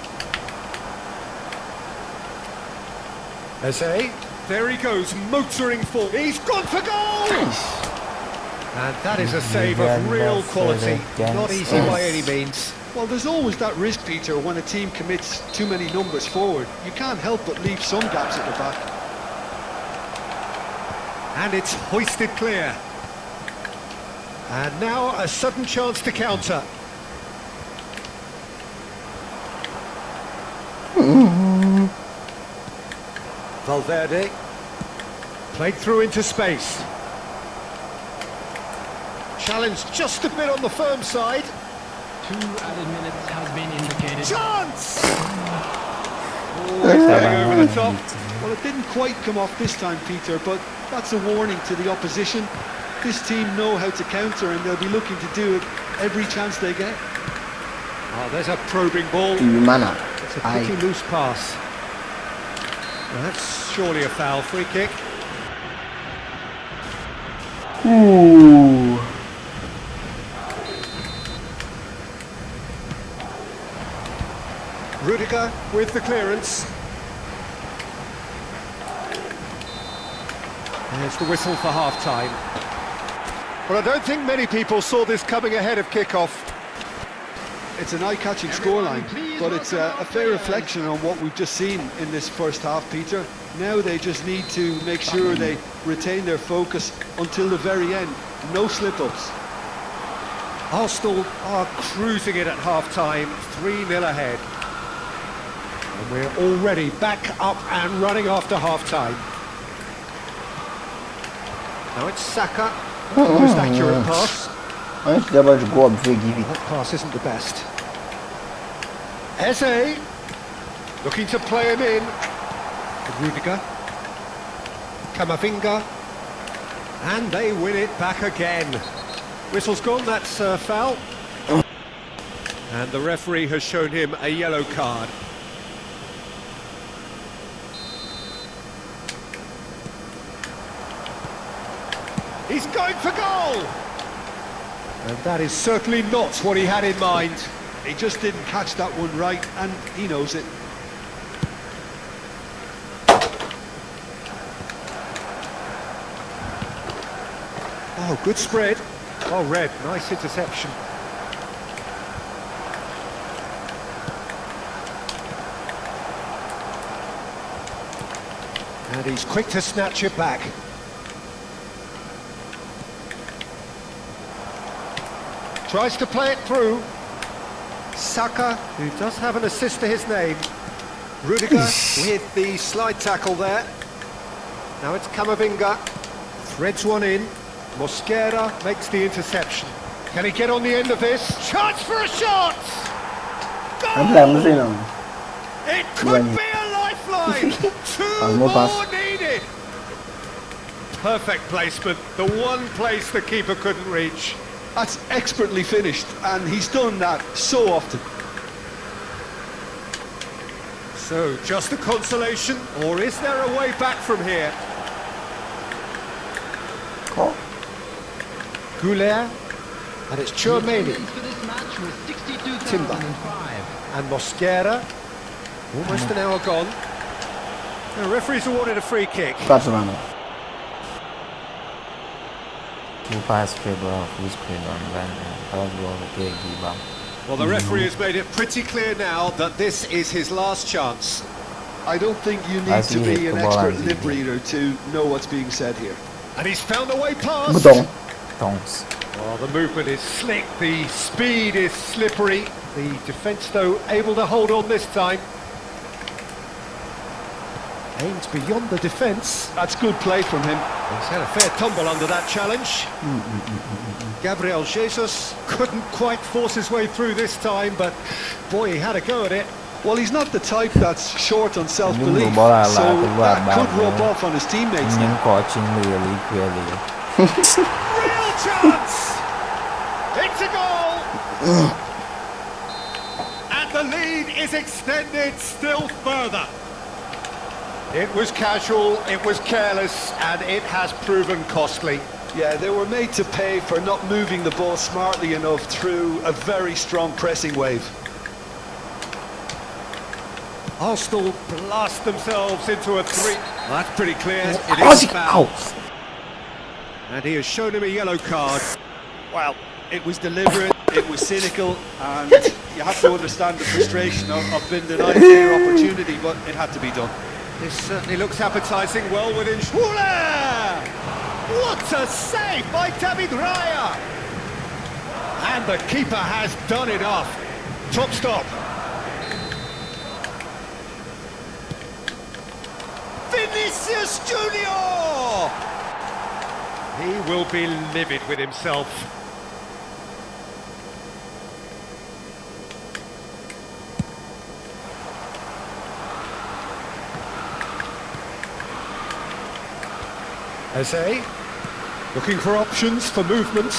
Eze, there he goes, motoring forward. He's gone for goal! And that is a save of real quality. Not easy by any means. Well, there's always that risk, Peter, when a team commits too many numbers forward. You can't help but leave some gaps at the back. And it's hoisted clear. And now a sudden chance to counter. Valverde played through into space. Challenge just a bit on the firm side. 2 added minutes has been indicated. Chance! Oh, he's going over the top. Well, it didn't quite come off this time, Peter, but that's a warning to the opposition. This team know how to counter and they'll be looking to do it every chance they get. Oh, there's a probing ball. It's a pretty loose pass. Well, that's surely a foul. Free kick. Ooh. Rudiger with the clearance. There's the whistle for half-time. Well, I don't think many people saw this coming ahead of kick-off. It's an eye-catching scoreline, but it's a fair reflection on what we've just seen in this first half, Peter. Now they just need to make sure they retain their focus until the very end. No slip-ups. Arsenal are cruising it at half-time, 3-0 ahead. And we're already back up and running after half-time. Now it's Saka. Most accurate pass. That pass isn't the best. Eze looking to play him in. Rudiger. Camavinga. And they win it back again. Whistle's gone, that's a foul. And the referee has shown him a yellow card. He's going for goal! And that is certainly not what he had in mind. He just didn't catch that one right, and he knows it. Oh, good spread. Oh, Red, nice interception. And he's quick to snatch it back. Tries to play it through. Saka, who does have an assist to his name. Rudiger with the slide tackle there. Now it's Camavinga. Threads one in. Mosquera makes the interception. Can he get on the end of this? Chance for a shot! Goal! It could be a lifeline! Two more needed! Perfect placement. The one place the keeper couldn't reach. That's expertly finished, and he's done that so often. So, just a consolation, or is there a way back from here? Call. Goulet, and it's Chouameni, For this match was Timber. 62,005. and Mosquera. Almost an hour gone. The referee's awarded a free kick. Barcelona. Who pass spread off, who spread on when dog ball play give Well, the referee has made it pretty clear now that this is his last chance. I don't think you need As to we be hit an the ball expert and lip reader to know what's being said here. And he's found a way past. Beton. Tongs. Oh, the movement is slick, the speed is slippery. The defence, though, able to hold on this time. Aims beyond the defence. That's good play from him. He's had a fair tumble under that challenge. Gabriel Jesus couldn't quite force his way through this time, but boy, he had a go at it. Well, he's not the type that's short on self-belief, Yung bola so ala, that could bago. rub off on his teammates Yung now. coaching really clearly. Real chance! It's a goal! And the lead is extended still further. It was casual, it was careless, and it has proven costly. Yeah, they were made to pay for not moving the ball smartly enough through a very strong pressing wave. Arsenal blast themselves into a three. Well, that's pretty clear. It is a foul. And he has shown him a yellow card. Well, it was deliberate, it was cynical, and you have to understand the frustration of being denied a clear opportunity, but it had to be done. This certainly looks appetising, well within... Schwuler! What a save by David Raya! And the keeper has done it off. Top stop. Vinicius Junior! He will be livid with himself. Eze, looking for options for movement.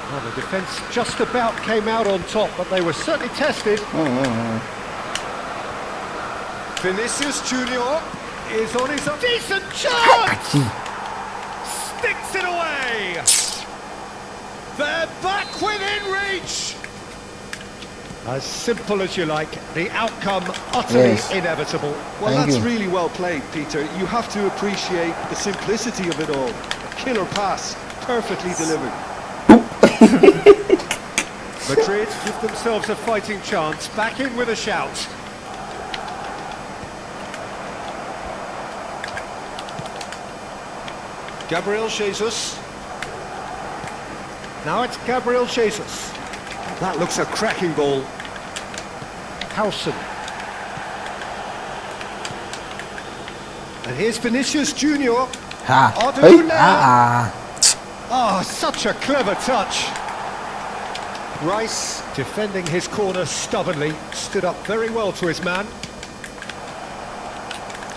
Well, the defence just about came out on top, but they were certainly tested. Vinicius Junior is on his decent chance! Sticks it away! They're back within reach! As simple as you like, the outcome utterly Yes. inevitable. Well, Thank that's you. really well played, Peter. You have to appreciate the simplicity of it all. A killer pass, perfectly delivered. Madrid give themselves a fighting chance, back in with a shout. Gabriel Jesus. Now it's Gabriel Jesus. That looks a cracking ball. Howson. And here's Vinicius Junior. Ha! Aduna. Oh, such a clever touch. Rice, defending his corner stubbornly, stood up very well to his man.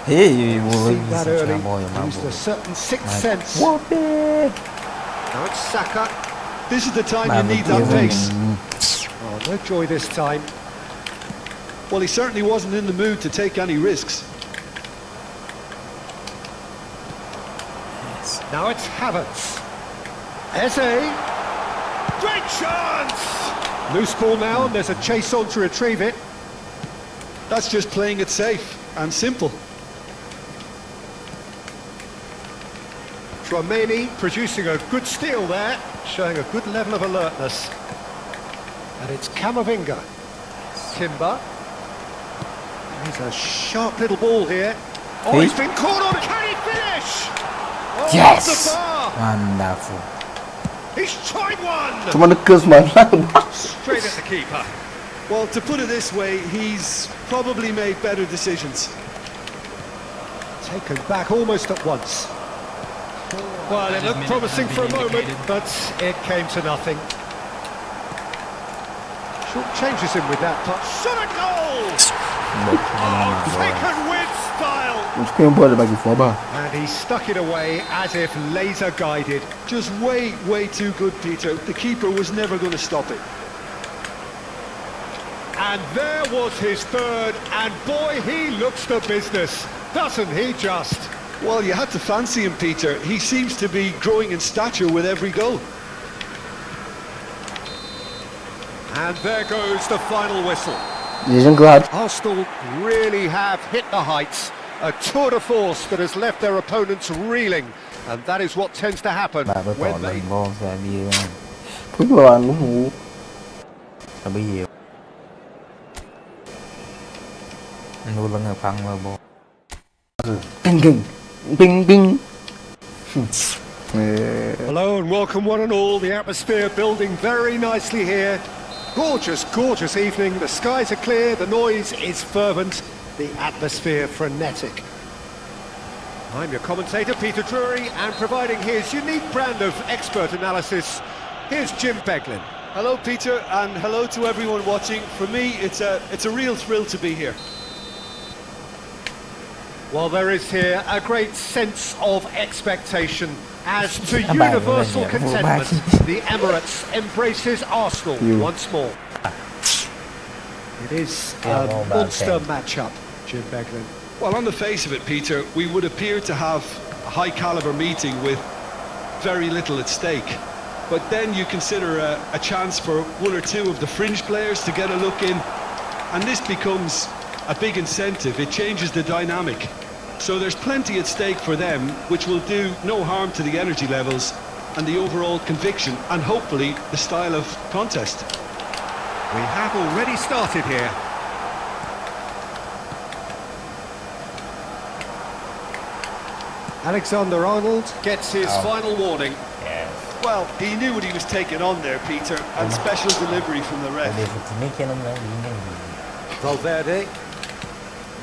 Hey, Seen that early, boy, used a certain sixth My- sense. Whoopee! Now it's Saka. This is the time you need that pace. Oh, no joy this time. Well, he certainly wasn't in the mood to take any risks. Now it's Havertz. Eze. Great chance! Loose ball now, and there's a chase on to retrieve it. That's just playing it safe and simple. Chouameni producing a good steal there, showing a good level of alertness. And it's Camavinga. Timber. He's a sharp little ball here. Oh, Hey. he's been caught on. Can he finish? Oh, Yes! off the bar. Wonderful. He's tried one. Cuma nekus man. Straight at the keeper. Well, to put it this way, he's probably made better decisions. Taken back almost at once. Well, it looked promising for a moment, but it came to nothing. Short changes him with that touch. Shot a goal! Oh, taken with style! Ons kun je een bord bagi voorbouw. And he stuck it away as if laser guided. Just way too good, Peter. The keeper was never going to stop it. And there was his third, and boy, he looks the business, doesn't he just? Well, you had to fancy him, Peter. He seems to be growing in stature with every goal. And there goes the final whistle. Dizem claro. Arsenal really have hit the heights. A tour de force that has left their opponents reeling. And that is what tends to happen បាទបើត when លេ they... ងបលសាវា Football là đúng không? តែវានោះលងផាំងមើលបល Ping ping. Ping ping. Hello and welcome one and all. The atmosphere building very nicely here. Gorgeous, gorgeous evening. The skies are clear, the noise is fervent, the atmosphere frenetic. I'm your commentator, Peter Drury, and providing his unique brand of expert analysis, here's Jim Beglin. Hello, Peter, and hello to everyone watching. For me, it's a real thrill to be here. Well, there is here a great sense of expectation as to universal contentment. The Emirates embraces Arsenal once more. It is a monster matchup, Jim Beglin. Well, on the face of it, Peter, we would appear to have a high-caliber meeting with very little at stake. But then you consider a chance for one or two of the fringe players to get a look in, and this becomes a big incentive. It changes the dynamic. So there's plenty at stake for them, which will do no harm to the energy levels and the overall conviction and hopefully the style of contest. We have already started here. Alexander-Arnold gets his final warning. Well, he knew what he was taking on there, Peter, and special delivery from the ref. Valverde.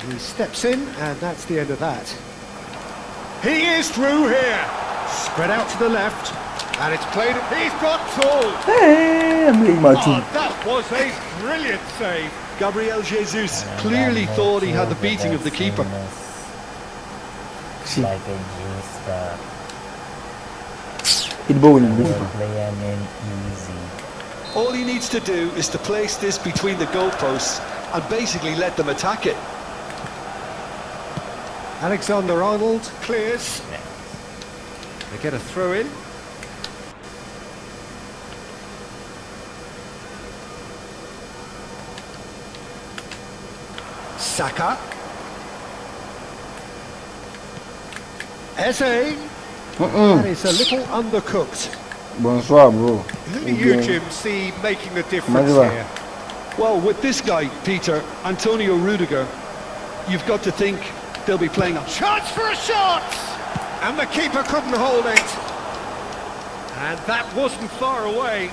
He steps in, and that's the end of that. He is through here. Spread out to the left, and it's played. He's got Tool. Oh, that was a brilliant save. Gabriel Jesus clearly thought he had the beating of the keeper. All he needs to do is to place this between the goalposts and basically let them attack it. Alexander-Arnold clears. They get a throw in. Saka. Eze. That is a little undercooked. Bonsoir, bro. Who do you, Jim, see making the difference here? Well, with this guy, Peter, Antonio Rudiger, you've got to think they'll be playing a chance for a shot! And the keeper couldn't hold it. And that wasn't far away.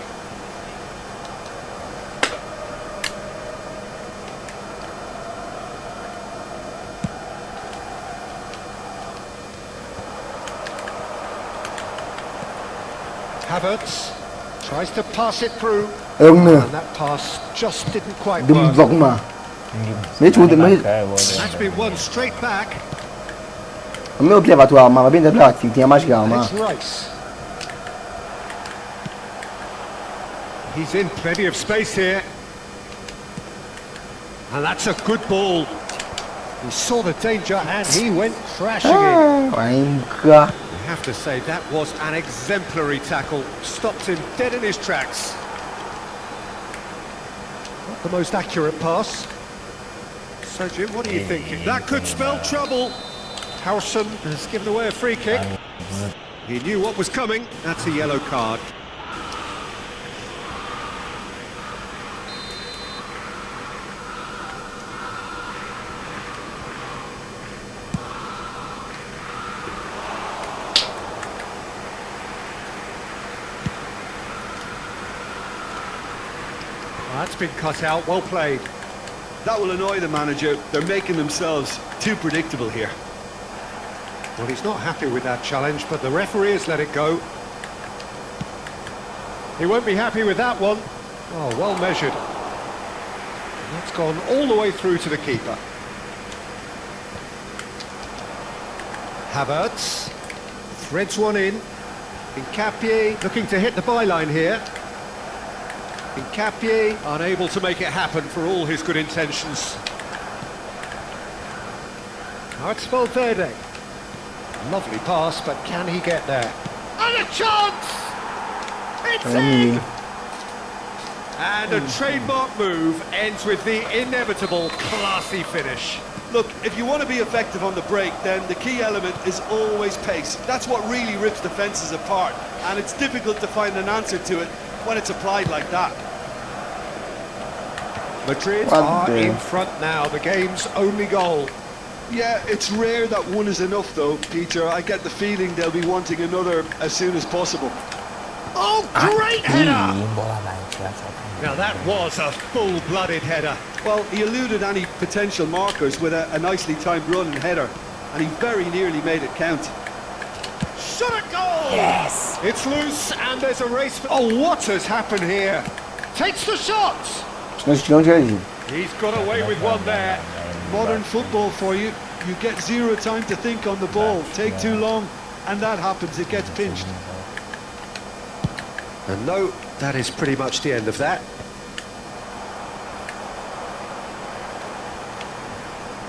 Havertz tries to pass it through. And that pass just didn't quite work. That's been won straight back. Alex Rice. He's in plenty of space here. And that's a good ball. He saw the danger and he went crashing in. I have to say that was an exemplary tackle. Stopped him dead in his tracks. Not the most accurate pass. So Jim, what are you thinking? That could spell trouble. Howson has given away a free kick. He knew what was coming. That's a yellow card. That's been cut out, well played. That will annoy the manager. They're making themselves too predictable here. Well, he's not happy with that challenge, but the referee has let it go. He won't be happy with that one. Oh, well measured. And that's gone all the way through to the keeper. Havertz threads one in. Nkapie looking to hit the byline here. Capie unable to make it happen for all his good intentions. Now it's Valverde. Lovely pass, but can he get there? And a chance! It's in! And a trademark move ends with the inevitable classy finish. Look, if you want to be effective on the break, then the key element is always pace. That's what really rips defences apart, and it's difficult to find an answer to it when it's applied like that. Madrid are in front now, the game's only goal. Yeah, it's rare that one is enough though, Peter. I get the feeling they'll be wanting another as soon as possible. Oh, great header! bola banyak. Now that was a full-blooded header. Well, he eluded any potential markers with a nicely timed run and header, and he very nearly made it count. Shot at goal! Yes. It's loose and there's a race for... Oh, what has happened here? Takes the shot! He's got away with one there. Modern football for you. You get zero time to think on the ball. Take too long, and that happens. It gets pinched. And no, that is pretty much the end of that.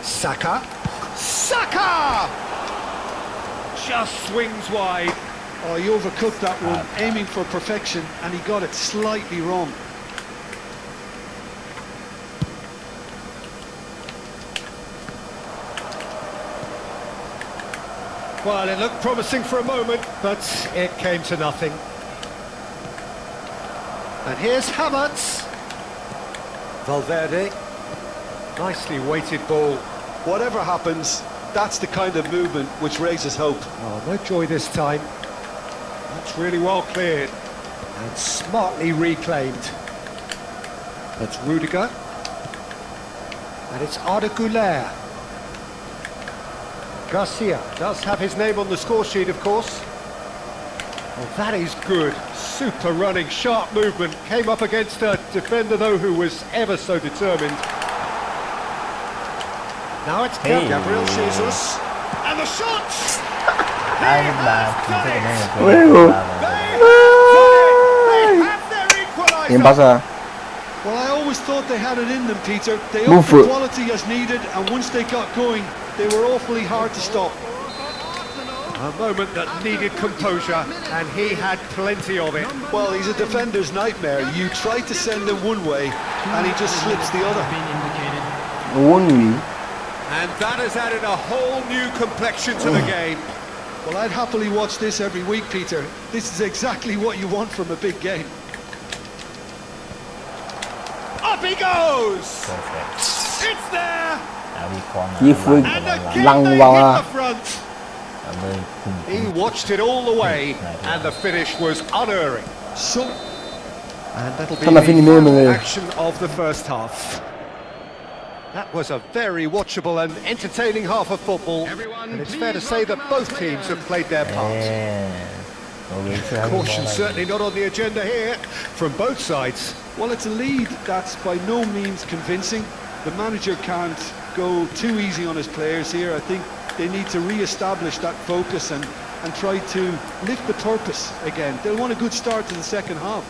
Saka. Saka! Just swings wide. Oh, he overcooked that one, aiming for perfection, and he got it slightly wrong. Well, it looked promising for a moment, but it came to nothing. And here's Havertz. Valverde. Nicely weighted ball. Whatever happens, that's the kind of movement which raises hope. Oh, no joy this time. That's really well cleared. And smartly reclaimed. That's Rudiger. And it's Arda Güler. Garcia does have his name on the score sheet, of course. Oh, that is good. Super running, sharp movement. Came up against a defender, though, who was ever so determined. Now it's Gabriel Jesus. And the shots! They have done it! They have their equaliser! Well, I always thought they had it in them, Peter. They upped the quality as needed, and once they got going, they were awfully hard to stop. A moment that needed composure, and he had plenty of it. Well, he's a defender's nightmare. You try to send him one way, and he just slips the other. And that has added a whole new complexion to the game. Well, I'd happily watch this every week, Peter. This is exactly what you want from a big game. Up he goes! Perfect. It's there! Efootbal. And again they hit the front. He watched it all the way, and the finish was unerring. So, and that'll be the final action of the first half. That was a very watchable and entertaining half of football, and it's fair to say that both teams have played their part. Caution certainly not on the agenda here from both sides. well, it's a lead that's by no means convincing. The manager can't go too easy on his players here. I think they need to re-establish that focus and try to lift the purpose again. They'll want a good start to the second half.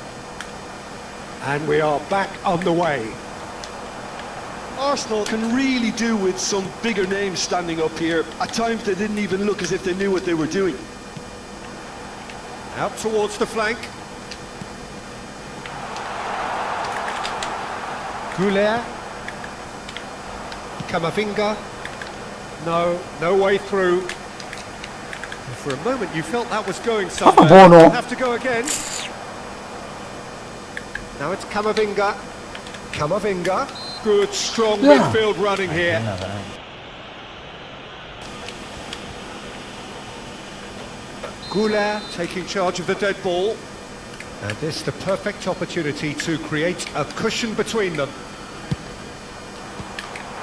And we are back on the way. Arsenal can really do with some bigger names standing up here. At times they didn't even look as if they knew what they were doing. Out towards the flank. Güler. Camavinga. No way through. For a moment you felt that was going somewhere. You'll have to go again. Now it's Camavinga. Camavinga. Good, strong midfield running here. Güler taking charge of the dead ball. And this the perfect opportunity to create a cushion between them.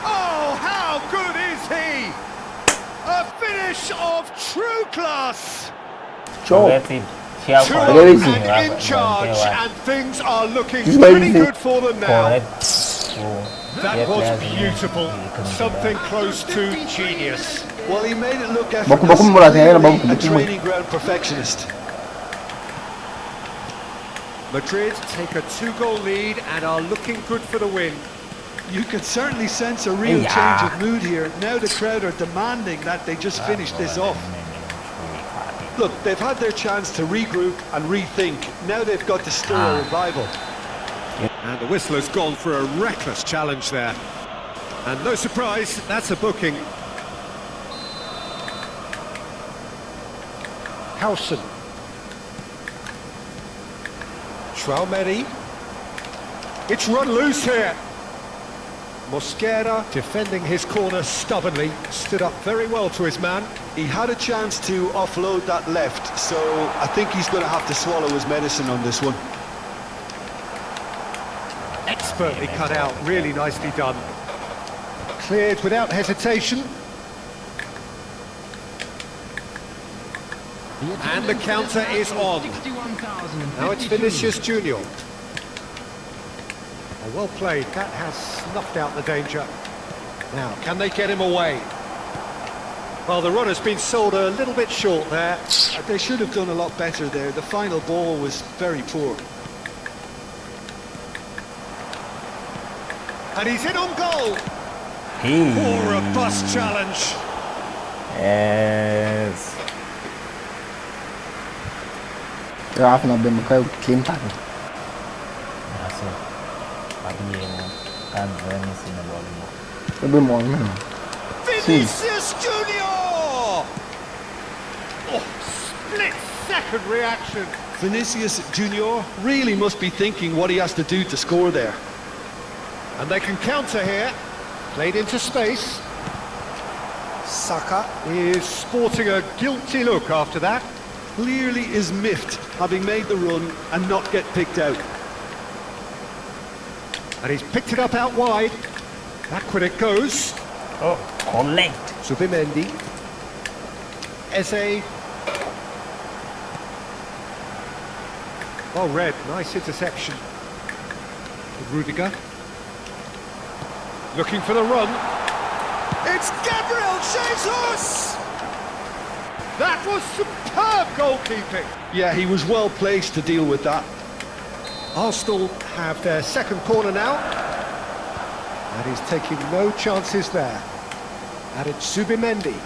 Oh, how good is he? A finish of true class. And in charge, and things are looking pretty good for them now. That was beautiful, something close to genius. Well, he made it look effortless, a training ground perfectionist. Madrid take a 2-goal lead and are looking good for the win. You can certainly sense a real change of mood here. Now the crowd are demanding that they just finish this off. Look, they've had their chance to regroup and rethink. Now they've got to stir a revival. And the whistler's gone for a reckless challenge there. And no surprise, that's a booking. Howson. Traumeri. It's run loose here. Mosquera, defending his corner stubbornly, stood up very well to his man. He had a chance to offload that left, so I think he's going to have to swallow his medicine on this one. Expertly cut out, really nicely done. Cleared without hesitation. And the counter is on. Now it's Vinicius Junior. Well played, that has snuffed out the danger. Now, can they get him away? Well, the run has been sold a little bit short there. They should have done a lot better there. The final ball was very poor. And he's in on goal. Poor robust challenge. Yes. Eu acho que nós vamos cair o clima, tá? Eu bem mal, não. Vinicius Junior! Oh, split-second reaction. Vinicius Junior really must be thinking what he has to do to score there. And they can counter here. Played into space. Saka is sporting a guilty look after that. Clearly is miffed, having made the run and not get picked out. And he's picked it up out wide. Backward it goes. Oh, collect. Zubimendi. Eze. Well read, nice interception. Rudiger. Looking for the run. It's Gabriel Jesus! That was superb goalkeeping. Yeah, he was well placed to deal with that. Arsenal have their second corner now. And he's taking no chances there. And it's Zubimendi.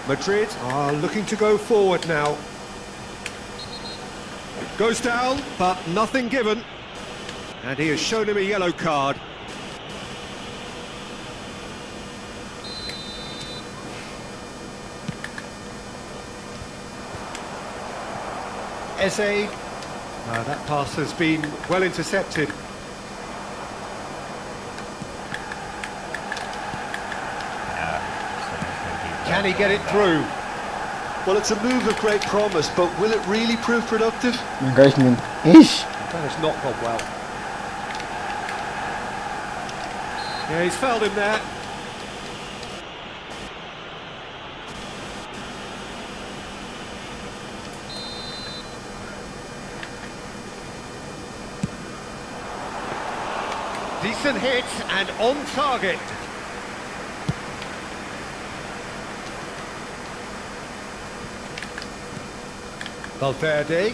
Madrid are looking to go forward now. Goes down, but nothing given. And he has shown him a yellow card. Eze. That pass has been well intercepted. Can he get it through? Well, it's a move of great promise, but will it really prove productive? Ish. That has not gone well. Yeah, he's fouled him there. Decent hit and on target. Valverde.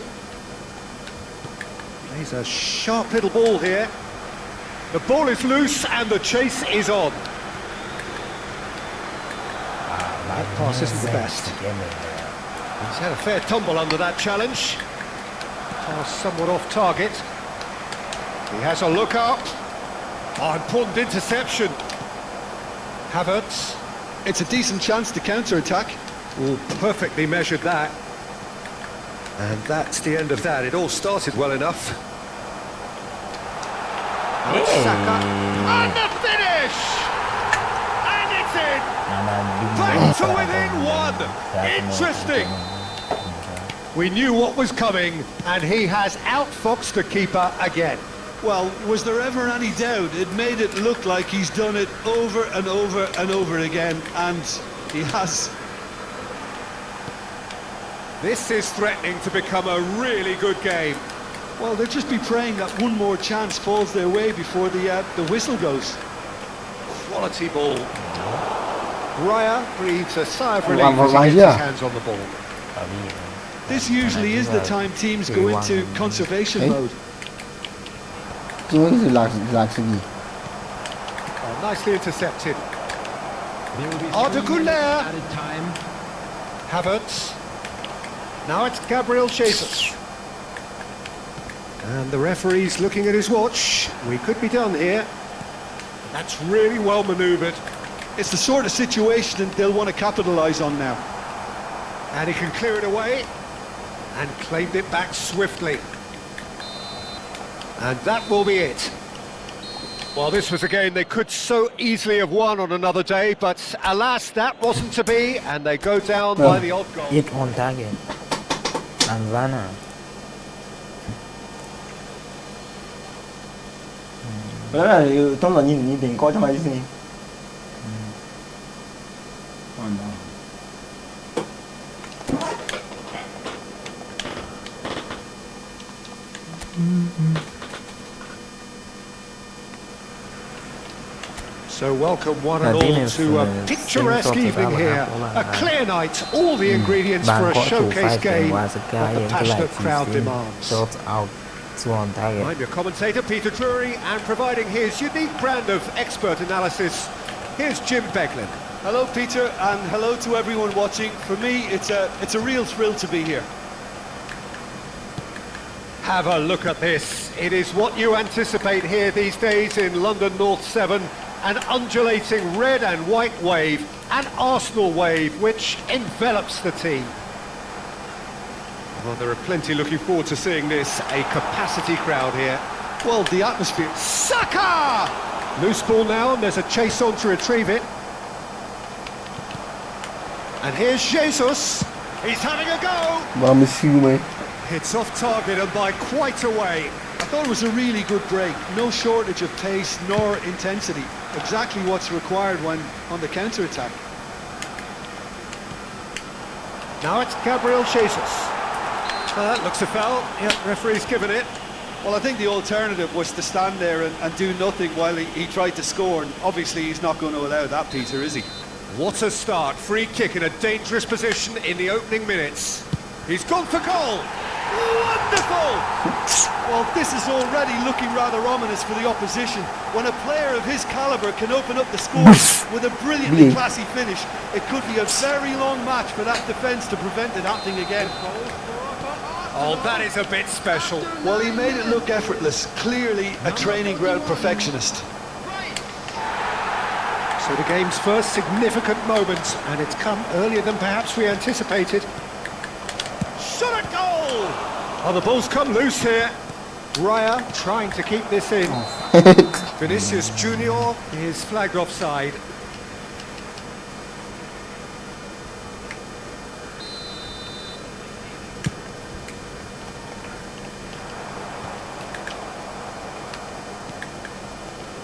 He's a sharp little ball here. The ball is loose and the chase is on. That pass isn't the best. He's had a fair tumble under that challenge. Pass somewhat off target. He has a look up. Oh, important interception. Havertz. It's a decent chance to counter-attack. Oh, perfectly measured that. And that's the end of that. It all started well enough. And it's Saka. And the finish! And it's in! Back to within one! Interesting! We knew what was coming, and he has outfoxed the keeper again. Well, was there ever any doubt? It made it look like he's done it over and over and over again, and he has. This is threatening to become a really good game. Well, they'll just be praying that one more chance falls their way before the whistle goes. Quality ball. Raya breathes a sigh of relief Wow, as he gets yeah. his hands on the ball. This usually is the time teams go into conservation mode. จริงก็คือหลักสกี Oh, nicely intercepted. There will be Arda 3 Güler. minutes added time. Havertz. Now it's Gabriel Jesus. And the referee's looking at his watch. We could be done here. That's really well manoeuvred. It's the sort of situation that they'll want to capitalise on now. And he can clear it away. And claimed it back swiftly. And that will be it. Well, this was a game they could so easily have won on another day, but alas, that wasn't to be, and they go down by the odd goal. Hit on target. And Vanna. Đó là tóm lại nhìn tiền có cho mày gì. So welcome one and all to a picturesque evening here. A clear night, all the ingredients for a showcase game that the passionate crowd demands. Shot out to on target. I'm your commentator Peter Drury, and providing his unique brand of expert analysis, here's Jim Beglin. Hello, Peter, and hello to everyone watching. For me, it's a real thrill to be here. Have a look at this. It is what you anticipate here these days in London North 7. An undulating red and white wave, an Arsenal wave, which envelops the team. Well, there are plenty looking forward to seeing this. A capacity crowd here. Well, the atmosphere... Saka! Loose ball now, and there's a chase on to retrieve it. And here's Jesus. He's having a go. Hits off target and by quite a way. I thought it was a really good break. No shortage of pace nor intensity. Exactly what's required when on the counter-attack. Now it's Gabriel Jesus. That looks a foul. Yep, referee's given it. Well, I think the alternative was to stand there and do nothing while he tried to score. And obviously he's not going to allow that, Peter, is he? What a start. Free kick in a dangerous position in the opening minutes. He's gone for goal. Wonderful! Well, this is already looking rather ominous for the opposition. When a player of his calibre can open up the score with a brilliantly classy finish, it could be a very long match for that defence to prevent it happening again. Oh, that is a bit special. Well, he made it look effortless. Clearly a training ground perfectionist. So the game's first significant moment, and it's come earlier than perhaps we anticipated. Shot at goal! Oh, the ball's come loose here. Raya trying to keep this in. Vinicius Junior is flagged offside.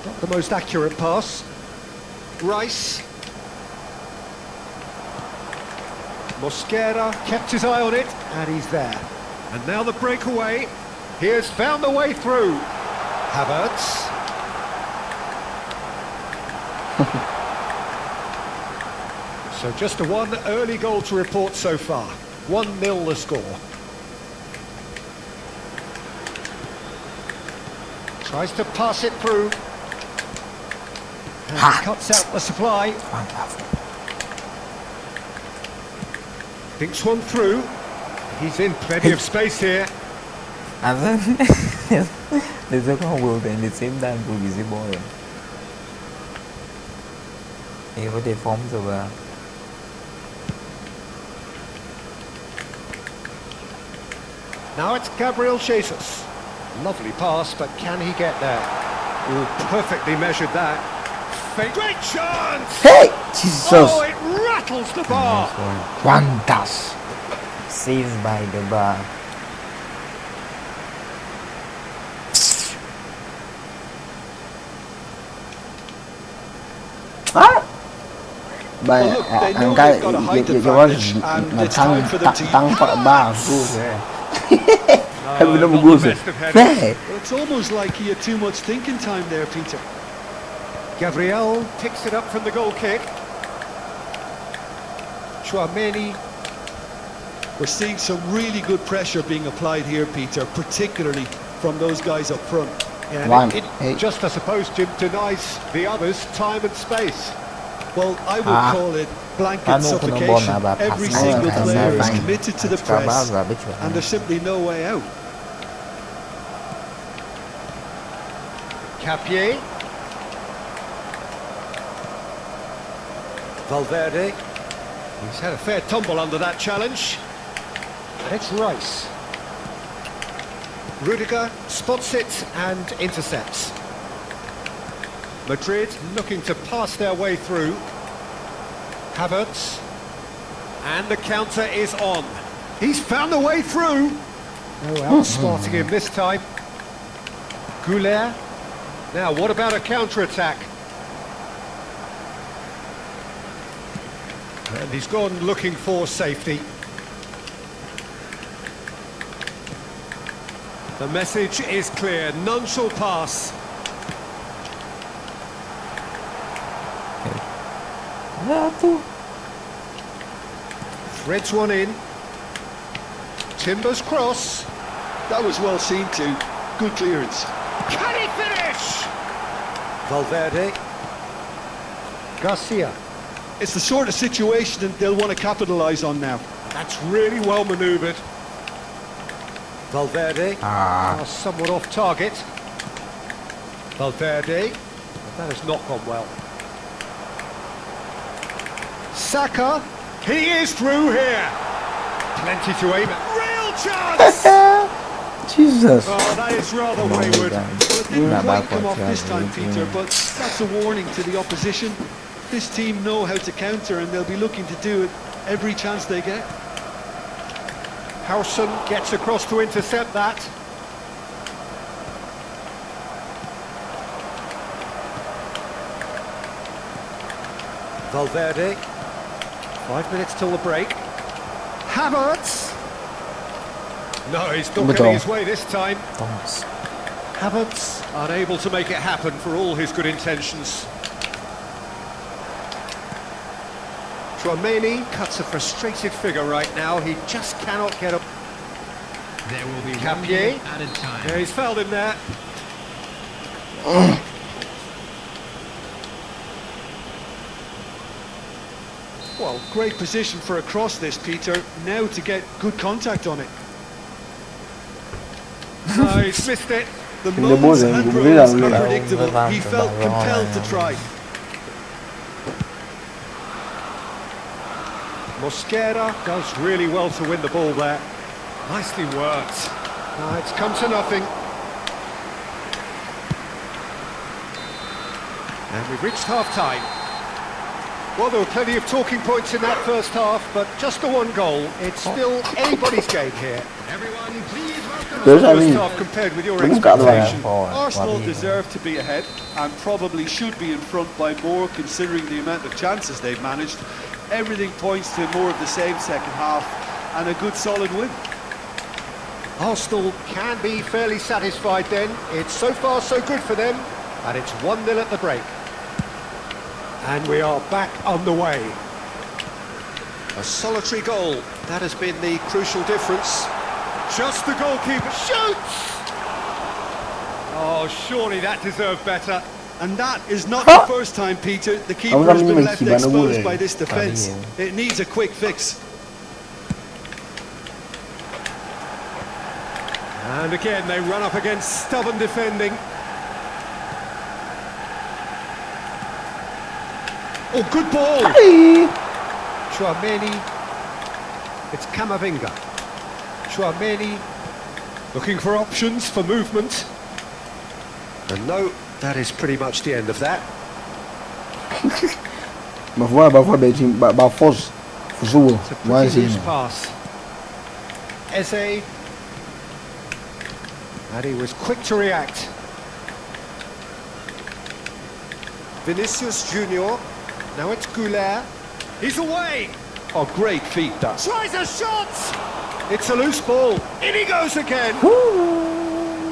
Not the most accurate pass. Rice. Mosquera kept his eye on it, and he's there. And now the breakaway. He has found the way through. Havertz. So just a one early goal to report so far. 1-0 the score. Tries to pass it through. And cuts out the supply. Thinks one through. He's in plenty of space here. And then the second will then the same time to visible. He có thể phóng rồi vào. Now it's Gabriel Jesus. Lovely pass, but can he get there? Ooh, perfectly measured that. Great chance! Hey! Jesus! Oh, it rattles the bar! One touch. Saved by the bar. Bài Well, look, they know ăn cái they've got a height giờ advantage, and mà it's time for them to tăng ba gu thế. Hay nó một not gu the rồi. best of headers. Thế. Well, it's almost like he had too much thinking time there, Peter. Gabriel picks it up from the goal kick. Chouameni. We're seeing some really good pressure being applied here, Peter, particularly from those guys up front. Yeah, One. and it just, I suppose, Jim, denies the others time and space. Well, I would call it blanket Ano ko ng ball suffocation. na ba? Every Pass single na, player is fine. committed to the Extra press, ball, rubbish, and there's simply no way out. Capier. Valverde. He's had a fair tumble under that challenge. It's Rice. Rudiger spots it and intercepts. Madrid looking to pass their way through. Havertz. And the counter is on. He's found the way through. No outsmarting him this time. Goulet. Now, what about a counter-attack? And he's gone looking for safety. The message is clear. None shall pass. Threads one in. Timbers cross. That was well seen too. Good clearance. Can he finish? Valverde. Garcia. It's the sort of situation that they'll want to capitalise on now. That's really well manoeuvred. Valverde. Somewhat off target. Valverde. That has not gone well. Saka. He is through here. Plenty to aim at. Real chance! Jesus. Oh, that is rather wayward. Well, it didn't quite come off this time, Peter, but that's a warning to the opposition. This team know how to counter, and they'll be looking to do it every chance they get. Howson gets across to intercept that. Valverde. 5 minutes till the break. Havertz. No, he's not getting his way this time. Thomas. Havertz unable to make it happen for all his good intentions. Chouameni cuts a frustrated figure right now. He just cannot get up. There will be Capier. added time. Yeah, he's fouled him there. Well, great position for a cross this, Peter. Now to get good contact on it. No, he's missed it. The the moments ball, and the runs ball, unpredictable. He the felt ball, compelled to try. Mosquera does really well to win the ball there. Nicely worked. It's come to nothing. And we've reached half-time. Well, there were plenty of talking points in that first half, but just the one goal. It's still anybody's game here. Everyone, please welcome There's, The I first mean, half compared with your look at the expectation. Arsenal deserve to be ahead and probably should be in front by more, considering the amount of chances they've managed. Everything points to more of the same second half and a good solid win. Arsenal can be fairly satisfied then. It's so far so good for them, and it's 1-0 at the break. And we are back underway. A solitary goal. That has been the crucial difference. Just the goalkeeper shoots! Oh, surely that deserved better. And that is not the first time, Peter, the keeper has been left exposed by this defence. It needs a quick fix. And again, they run up against stubborn defending. Oh, good ball! Chouameni. It's Camavinga. Chouameni looking for options for movement. And no, that is pretty much the end of that. Maar voor bij Vos verzoeken. It's a Waar pretty is loose hij? pass. Eze. And he was quick to react. Vinicius Junior. Now it's Goulet. He's away. Oh, great feat, that. Tries a shot. It's a loose ball. In he goes again.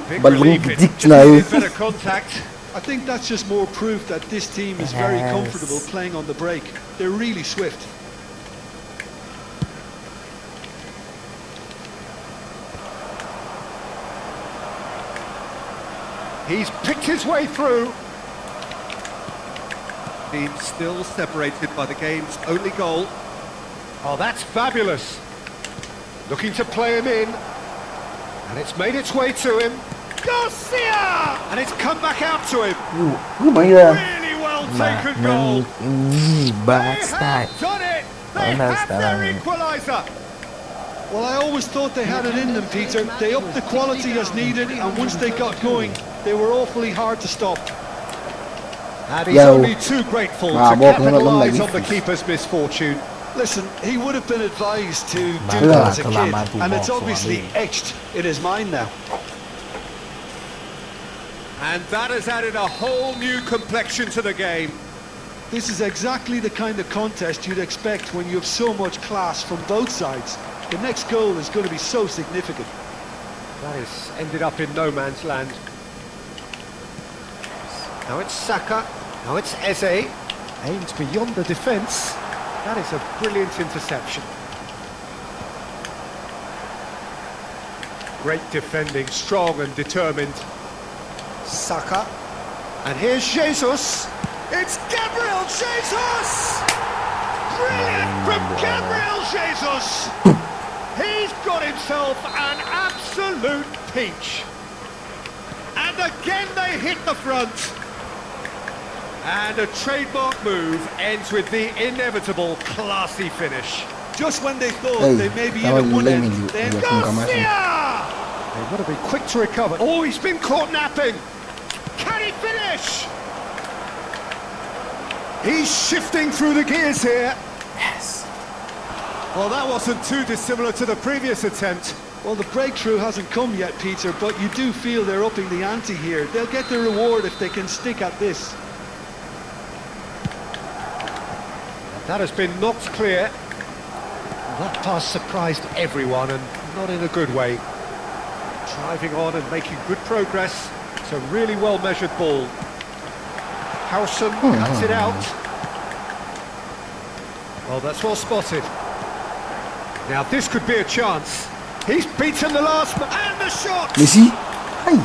Big Bal relief. rond It dik just nou. needed better contact. I think that's just more proof that this team is very Yes. comfortable playing on the break. They're really swift. He's picked his way through. Team still separated by the game's only goal. Oh, that's fabulous. Looking to play him in. And it's made its way to him. Garcia! And it's come back out to him. Bây giờ Really well mà taken mình goal. bad They style. have done it. They That's have their done. equaliser. Well, I always thought they had it in them, Peter. They upped the quality as needed, and once they got going, they were awfully hard to stop. And he's Yo. only too grateful Mà to bộ cũng là lắm capitalise là on the gì? keeper's misfortune. Listen, he would have been advised to Mà do that là as a cơ là mà kid, tụ and bỏ it's xuống obviously đi. etched in his mind now. And that has added a whole new complexion to the game. This is exactly the kind of contest you'd expect when you have so much class from both sides. The next goal is going to be so significant. That has ended up in no man's land. Now it's Saka, now it's Eze, aimed beyond the defence. That is a brilliant interception. Great defending, strong and determined. Saka, and here's Jesus. It's Gabriel Jesus! Brilliant from Gabriel Jesus! He's got himself an absolute peach. And again they hit the front. And a trademark move ends with the inevitable classy finish. Just when they thought Hey, they may be in that at was one end, Lemmy, then you can come out. Garcia! They've got to be quick to recover. Oh, he's been caught napping. Can he finish? He's shifting through the gears here. Yes. Well, that wasn't too dissimilar to the previous attempt. well, the breakthrough hasn't come yet, Peter, but you do feel they're upping the ante here. They'll get the reward if they can stick at this. That has been knocked clear. That pass surprised everyone, and not in a good way. Driving on and making good progress. It's a really well-measured ball. Howson cuts it out. Oh, that's well spotted. Now this could be a chance. He's beaten the last man, and the shot! Messi. Ai.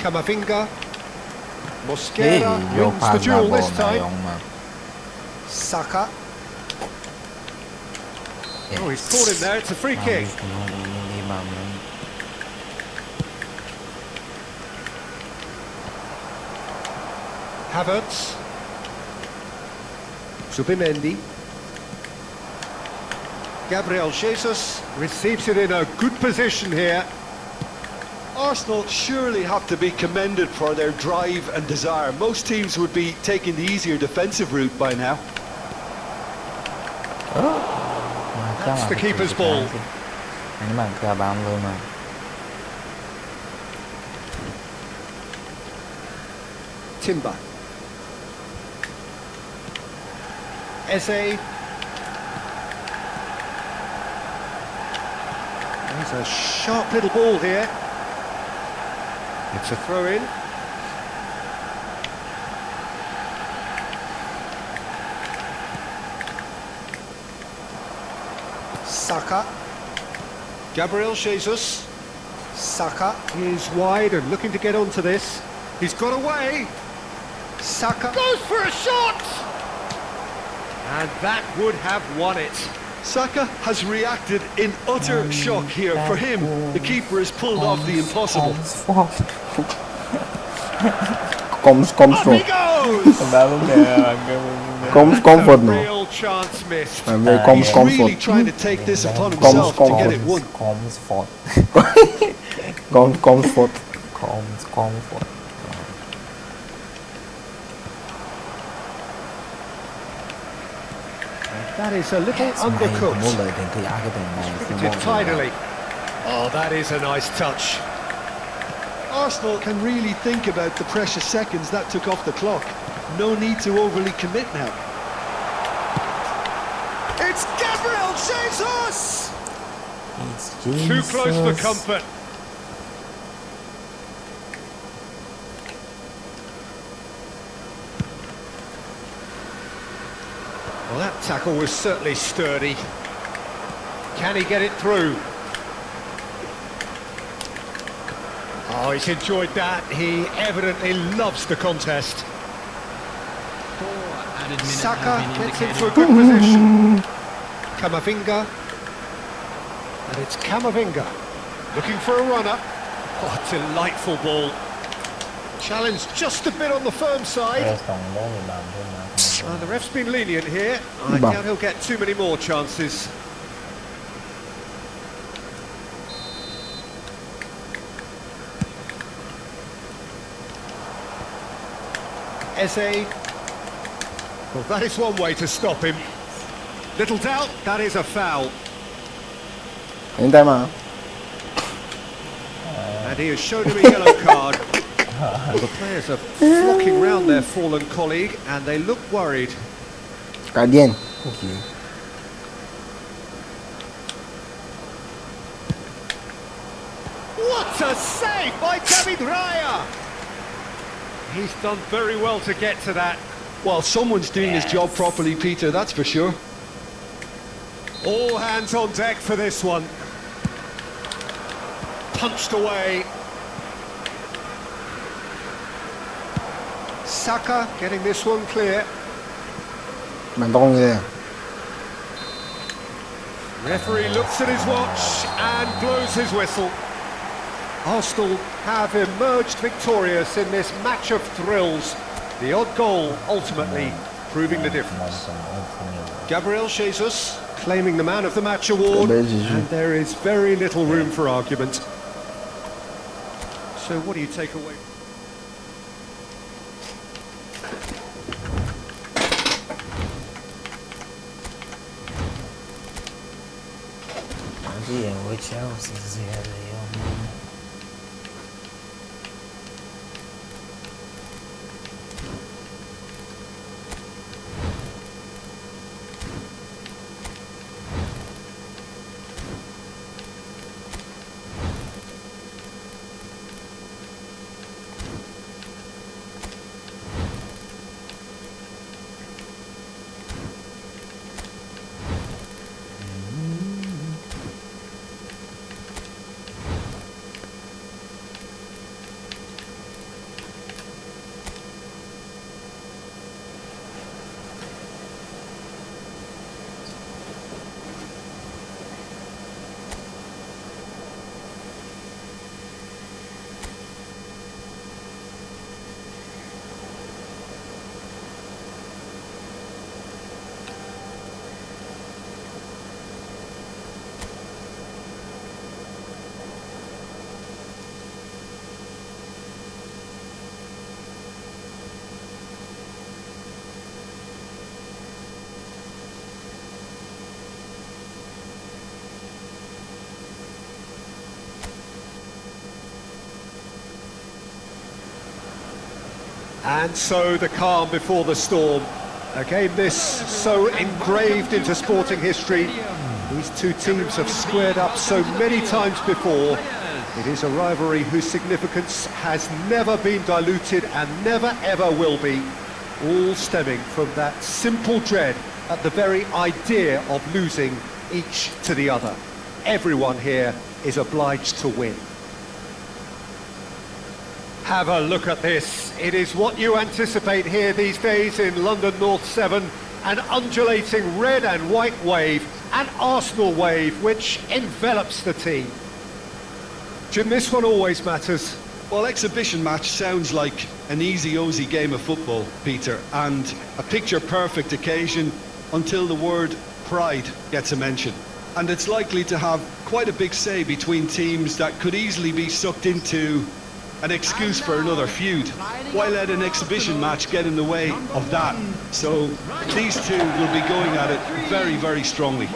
Camavinga. Hey, Mosquera vô wins the pha ra duel bộ this này time. ông mà. Saka. Oh, he's caught him there. It's a free kick. Đi mà mình Havertz. Zubimendi. Gabriel Jesus receives it in a good position here. Arsenal surely have to be commended for their drive and desire. Most teams would be taking the easier defensive route by now. mà chắc That's là the phải keeper's chịu ball. cái anh mà cơ bám luôn mà. Timber. Eze. There's a sharp little ball here. It's a throw in. Saka. Gabriel Jesus. Saka is wide and looking to get onto this. He's got away. Saka goes for a shot! And that would have won it. Saka has reacted in utter shock here. For him, the keeper has pulled off the impossible. Comes Up he from. goes! Ba vấn đề Comfort A no. real chance missed. Very comes He's really comfort. trying to take this upon himself to get it won. Comfort. Comfort. Comfort. That is a little Mày muốn undercooked. lợi tiền thì ai cái tiền này thì Did tidily. Oh, that is a nice touch. Arsenal can really think about the precious seconds that took off the clock. No need to overly commit now. It's Gabriel Jesus! It's Too close for Jesus. comfort. Well, that tackle was certainly sturdy. Can he get it through? Oh, Oh, he's enjoyed that. He evidently loves the contest. 4 added minutes Saka have been gets indicated. into a good position. Camavinga. And it's Camavinga looking for a runner. Oh, delightful ball. Challenge just a bit on the firm เอ side. 2 โมงบางขึ้นมา The ref's been lenient here. I Bah. doubt he'll get too many more chances. Eze. Well, that is one way to stop him. Little doubt, that is a foul. เห็นได้มา And he has shown him a yellow card. Well, the players are flocking round their fallen colleague and they look worried. การเดียน โอเค What a save by David Raya! He's done very well to get to that. Well, someone's doing his job properly, Peter, that's for sure. All hands on deck for this one. Punched away. Saka getting this one clear. มันต้องเลย Referee looks at his watch and blows his whistle. Arsenal have emerged victorious in this match of thrills. The odd goal ultimately proving the มอง difference. ตรงไอ้ที่นี่ Gabriel Jesus claiming the man of the match award, Gabriel Jesus. and there is very little room for argument. So what do you take away? Dealing with Chelsea's the other young. And so the calm before the storm. A game this so engraved into sporting history. These two teams have squared up so many times before. It is a rivalry whose significance has never been diluted and never ever will be. All stemming from that simple dread at the very idea of losing each to the other. Everyone here is obliged to win. Have a look at this. It is what you anticipate here these days in London North 7. An undulating red and white wave, an Arsenal wave which envelops the team. Jim, this one always matters. Well, exhibition match sounds like an easy-ozy game of football, Peter, and a picture-perfect occasion until the word pride gets a mention. And it's likely to have quite a big say between teams that could easily be sucked into an excuse for another feud. Why let an exhibition match get in the way of that? So these two will be going at it very, very strongly.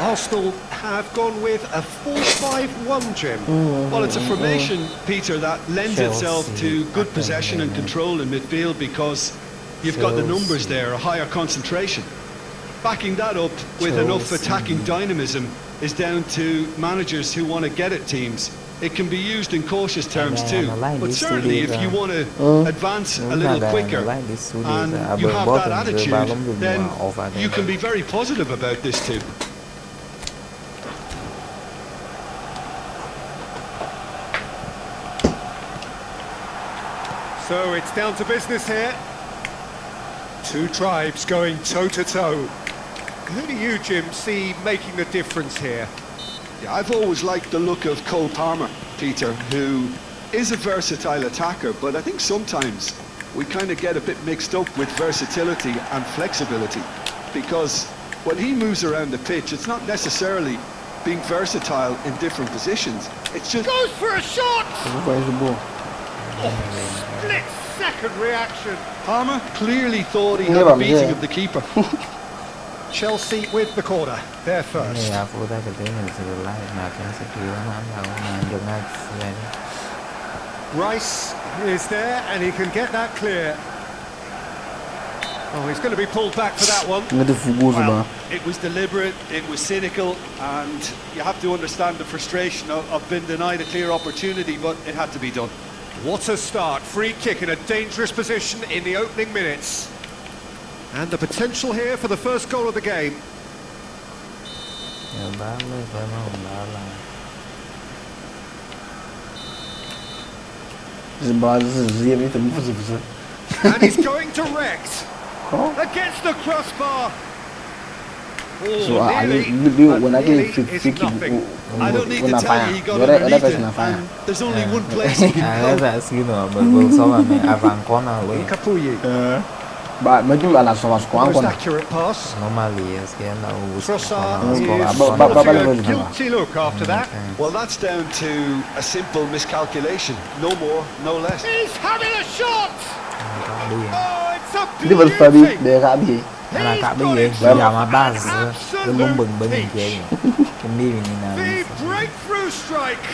Arsenal have gone with a 4-5-1, Jim. Well, it's a formation, Peter, that lends itself to good possession and control in midfield because you've got the numbers there, a higher concentration. Backing that up with enough attacking dynamism is down to managers who want to get at teams. It can be used in cautious terms too, but certainly if you want to advance a little quicker and you have that attitude, then you can be very positive about this too. So it's down to business here. Two tribes going toe-to-toe. Who do you, Jim, see making the difference here? Yeah, I've always liked the look of Cole Palmer, Peter, who is a versatile attacker, but I think sometimes we kind of get a bit mixed up with versatility and flexibility, because when he moves around the pitch, it's not necessarily being versatile in different positions. It's just... Goes for a shot! Where's the ball? Split-second reaction. Palmer clearly thought he had a beating of the keeper. Chelsea with the corner. They're first. Này phụ ta cái tiếng mình sẽ lại mà cái sẽ kêu nó làm mà được ngay vậy. Rice is there and he can get that clear. Oh, he's going to be pulled back for that one. Well, it was deliberate, it was cynical, and you have to understand the frustration of being denied a clear opportunity, but it had to be done. What a start. Free kick in a dangerous position in the opening minutes. And the potential here for the first goal of the game. And he's going direct against the crossbar. When I get free kick, I don't need to tell you, he got underneath it, and there's only one place he can go. But maybe I saw us Most accurate pass. Normally is cái là Trossard is a guilty look after that. Well, that's down to a simple miscalculation. No more, no less. He's having a shot! Oh, it's a Đi vào Fabi beauty! để cả bị. là cả bây giờ giờ mà ba giờ cái bông bừng bừng như vậy cái mi mình nào The breakthrough strike!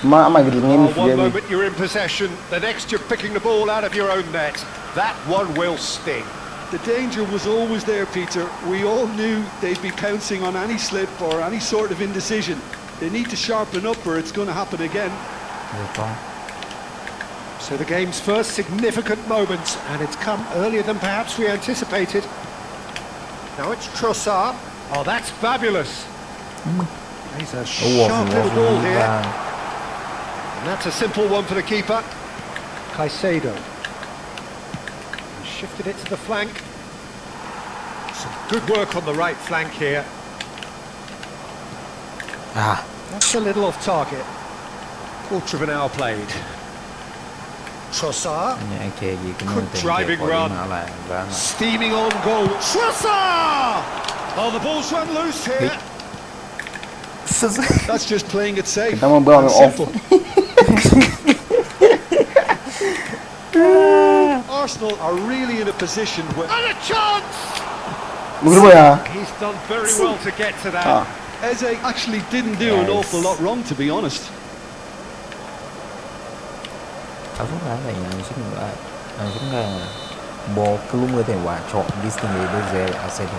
Mà cái gì nghe Oh, mình one phải moment you're in possession, the next you're picking the ball out of your own net. That one will sting. The danger was always there, Peter. We all knew they'd be pouncing on any slip or any sort of indecision. They need to sharpen up or it's going to happen again. So the game's first significant moment, and it's come earlier than perhaps we anticipated. Now it's Trossard. Oh, that's fabulous. He's a sharp little ball here. And that's a simple one for the keeper. Caicedo. He shifted it to the flank. Some good work on the right flank here. That's a little off target. Quarter of an hour played. Trossard. Good driving run. Steaming on goal. Trossard! Oh, the ball's run loose here. That's just playing it safe. Estamos bem Simple. Arsenal are really in a position where... And a chance! He's done very well to get to that. Eze actually didn't do an awful lot wrong, to be honest. Ball luôn có thể quả chọn this thing bây giờ outside in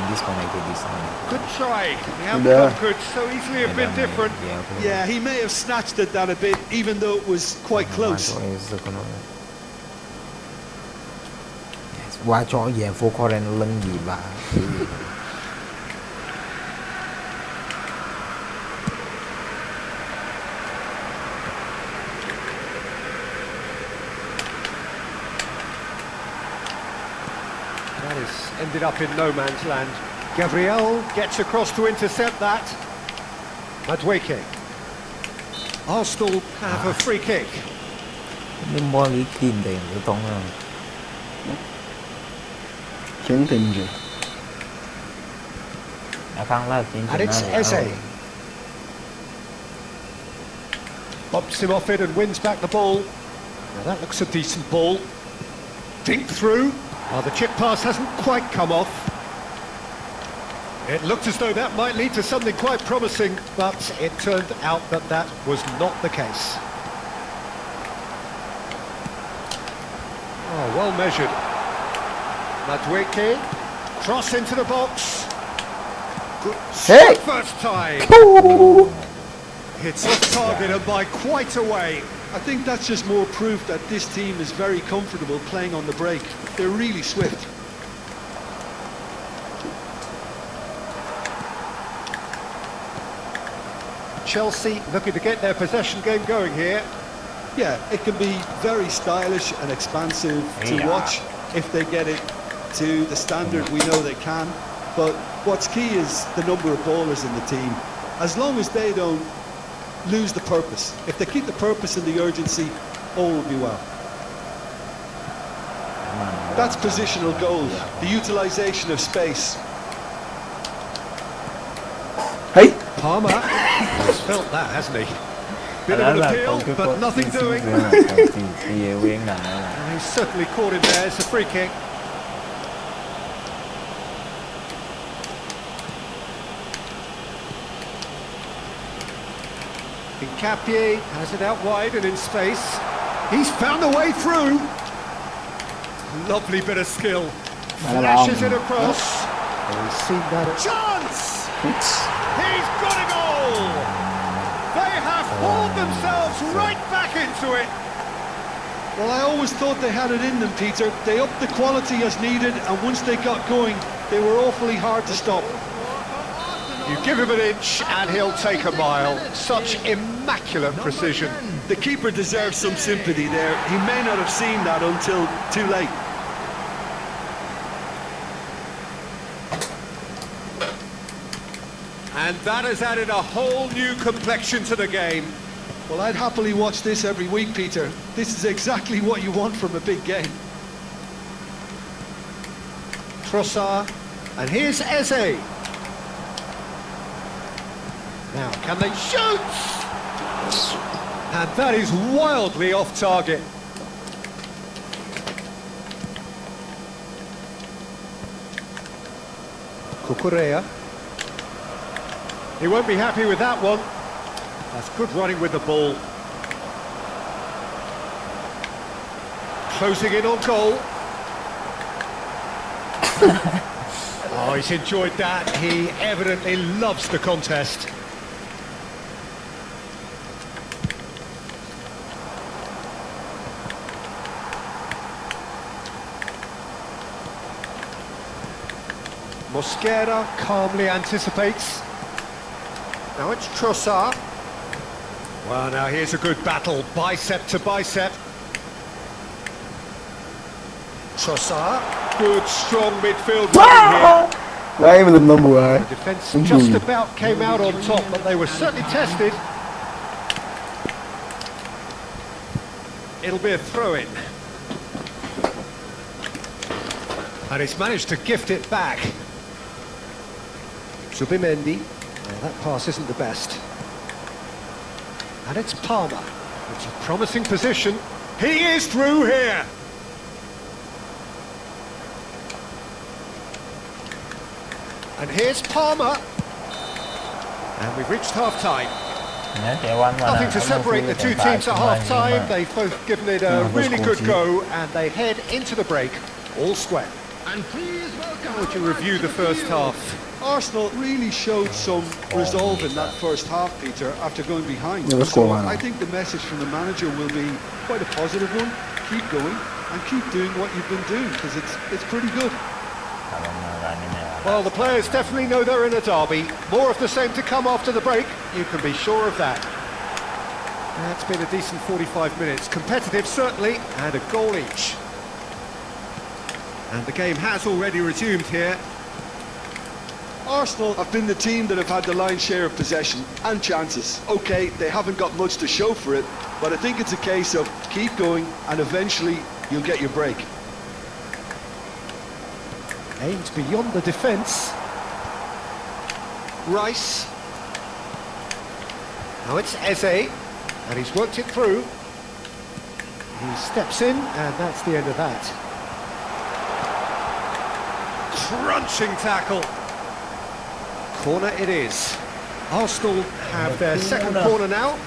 this connected this Good try. The outcome could so easily have been different. Yeah, he may have snatched at that a bit, even though it was quite close. Qua cho về phố Korean lưng gì bà That has ended up in no man's land. Gabriel gets across to intercept that. Madueke. Arsenal have a free kick. nhưng ball ý tin tiền của tông rồi Khiến tình gì? khăn là khiến And it's Eze. Bumps him off it and wins back the ball. Now that looks a decent ball. Dink through. Oh, the chip pass hasn't quite come off. It looked as though that might lead to something quite promising, but it turned out that that was not the case. Oh, well measured. Madueke, cross into the box. Good shot first time. It's off target and by quite a way. I think that's just more proof that this team is very comfortable playing on the break. They're really swift. Chelsea looking to get their possession game going here. Yeah, it can be very stylish and expansive to Yeah. watch if they get it to the standard we know they can. But what's key is the number of ballers in the team. As long as they don't lose the purpose, if they keep the purpose and the urgency, all will be well. That's positional goals, the utilisation of space. Hey! Palmer has felt that, hasn't he? Bit of an appeal, but nothing doing. And he's certainly caught him there. It's a free kick. Incapie has it out wide and in space. He's found a way through. Lovely bit of skill. Flashes it across. We've seen that. Chance! He's got a goal! They have hauled themselves right back into it. Well, I always thought they had it in them, Peter. They upped the quality as needed, and once they got going, they were awfully hard to stop. You give him an inch and he'll take a mile. Such immaculate precision. The keeper deserves some sympathy there. He may not have seen that until too late. And that has added a whole new complexion to the game. Well, I'd happily watch this every week, Peter. This is exactly what you want from a big game. Trossard, and here's Eze. Now, can they shoot? And that is wildly off target. Cucurella. He won't be happy with that one. That's good running with the ball. Closing in on goal. Oh, he's enjoyed that. He evidently loves the contest. Mosquera calmly anticipates. Now it's Trossard. Well, now here's a good battle, bicep to bicep. Trossard, good strong midfield running here. Why even the number one? The defence just about came out on top, but they were certainly tested. It'll be a throw-in. And he's managed to gift it back. Zubimendi. Well, that pass isn't the best. And it's Palmer. It's a promising position. He is through here. And here's Palmer. And we've reached half-time. Nothing to separate the two teams at half-time. They've both given it a really good go, and they head into the break all square. And please welcome. How would you review the first half? Arsenal really showed some resolve in that first half, Peter, after going behind. Yeah, let's So go on. I think the message from the manager will be quite a positive one. Keep going and keep doing what you've been doing, because it's pretty good. Well, the players definitely know they're in a derby. More of the same to come after the break. You can be sure of that. That's been a decent 45 minutes. Competitive, certainly, and a goal each. And the game has already resumed here. Arsenal have been the team that have had the lion's share of possession and chances. Okay, they haven't got much to show for it, but I think it's a case of keep going and eventually you'll get your break. Aimed beyond the defence. Rice. Now it's Eze, and he's worked it through. He steps in, and that's the end of that. Crunching tackle. Corner it is. Arsenal have their second corner now.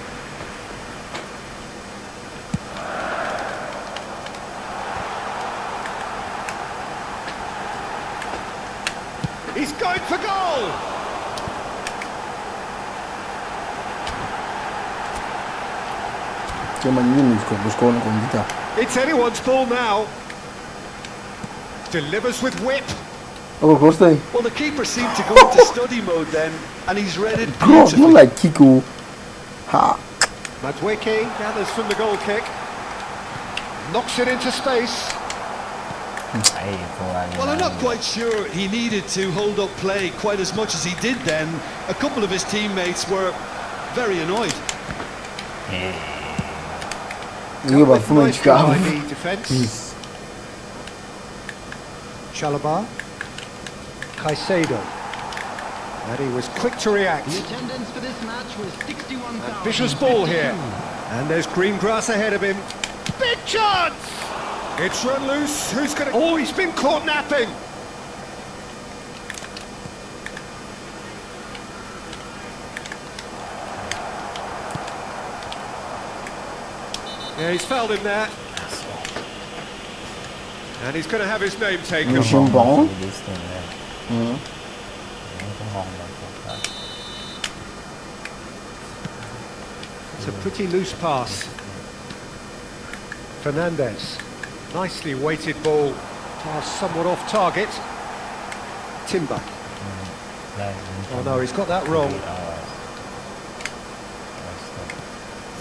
He's going for goal! It's anyone's ball now. Delivers with whip. Oh, of course they. Well, the keeper seemed to go into study mode then, and he's read it Bro, not beautifully. like Kiko. Ha. Madueke gathers from the goal kick. Knocks it into space. Well, I'm not quite sure he needed to hold up play quite as much as he did then. A couple of his teammates were very annoyed. Nice by the defence. Chalobah. Caicedo. And he was quick to react. The attendance for this match was 61,000. Ambitious ball here. And there's green grass ahead of him. Big chance! It's run loose. Who's going to... Oh, he's been caught napping. Yeah, he's fouled him there. And he's going to have his name taken. It's a pretty loose pass. Fernandez. Nicely weighted ball. Pass somewhat off target. Timber. Oh no, he's got that wrong.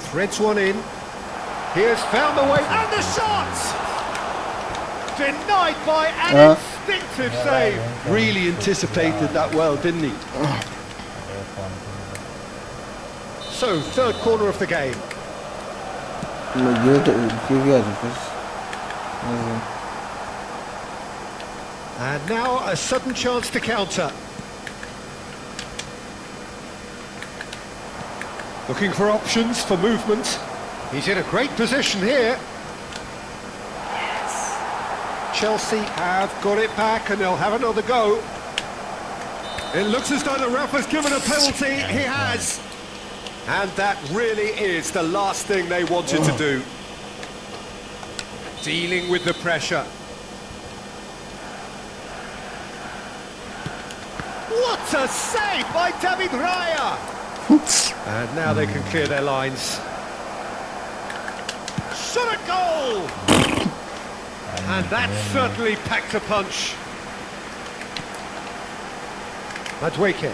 Threads one in. He has found the way, and the shot! Denied by an instinctive save. Really anticipated that well, didn't he? So, third corner of the game. And now a sudden chance to counter. Looking for options for movement. He's in a great position here. Chelsea have got it back and they'll have another go. It looks as though the ref has given a penalty. He has. And that really is the last thing they wanted to do. Dealing with the pressure. What a save by David Raya! And now they can clear their lines. Shot a goal! And that certainly packed a punch. Madueke.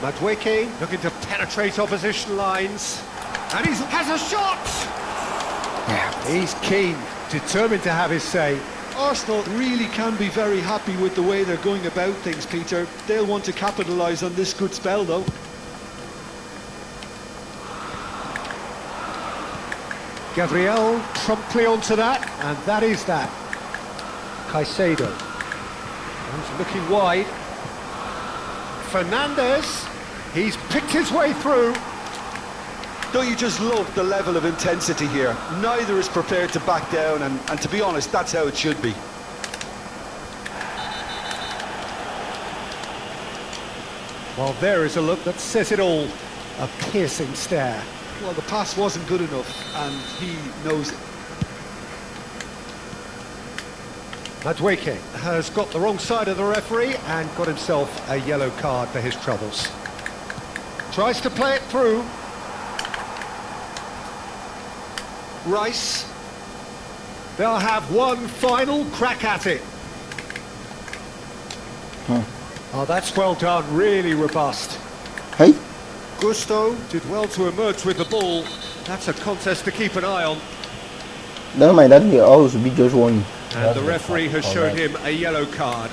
Madueke looking to penetrate opposition lines. And he has a shot! Yeah. He's keen, determined to have his say. Arsenal really can be very happy with the way they're going about things, Peter. They'll want to capitalise on this good spell, though. Gabriel promptly onto that, and that is that. Caicedo. He's looking wide. Fernandez. He's picked his way through. Don't you just love the level of intensity here? Neither is prepared to back down, and to be honest, that's how it should be. Well, there is a look that says it all. A piercing stare. Well, the pass wasn't good enough, and he knows it. Madueke has got the wrong side of the referee and got himself a yellow card for his troubles. Tries to play it through. Rice. They'll have one final crack at it. Oh, that's well done, really robust. Hey? Gusto did well to emerge with the ball. That's a contest to keep an eye on. Never mind, that will always be just one. And the referee has shown him a yellow card.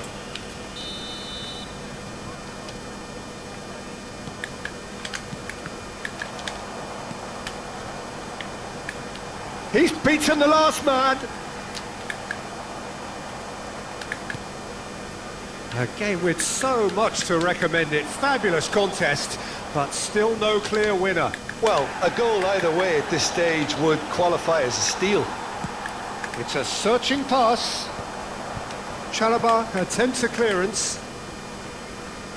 He's beaten the last man. A game with so much to recommend it. Fabulous contest, but still no clear winner. Well, a goal either way at this stage would qualify as a steal. It's a searching pass. Chalobah attempts a clearance.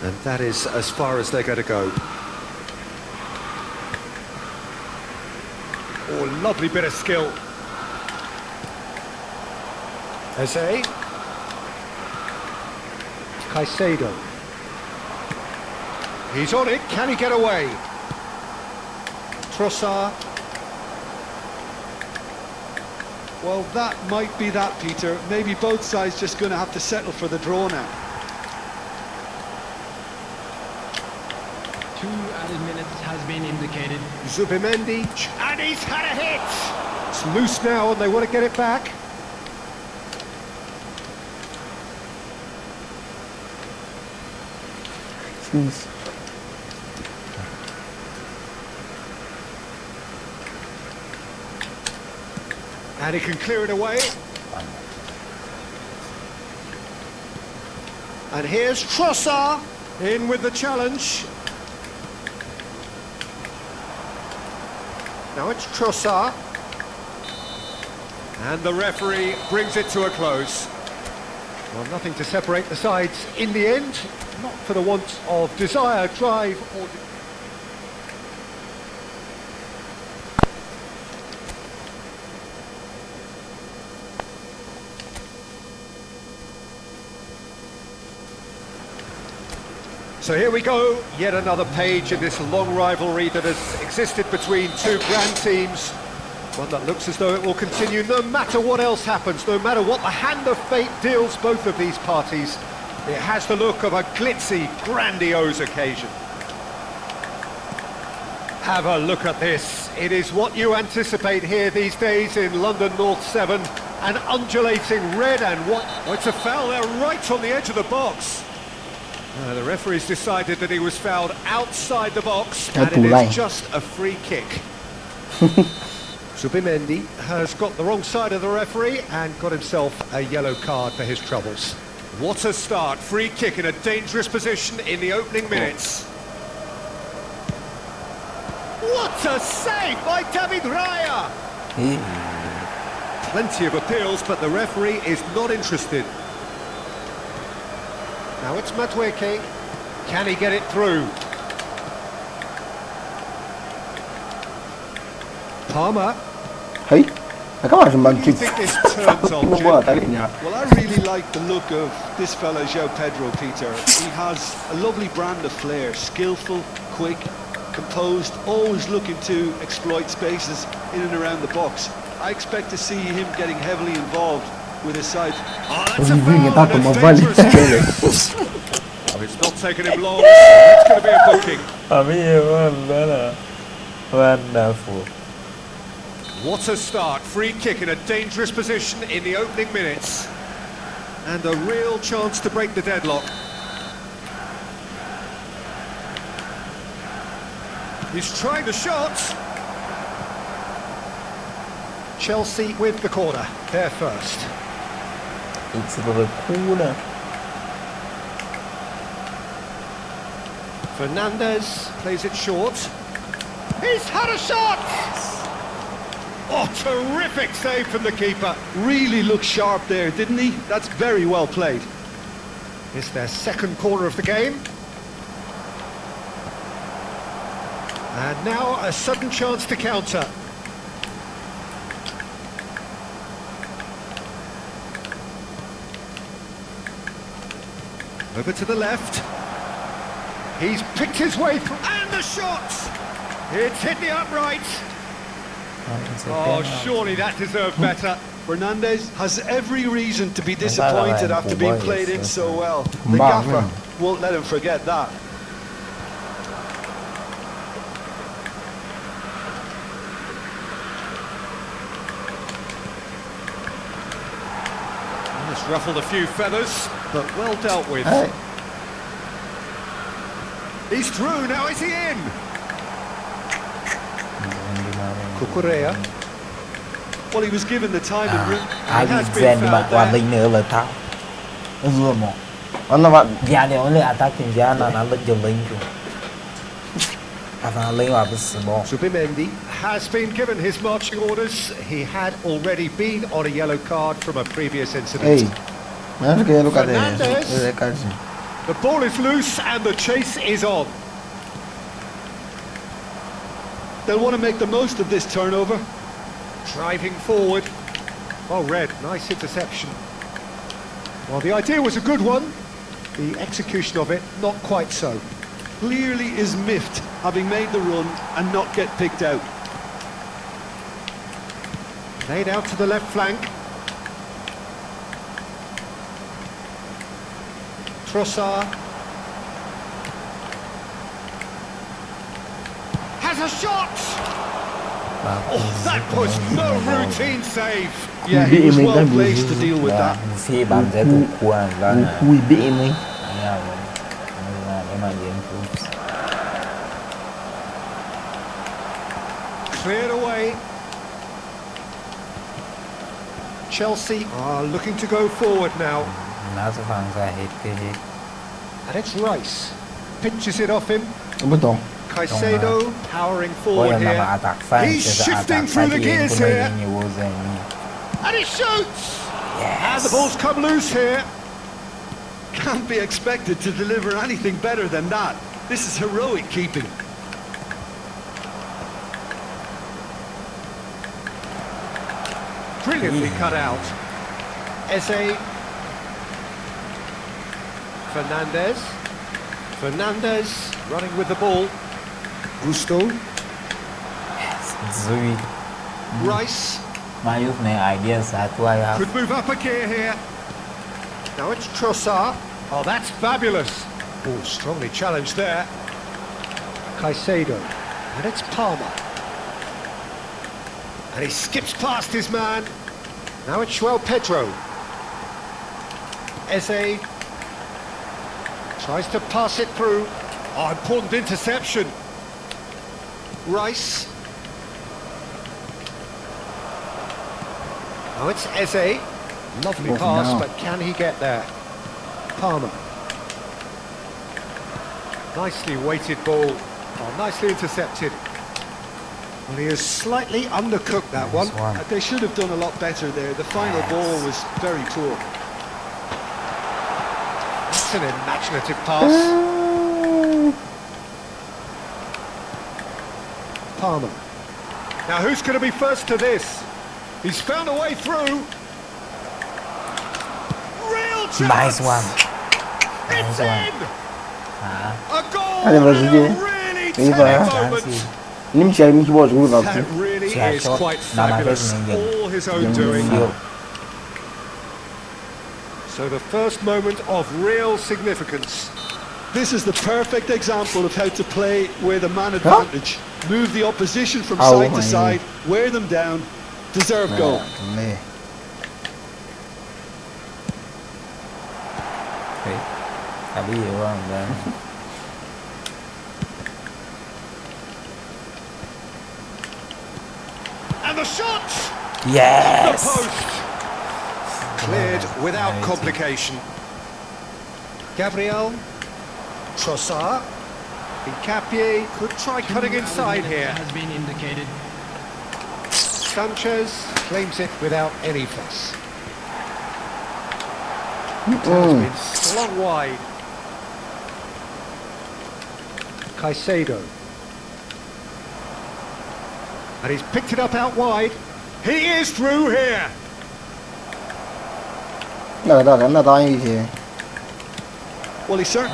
And that is as far as they're going to go. Oh, lovely bit of skill. Eze. Caicedo. He's on it. Can he get away? Trossard. Well, that might be that, Peter. Maybe both sides just going to have to settle for the draw now. 2 added minutes has been indicated. Zubimendi, and he's had a hit! It's loose now and they want to get it back. Jeez. And he can clear it away. And here's Trossard in with the challenge. Now it's Trossard. And the referee brings it to a close. Well, nothing to separate the sides in the end. Not for the want of desire, drive or... So here we go, yet another page in this long rivalry that has existed between two grand teams. One that looks as though it will continue no matter what else happens, no matter what the hand of fate deals both of these parties. It has the look of a glitzy, grandiose occasion. Have a look at this. It is what you anticipate here these days in London North 7. An undulating red and white. Oh, it's a foul there right on the edge of the box. The referee's decided that he was fouled outside the box, and it is just a free kick. Zubimendi has got the wrong side of the referee and got himself a yellow card for his troubles. What a start, free kick in a dangerous position in the opening minutes. What a save by David Raya! Plenty of appeals, but the referee is not interested. Now it's Madueke. Can he get it through? Palmer. Hey, I can't imagine What do you think this turns on, Jim? Well, I really like the look of this fella, João Pedro, Peter. He has a lovely brand of flair, skillful, quick, composed, always looking to exploit spaces in and around the box. I expect to see him getting heavily involved with his side. Oh, that's a foul, and a dangerous oh, it's not taking him long. It's going to be a booking. Wonderful. What a start. Free kick in a dangerous position in the opening minutes. And a real chance to break the deadlock. He's trying the shot. Chelsea with the corner. They're first. It's the corner. Fernandez plays it short. He's had a shot! Oh, terrific save from the keeper. Really looked sharp there, didn't he? That's very well played. It's their second corner of the game. And now a sudden chance to counter. Over to the left. He's picked his way through. And the shot! It's hit the upright. Oh, surely that deserved better. Fernandez has every reason to be disappointed after being played in so well. The gaffer won't let him forget that. Just ruffled a few feathers, but well dealt with. Hey. He's through, now is he in? Cucurella. Well, he was given the time and room. Ai bị rèn mà quả linh nữa là tao. Rồi mà. Anh là bạn. Dạ để only attacking dạ là lên dùng linh rồi. À linh vào bị xử bỏ. Zubimendi has been given his marching orders. He had already been on a yellow card from a previous incident. Hey. Mas que lo cadê? Fernandez. The ball is loose and the chase is on. They'll want to make the most of this turnover. Driving forward. Oh, Red, nice interception. Well, the idea was a good one. The execution of it, not quite so. Clearly is miffed, having made the run and not get picked out. Laid out to the left flank. Trossard. has a shot! Oh, that was no routine save. Yeah, he was well placed to deal with that. Phi bạn sẽ thuộc qua vâng ạ. Ui bị mày. Yeah, nếu mà game improves. Cleared away. Chelsea are looking to go forward now. Nó sẽ phang ra hết cái hết. And it's Rice. Pinches it off him. Betul. Caicedo powering Ôi forward là here. mà attack fan He's sẽ shifting attack through fan the thì em gears cũng here. nhiều vô rồi. And he shoots! And the Yes. ball's come loose here. Can't be expected to deliver anything better than that. This is heroic keeping. Brilliantly cut out. Eze. Fernandez. Fernandez running with the ball. Gusto. Zui. Rice. Mà lúc này idea satu ayah. Could move up a gear here. Now it's Trossard. Oh, that's fabulous. Oh, strongly challenged there. Caicedo. And it's Palmer. And he skips past his man. Now it's João Pedro. Eze. Tries to pass it through. Oh, important interception. Rice. Now it's Eze. Lovely Oh, pass, no. but can he get there? Palmer. Nicely weighted ball. Oh, nicely intercepted. Well, he has slightly undercooked that one. Nice one. They should have done a lot better there. The final ball was very poor. That's an imaginative pass. Palmer. Now who's going to be first to this? He's found a way through. Real chance! Nice one. It's Nice one. in! A goal! Allez, vas-y, and viens. a really Viens, telling va. moment. Ini mesti ada mesti bawa dulu That nanti. really Yeah, is shot. quite Nah, fabulous. makanya ini. All his own Yang doing. feel. So the first moment of real significance. This is the perfect example of how to play with a man advantage. Move the opposition from Oh, side my to side, wear them down, deserve goal. Ni. Okay. Tadi ya bang. Dan. And the shot! Yes. The post! Cleared without complication. Gabriel. Trossard. Hincapié could try cutting inside here. Has been indicated. Sanchez claims it without any fuss. It has been slung wide. Caicedo. And he's picked it up out wide. He is through here. Dah dah dah dah ini je. Well, he's certain.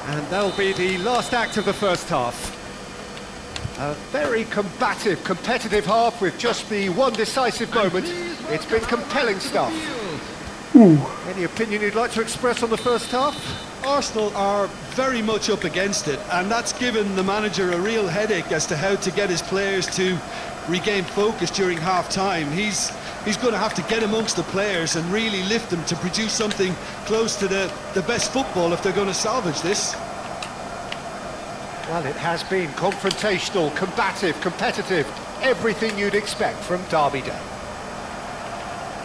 And that'll be the last act of the first half. A very combative, competitive half with just the one decisive moment. It's been compelling stuff. Any opinion you'd like to express on the first half? Arsenal are very much up against it, and that's given the manager a real headache as to how to get his players to regain focus during half-time. He's going to have to get amongst the players and really lift them to produce something close to the best football if they're going to salvage this. Well, it has been confrontational, combative, competitive, everything you'd expect from Derby Day.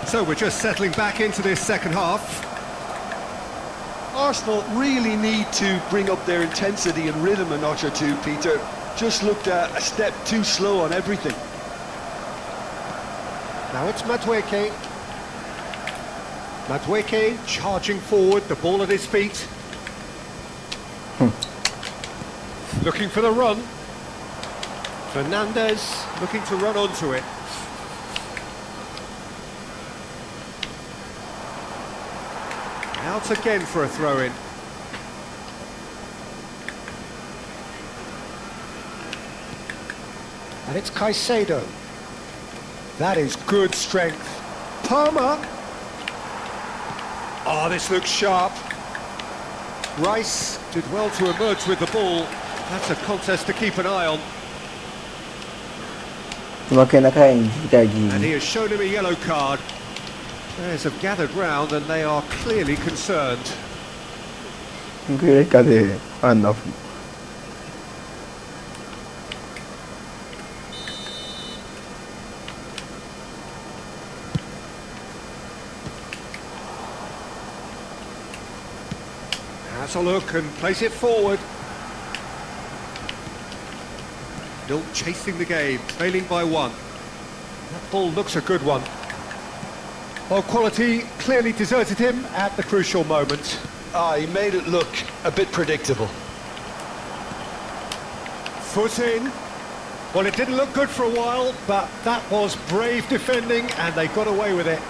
So we're just settling back into this second half. Arsenal really need to bring up their intensity and rhythm a notch or two, Peter. Just looked a step too slow on everything. Now it's Madueke. Madueke charging forward, the ball at his feet. Looking for the run. Fernandez looking to run onto it. Out again for a throw-in. And it's Caicedo. That is good strength. Palmer. Oh, this looks sharp. Rice did well to emerge with the ball. That's a contest to keep an eye on. And he has shown him a yellow card. Players have gathered round and they are clearly concerned. Has a look and plays it forward. Still chasing the game, trailing by one. That ball looks a good one. Well, quality clearly deserted him at the crucial moment. He made it look a bit predictable. Foot in. Well, it didn't look good for a while, but that was brave defending and they got away with it.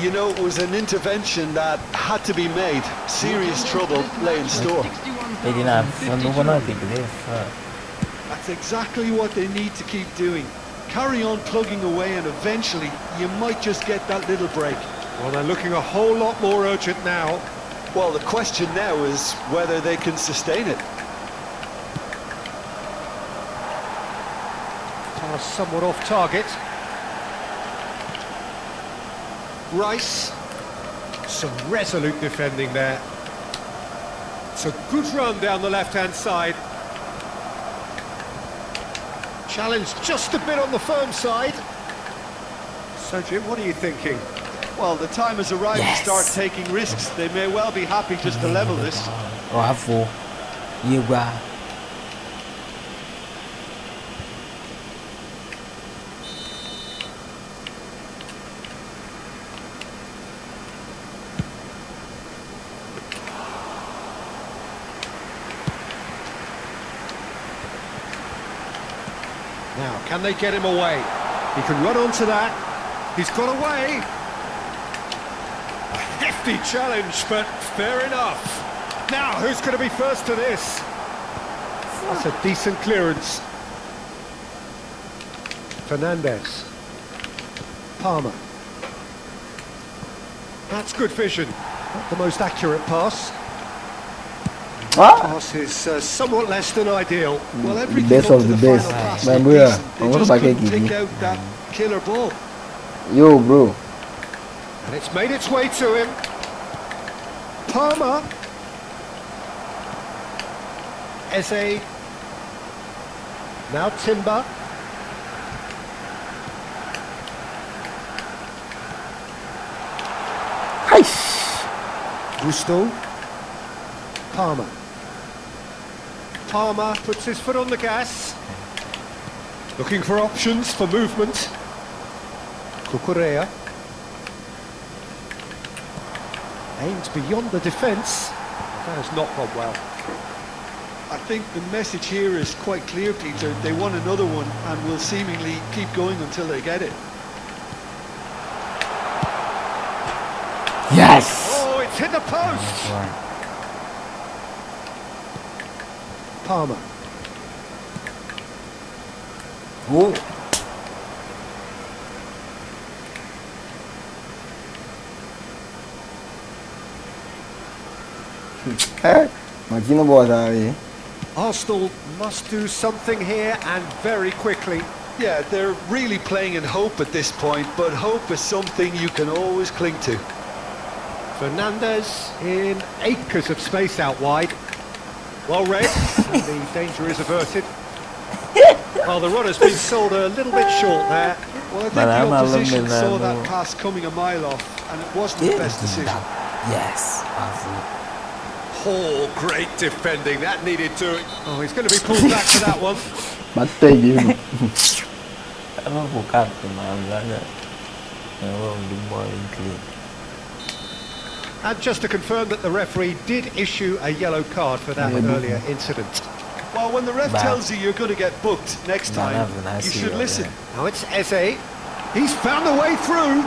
You know, it was an intervention that had to be made. Serious trouble lay in store. That's exactly what they need to keep doing. Carry on plugging away and eventually you might just get that little break. Well, they're looking a whole lot more urgent now. Well, the question now is whether they can sustain it. Pass somewhat off target. Rice. Some resolute defending there. It's a good run down the left-hand side. Challenge just a bit on the firm side. So, Jim, what are you thinking? Well, the time has arrived to start taking risks. They may well be happy just to level this. Now, can they get him away? He can run onto that. He's got away. A hefty challenge, but fair enough. Now, who's going to be first to this? That's a decent clearance. Fernandez. Palmer. That's good vision. Not the most accurate pass. Pass is somewhat less than ideal. Well, everything Best up of to the the best. final pass Man, was bro, decent. I'm They gonna just back couldn't it, pick Gigi. out that killer ball. Yo, bro. And it's made its way to him. Palmer. Eze. Now Timber. Gusto. Palmer. Palmer puts his foot on the gas. Looking for options for movement. Cucurella. Aims beyond the defence. That has not gone well. I think the message here is quite clear, Peter. They want another one and will seemingly keep going until they get it. Yes. Oh, it's hit the post. Palmer. Oh. Martino boy, Arsenal must do something here and very quickly. Yeah, they're really playing in hope at this point, but hope is something you can always cling to. Fernandez in acres of space out wide. Well read, and the danger is averted. Well, the runner's been sold a little bit short there. Well, I think the opposition saw that pass coming a mile off, and it wasn't the best decision. Yes. Oh, great defending, that needed to... Oh, he's going to be pulled back to that one. Matei mesmo. Emang bukan kemana clean. And just to confirm that the referee did issue a yellow card for that earlier incident. Well, when the ref tells you you're going to get booked next time, you should listen. Now it's Eze. He's found a way through.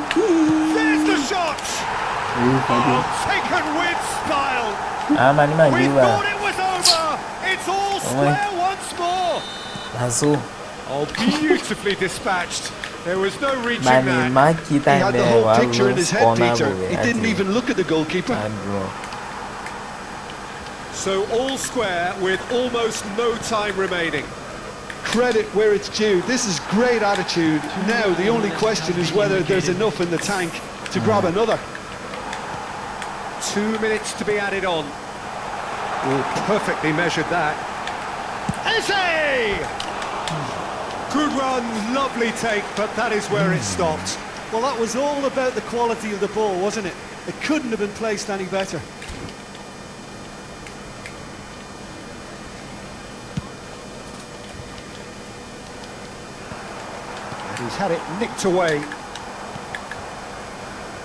There's the shot! Oh, taken with style. We thought it was over. It's all square once more. Oh, beautifully dispatched. There was no reaching that. He had the whole picture in his head, Peter. He didn't even look at the goalkeeper. So all square with almost no time remaining. Credit where it's due. This is great attitude. Now the only question is whether there's enough in the tank to grab another. 2 minutes to be added on. Oh, perfectly measured that. Eze! Good run, lovely take, but that is where it stopped. Well, that was all about the quality of the ball, wasn't it? It couldn't have been placed any better. He's had it nicked away.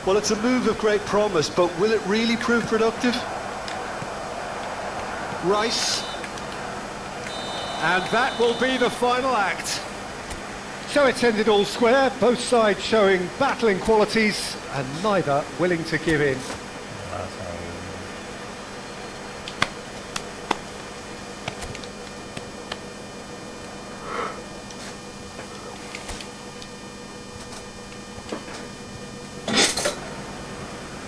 Well, it's a move of great promise, but will it really prove productive? Rice. And that will be the final act. So it's ended all square, both sides showing battling qualities and neither willing to give in.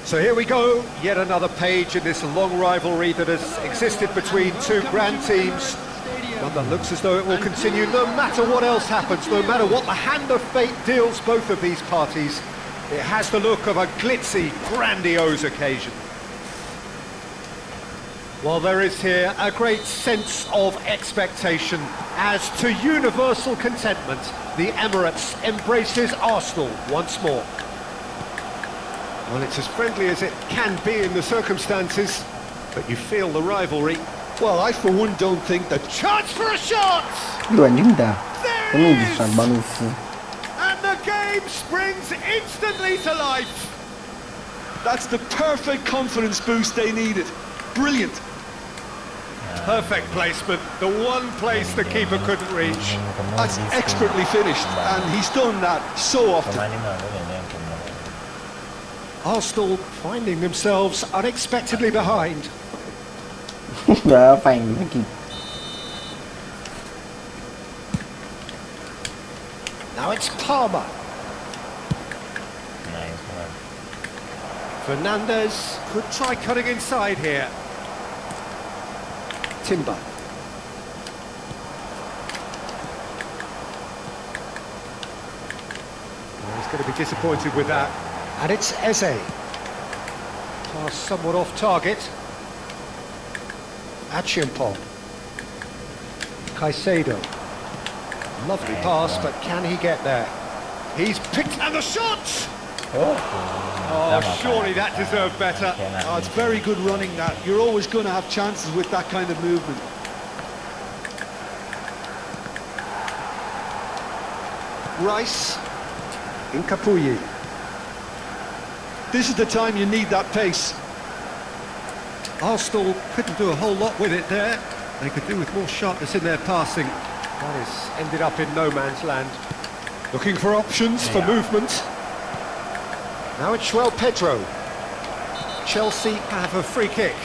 So here we go, yet another page in this long rivalry that has existed between two grand teams. One that looks as though it will continue no matter what else happens, no matter what the hand of fate deals both of these parties. It has the look of a glitzy, grandiose occasion. Well, there is here a great sense of expectation as to universal contentment, the Emirates embraces Arsenal once more. Well, it's as friendly as it can be in the circumstances, but you feel the rivalry. Well, I for one don't think that... Chance for a shot! There There it is! is! And the game springs instantly to life! That's the perfect confidence boost they needed. Brilliant. Perfect placement, the one place the keeper couldn't reach. That's expertly finished, and he's done that so often. Arsenal finding themselves unexpectedly behind. Fine, thank you. Now it's Palmer. Fernandez could try cutting inside here. Timber. Well, he's going to be disappointed with that. And it's Eze. Pass somewhat off target. Achiampong. Caicedo. Lovely pass, but can he get there? He's picked, and the shot! Oh, surely that deserved better. Oh, it's very good running that. You're always going to have chances with that kind of movement. Rice. Incapuyi. This is the time you need that pace. Arsenal couldn't do a whole lot with it there. They could do with more sharpness in their passing. That has ended up in no man's land. Looking for options for movement. Now it's João Pedro. Chelsea have a free kick.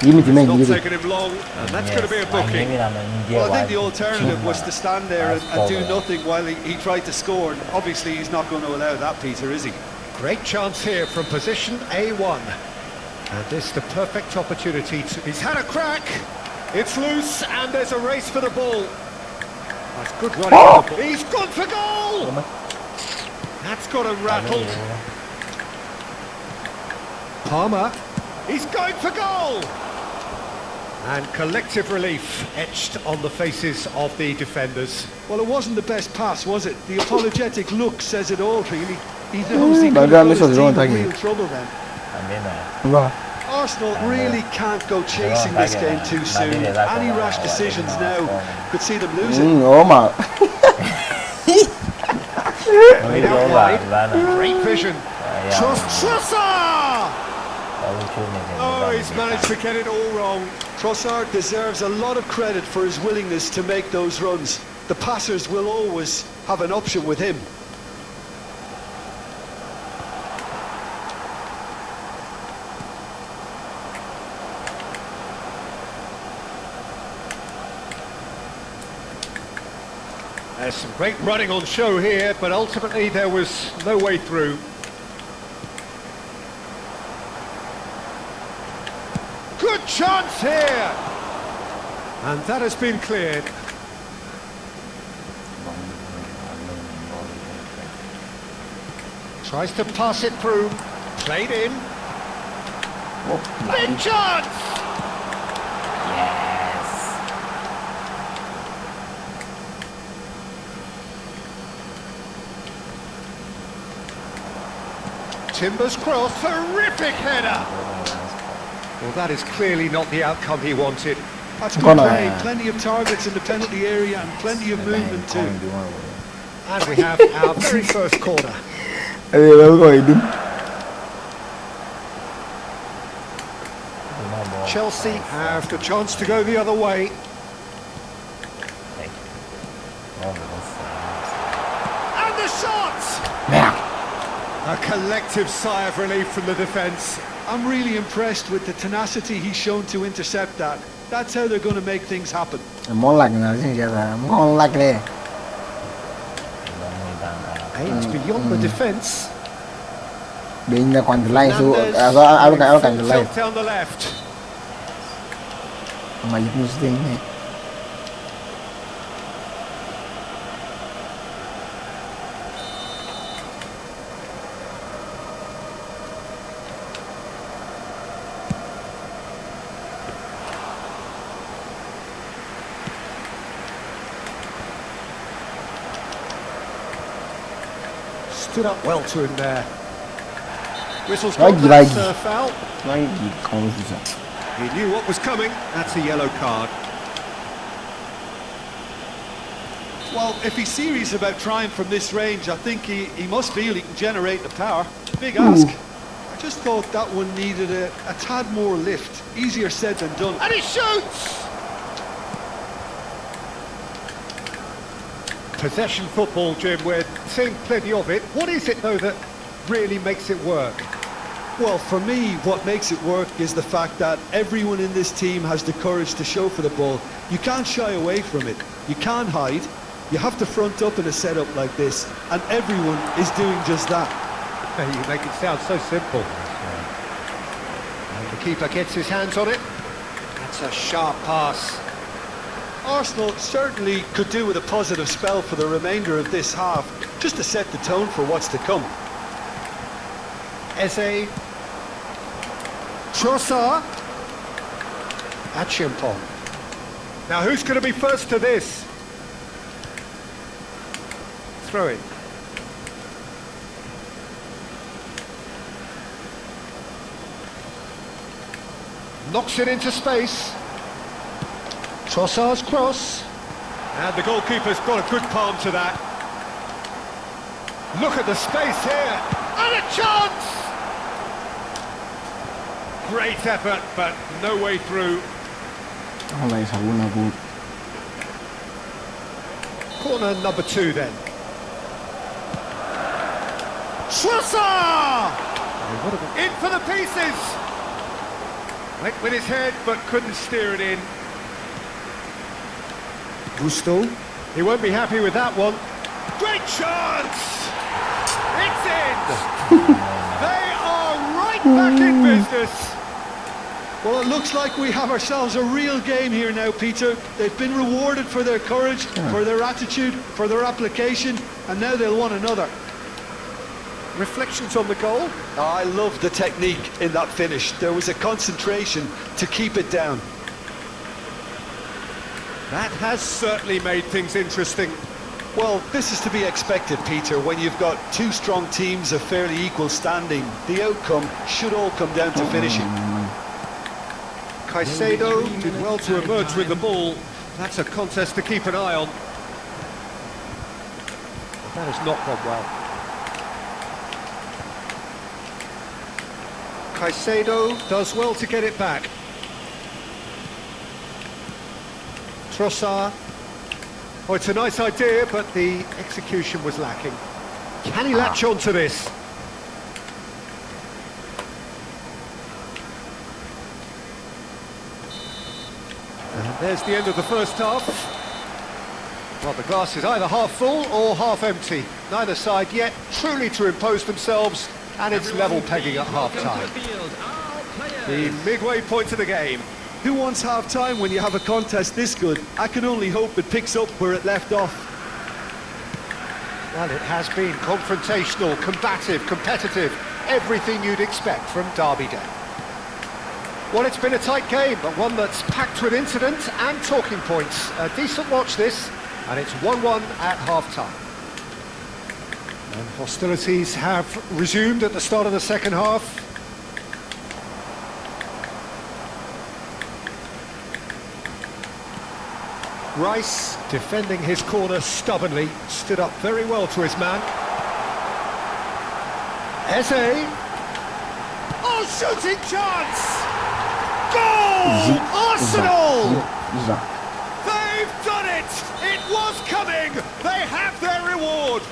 It's not taken him long, and that's going to be a booking. Well, I think the alternative was to stand there and do nothing while he tried to score. And obviously, he's not going to allow that, Peter, is he? Great chance here from position A1. And this the perfect opportunity to... He's had a crack. It's loose, and there's a race for the ball. That's good running. Oh! He's gone for goal! That's got him rattled. Palmer. He's going for goal! And collective relief etched on the faces of the defenders. Well, it wasn't the best pass, was it? The apologetic look says it all, really. He knows he could have got his team in real trouble then. Arsenal really can't go chasing this game too soon. Any rash decisions now could see them losing. Made out wide. Great vision. Trossard! Oh, he's managed to get it all wrong. Trossard deserves a lot of credit for his willingness to make those runs. The passers will always have an option with him. There's some great running on show here, but ultimately there was no way through. Good chance here! And that has been cleared. Tries to pass it through. Played in. Big chance! Yes. Timber's cross, terrific header! Well, that is clearly not the outcome he wanted. That's good play. Plenty of targets in the penalty area and plenty of movement too. And we have our very first corner. Chelsea have the chance to go the other way. And the shot! A collective sigh of relief from the defence. I'm really impressed with the tenacity he's shown to intercept that. That's how they're going to make things happen. Aims beyond the defence. Hernandez himself down the left. Stood up well to him there. Whistle's gone, that's a foul. He knew what was coming. That's a yellow card. Well, if he's serious about trying from this range, I think he must feel he can generate the power. Big ask. I just thought that one needed a tad more lift. Easier said than done. And he shoots! Possession football, Jim, we're seeing plenty of it. What is it, though, that really makes it work? Well, for me, what makes it work is the fact that everyone in this team has the courage to show for the ball. You can't shy away from it. You can't hide. You have to front up in a setup like this, and everyone is doing just that. You make it sound so simple. And the keeper gets his hands on it. That's a sharp pass. Arsenal certainly could do with a positive spell for the remainder of this half, just to set the tone for what's to come. Eze. Trossard. Achiampong. Now who's going to be first to this? Throw it. Knocks it into space. Trossard's cross. And the goalkeeper's got a good palm to that. Look at the space here. And a chance! Great effort, but no way through. Corner number 2 then. Trossard! In for the pieces! Went with his head, but couldn't steer it in. Gusto. He won't be happy with that one. Great chance! It's in! They are right back in business! Well, it looks like we have ourselves a real game here now, Peter. They've been rewarded for their courage, for their attitude, for their application, and now they'll want another. Reflections on the goal? I love the technique in that finish. There was a concentration to keep it down. That has certainly made things interesting. Well, this is to be expected, Peter, when you've got two strong teams of fairly equal standing. The outcome should all come down to finishing. Caicedo did well to emerge with the ball. That's a contest to keep an eye on. But that has not gone well. Caicedo does well to get it back. Trossard. Oh, it's a nice idea, but the execution was lacking. Can he latch on to this? And there's the end of the first half. Well, the glass is either half full or half empty. Neither side yet truly to impose themselves, and it's level pegging at half-time. The midway point of the game. Who wants half-time when you have a contest this good? I can only hope it picks up where it left off. Well, it has been confrontational, combative, competitive, everything you'd expect from Derby Day. Well, it's been a tight game, but one that's packed with incident and talking points. A decent watch this, and it's 1-1 at half-time. And hostilities have resumed at the start of the second half. Rice, defending his corner stubbornly, stood up very well to his man. Eze. Oh, shooting chance! Goal! Arsenal! They've done it! It was coming! They have their reward!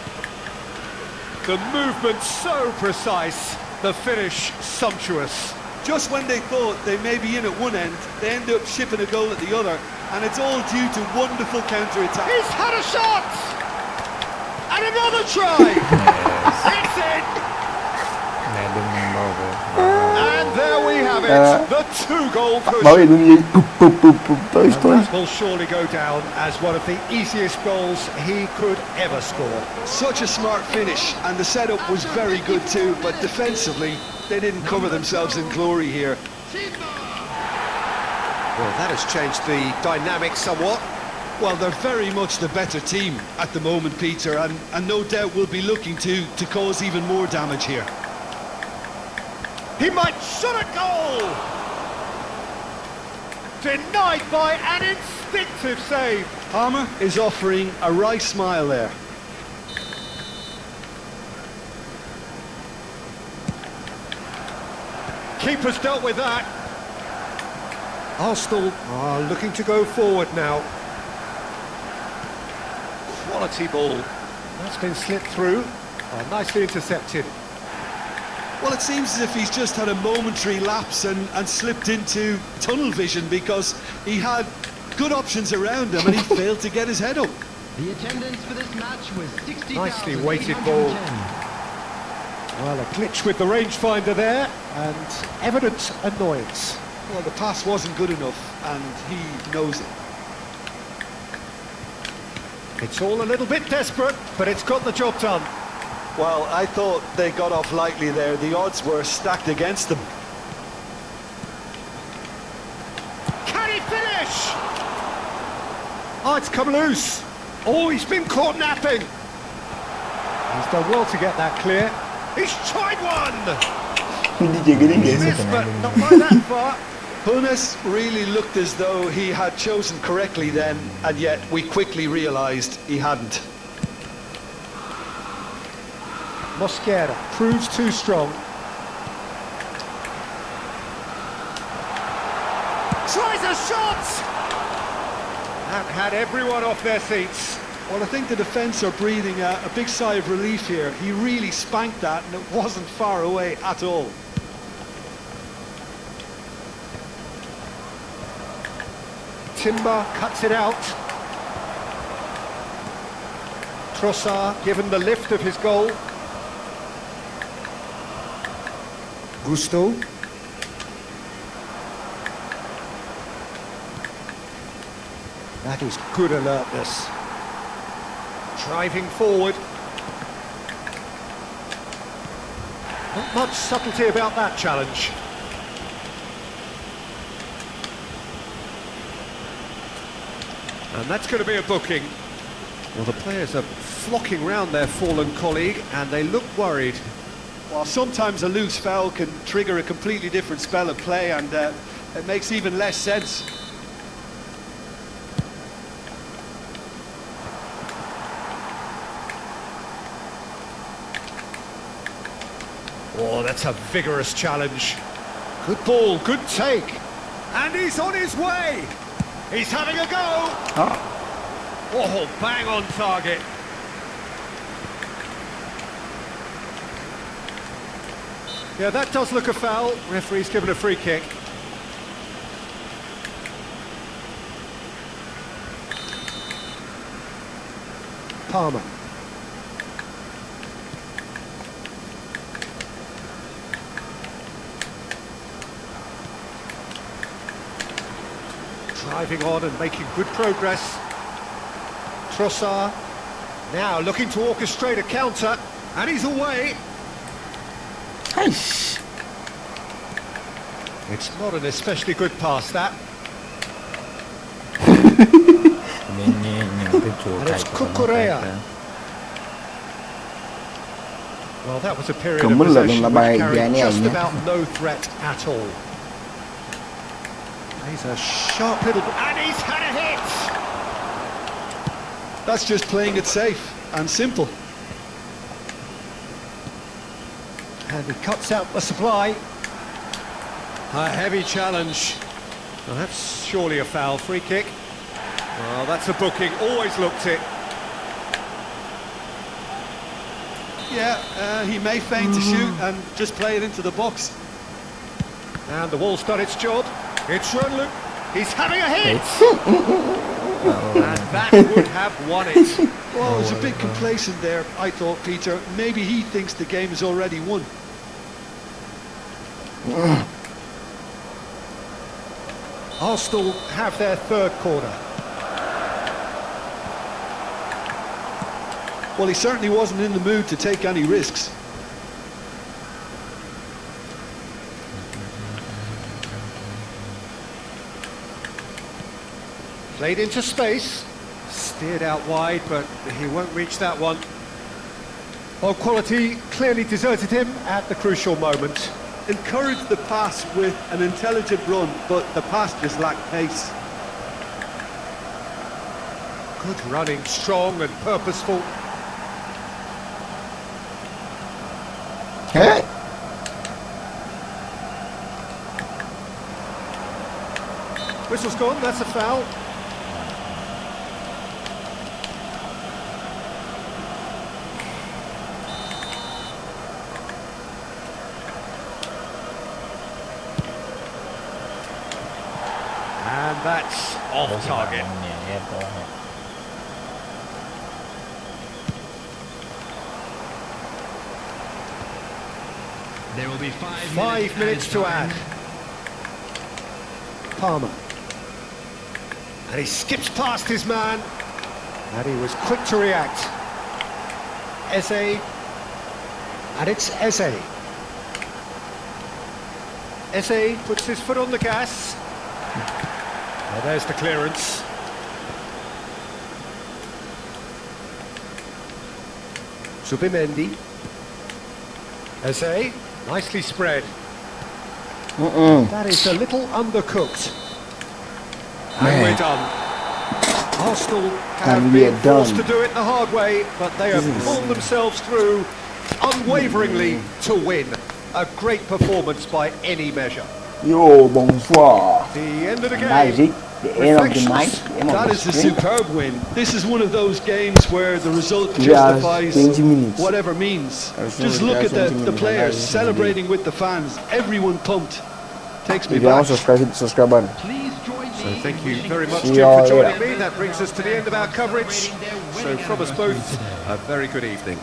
The movement so precise, the finish sumptuous. Just when they thought they may be in at one end, they end up shipping a goal at the other, and it's all due to wonderful counter-attack. He's had a shot! And another try! It's in! And there we have it, the two-goal push. Bah oui, donc il y a eu poup, poup, poup, poup, dans And l'histoire. that will surely go down as one of the easiest goals he could ever score. Such a smart finish, and the setup was very good too, but defensively, they didn't cover themselves in glory here. Well, that has changed the dynamic somewhat. Well, they're very much the better team at the moment, Peter, and no doubt will be looking to cause even more damage here. He might shot a goal! Denied by an instinctive save. Palmer is offering a wry smile there. Keeper's dealt with that. Arsenal are looking to go forward now. Quality ball. That's been slipped through. Nicely intercepted. Well, it seems as if he's just had a momentary lapse and slipped into tunnel vision because he had good options around him and he failed to get his head up. The attendance for this match was 60,810. Nicely weighted ball. Well, a glitch with the rangefinder there and evident annoyance. Well, the pass wasn't good enough and he knows it. It's all a little bit desperate, but it's got the job done. Well, I thought they got off lightly there. The odds were stacked against them. Can he finish? Oh, it's come loose. Oh, he's been caught napping. He's done well to get that clear. He's tried one. He's missed, but not by that far. Hunes really looked as though he had chosen correctly then, and yet we quickly realised he hadn't. Mosquera proves too strong. Tries a shot! That had everyone off their seats. Well, I think the defence are breathing a big sigh of relief here. He really spanked that and it wasn't far away at all. Timber cuts it out. Trossard given the lift of his goal. Gusto. That is good alertness. Driving forward. Not much subtlety about that challenge. And that's going to be a booking. Well, the players are flocking round their fallen colleague and they look worried. Well, sometimes a loose foul can trigger a completely different spell of play and it makes even less sense. Oh, that's a vigorous challenge. Good ball, good take. And he's on his way. He's having a go. Oh, bang on target. Yeah, that does look a foul. Referee's given a free kick. Palmer. Driving on and making good progress. Trossard now looking to orchestrate a counter, and he's away. Aish. It's not an especially good pass, that. And it's Kukurea. Well, that was a period of possession which carried just about no threat at all. He's a sharp little... and he's had a hit! That's just playing it safe and simple. And he cuts out the supply. A heavy challenge. Well, that's surely a foul. Free kick. Well, that's a booking. Always looked it. Yeah, he may feign to shoot and just play it into the box. And the wall's done its job. It's Runlu. He's having a hit! And that would have won it. Well, I was a bit complacent there, I thought, Peter. Maybe he thinks the game is already won. Arsenal have their third corner. Well, he certainly wasn't in the mood to take any risks. Played into space. Steered out wide, but he won't reach that one. Well, quality clearly deserted him at the crucial moment. Encouraged the pass with an intelligent run, but the pass just lacked pace. Good running, strong and purposeful. Hey. Whistle's gone, that's a foul. And that's off target. There will be 5 minutes to add. Palmer. And he skips past his man. And he was quick to react. Eze. And it's Eze. Eze puts his foot on the gas. Well, there's the clearance. Subimendi. Eze. Nicely spread. That is a little undercooked. And we're done. Arsenal have been forced to do it the hard way, but they have pulled themselves through unwaveringly to win. A great performance by any measure. Yo, bonsoir. The end of the That is game. it. The end of the night. The end of That the is a sprint. superb win. This is one of those games where the result Yeah, justifies 20 minutes. whatever means. I was Just sure look it at was 20 the minutes. players I was celebrating with the fans. Everyone pumped. Takes me If you haven't back. subscribed, hit the subscribe button. Please join So me. thank you very much, See Jim, y'all for joining later. me. That brings us to the end of our coverage. So from us both, a very good evening.